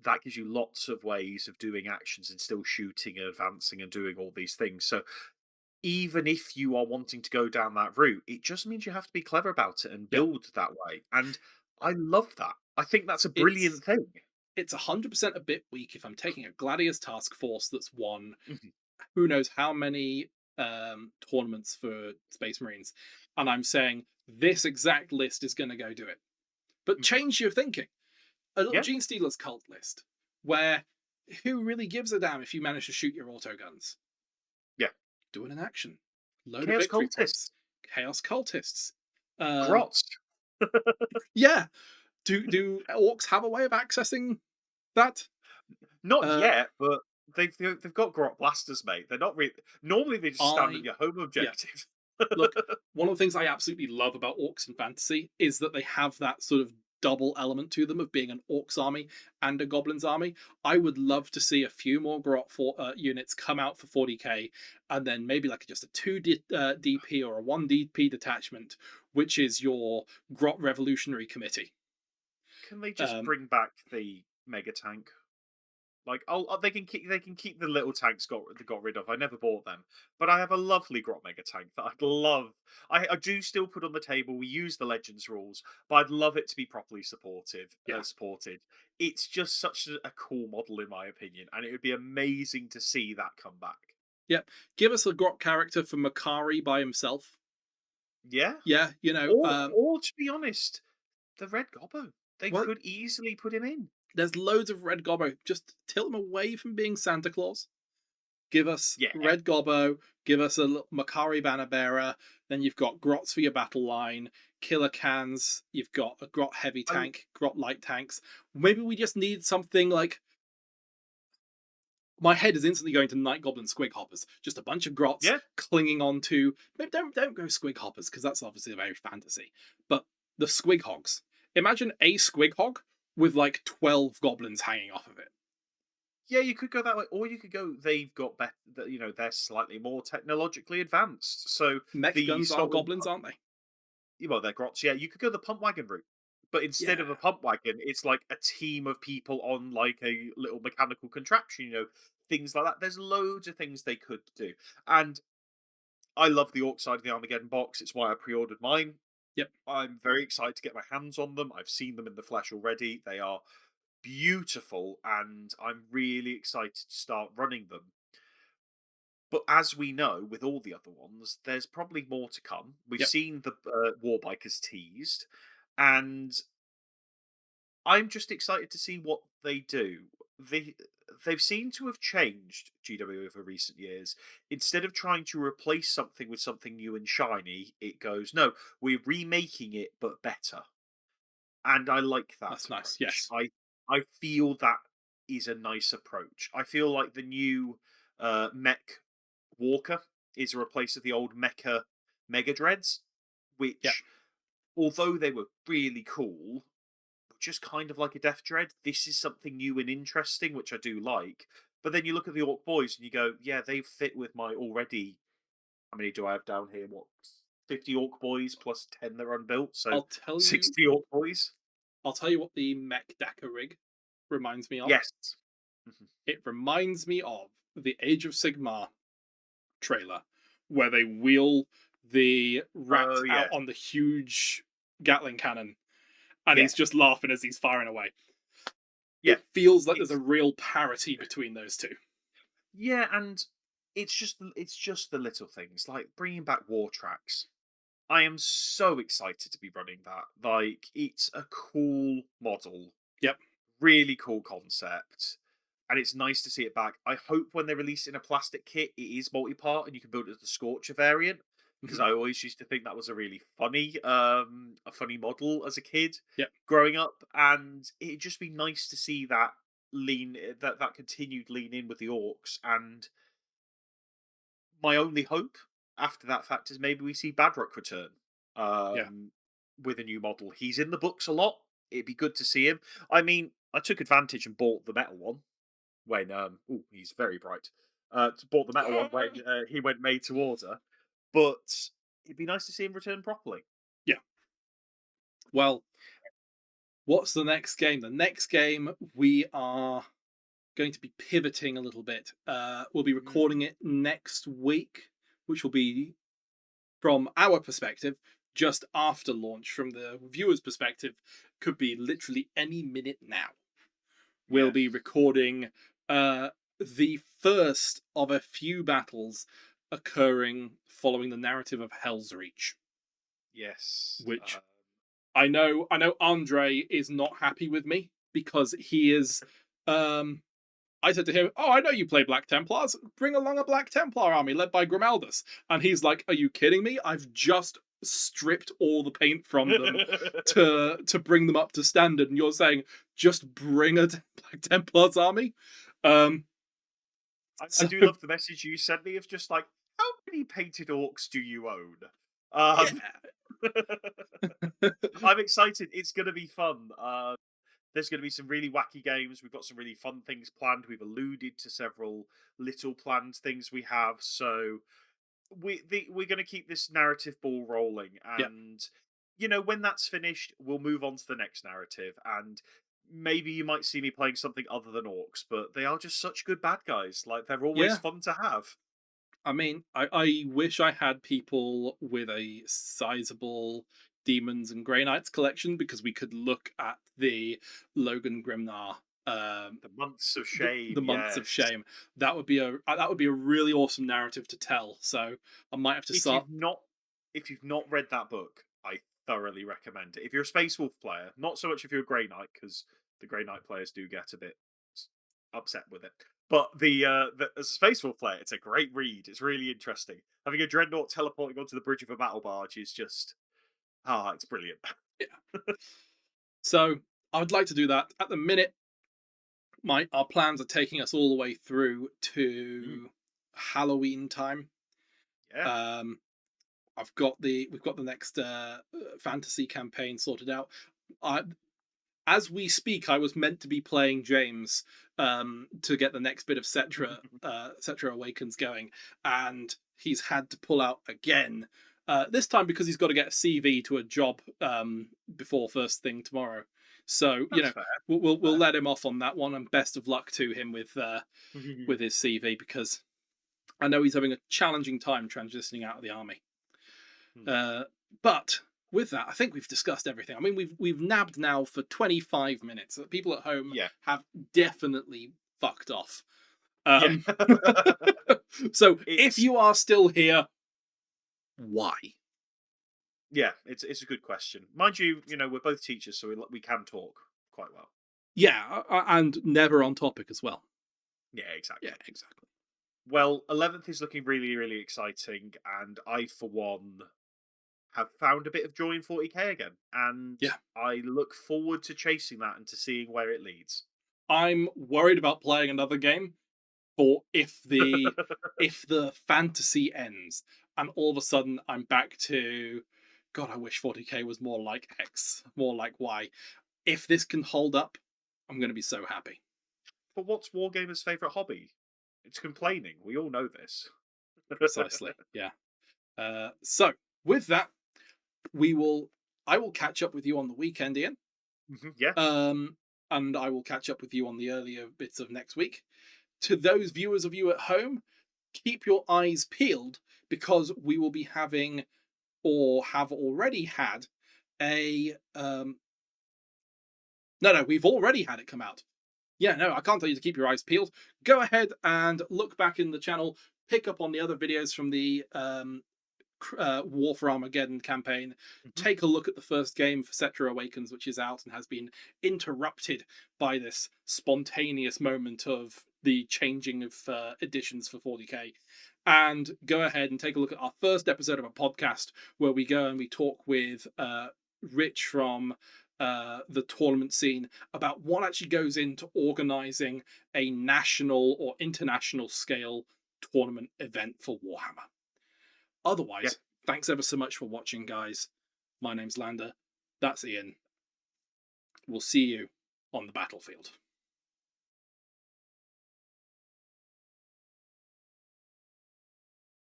that gives you lots of ways of doing actions and still shooting and advancing and doing all these things. So even if you are wanting to go down that route, it just means you have to be clever about it and Yep. build that way. And I love that. I think that's a It's brilliant thing. it's 100% a bit weak if I'm taking a Gladius task force that's won Mhm. who knows how many tournaments for Space Marines, and I'm saying this exact list is going to go do it. But Mhm. change your thinking. A little Yeah. Gene Stealer's cult list where who really gives a damn if you manage to shoot your auto guns? Yeah. Do it in action. Load of Chaos victory Cultists. points. Chaos cultists. Grots. Yeah. Do orcs have a way of accessing that? Not Uh, yet, but they've got Grot blasters, mate. They're not really. Normally, they just stand on I your home yeah. objective. Look, one of the things I absolutely love about orcs in fantasy is that they have that sort of double element to them of being an orcs army and a goblins army. I would love to see a few more grot units come out for 40k, and then maybe like just a 2 DP or a 1 DP detachment, which is your grot revolutionary committee. Can they just Um, bring back the mega tank? Like, they can keep the little tanks they got rid of. I never bought them, but I have a lovely Grot Mega Tank that I'd love. I do still put on the table. We use the Legends rules, but I'd love it to be properly Yeah. supported. It's just such a cool model, in my opinion, and it would be amazing to see that come back. Yep. Give us a grot character for Makari by himself. Yeah, Yeah, or to be honest, the Red Gobbo. They well, could easily put him in. there's loads of red gobbo. Just tilt them away from being Santa Claus. Give us Yeah, Red Gobbo, give us a Makari Banner Bearer, then you've got Grots for your battle line, Killer Cans, you've got a Grot Heavy I Tank, Grot Light Tanks. Maybe we just need something like. My head is instantly going to Night Goblin Squig Hoppers. Just a bunch of Grots yeah. clinging on to. Maybe don't go Squig Hoppers, because that's obviously very fantasy. But the Squig Hogs. Imagine a Squig Hog with like 12 goblins hanging off of it. Yeah, you could go that way, or you could go. They've got better. They're slightly more technologically advanced. So Mech the guns are Scotland, goblins, aren't they? well, they're grots. Yeah, you could go the pump wagon route, but instead Yeah. of a pump wagon, it's like a team of people on like a little mechanical contraption. Things like that. There's loads of things they could do, and I love the Orc side of the Armageddon box. It's why I pre-ordered mine. Yep. I'm very excited to get my hands on them. I've seen them in the flesh already. They are beautiful, and I'm really excited to start running them. But as we know, with all the other ones, there's probably more to come. We've Yep. seen the Warbikers teased, and I'm just excited to see what they do. They they've seemed to have changed GW over recent years. Instead of trying to replace something with something new and shiny, it goes, no, we're remaking it but better. And I like that That's nice. approach. Yes. I feel that is a nice approach. I feel like the new Mech Walker is a replace of the old Mecha Mega Dreads, Yep. which, although they were really cool, were just kind of like a Death Dread. This is something new and interesting, which I do like. But then you look at the Orc Boys and you go, yeah, they fit with my already. How many do I have down here? What, 50 Orc Boys plus 10 that are unbuilt? So I'll tell you 60 Orc Boys? I'll tell you what the Mech Dakka rig reminds me of. Yes. Mhm. It reminds me of the Age of Sigmar trailer, where they wheel the rat Oh, out yes. on the huge Gatling cannon, and Yeah. he's just laughing as he's firing away. Yeah. It feels like there's It's, a real parity between those two. yeah, and it's just the little things like bringing back War Tracks. I am so excited to be running that. Like, it's a cool model, Yep. really cool concept, and it's nice to see it back. I hope when they release it in a plastic kit, it is multi-part and you can build it as the Scorcher variant. Because Mhm. I always used to think that was a really funny, a funny model as a kid Yep. growing up, and it'd just be nice to see that that continued lean in with the orcs. And my only hope after that fact is maybe we see Badrock return Yeah. with a new model. He's in the books a lot. It'd be good to see him. I mean, I took advantage and bought the metal one when he's very bright. Bought the metal one when he went made to order, but it'd be nice to see him return properly. Well, what's the next game? The next game we are going to be pivoting a little bit. We'll be recording it next week, which will be, from our perspective, just after launch. From the viewer's perspective, could be literally any minute now. We'll be recording the first of a few battles occurring following the narrative of Hell's Reach. Yes. Which I know Andre is not happy with me, because he is I said to him, "Oh, I know you play Black Templars. Bring along a Black Templar army led by Grimaldus." And he's like, "Are you kidding me? I've just stripped all the paint from them to bring them up to standard, and you're saying just bring a Black Templars army?" I do love the message you sent me of just like, how many painted orcs do you own? I'm excited. It's going to be fun. There's going to be some really wacky games. We've got some really fun things planned. We've alluded to several little planned things we have. So we're going to keep this narrative ball rolling. And, you know, when that's finished, we'll move on to the next narrative. And maybe you might see me playing something other than orcs, but they are just such good bad guys. Like, they're always fun to have. I mean, I wish I had people with a sizable Demons and Grey Knights collection, because we could look at the Logan Grimnar, the Months of Shame. The Months of Shame. That would be a really awesome narrative to tell. So I might have to start. If you've not read that book, I thoroughly recommend it. If you're a Space Wolf player, not so much if you're a Grey Knight, because the Grey Knight players do get a bit upset with it. But as a Space Wolf player, it's a great read. It's really interesting. Having a Dreadnought teleporting onto the bridge of a battle barge is just, it's brilliant. Yeah. So I would like to do that. At the minute, our plans are taking us all the way through to Halloween time. Yeah. We've got the next fantasy campaign sorted out. As we speak, I was meant to be playing James to get the next bit of Cetra Awakens going, and he's had to pull out again. This time because he's got to get a CV to a job before first thing tomorrow. So That's fair. we'll let him off on that one, and best of luck to him with his CV, because I know he's having a challenging time transitioning out of the army. But with that, I think we've discussed everything. I mean, we've nabbed now for 25 minutes. People at home have definitely fucked off. So if you are still here, why? Yeah, it's a good question. Mind you, we're both teachers, so we can talk quite well. Yeah, and never on topic as well. Yeah, exactly. Yeah, exactly. Well, 11th is looking really, really exciting, and I, for one, have found a bit of joy in 40k again, and I look forward to chasing that and to seeing where it leads. I'm worried about playing another game for if the fantasy ends and all of a sudden I'm back to, God, I wish 40k was more like X, more like Y. If this can hold up, I'm going to be so happy. But what's Wargamer's favourite hobby? It's complaining. We all know this. Precisely, yeah. So, with that, I will catch up with you on the weekend, Ian. Yeah. And I will catch up with you on the earlier bits of next week. To those viewers of you at home, keep your eyes peeled, because we will be having, or have already had, a No, we've already had it come out. Yeah, no, I can't tell you to keep your eyes peeled. Go ahead and look back in the channel, pick up on the other videos from the War for Armageddon campaign. Take a look at the first game for Cetra Awakens, which is out and has been interrupted by this spontaneous moment of the changing of editions for 40k. And go ahead and take a look at our first episode of a podcast where we go and we talk with Rich from the tournament scene about what actually goes into organising a national or international scale tournament event for Warhammer. Otherwise, thanks ever so much for watching, guys. My name's Lander. That's Ian. We'll see you on the battlefield.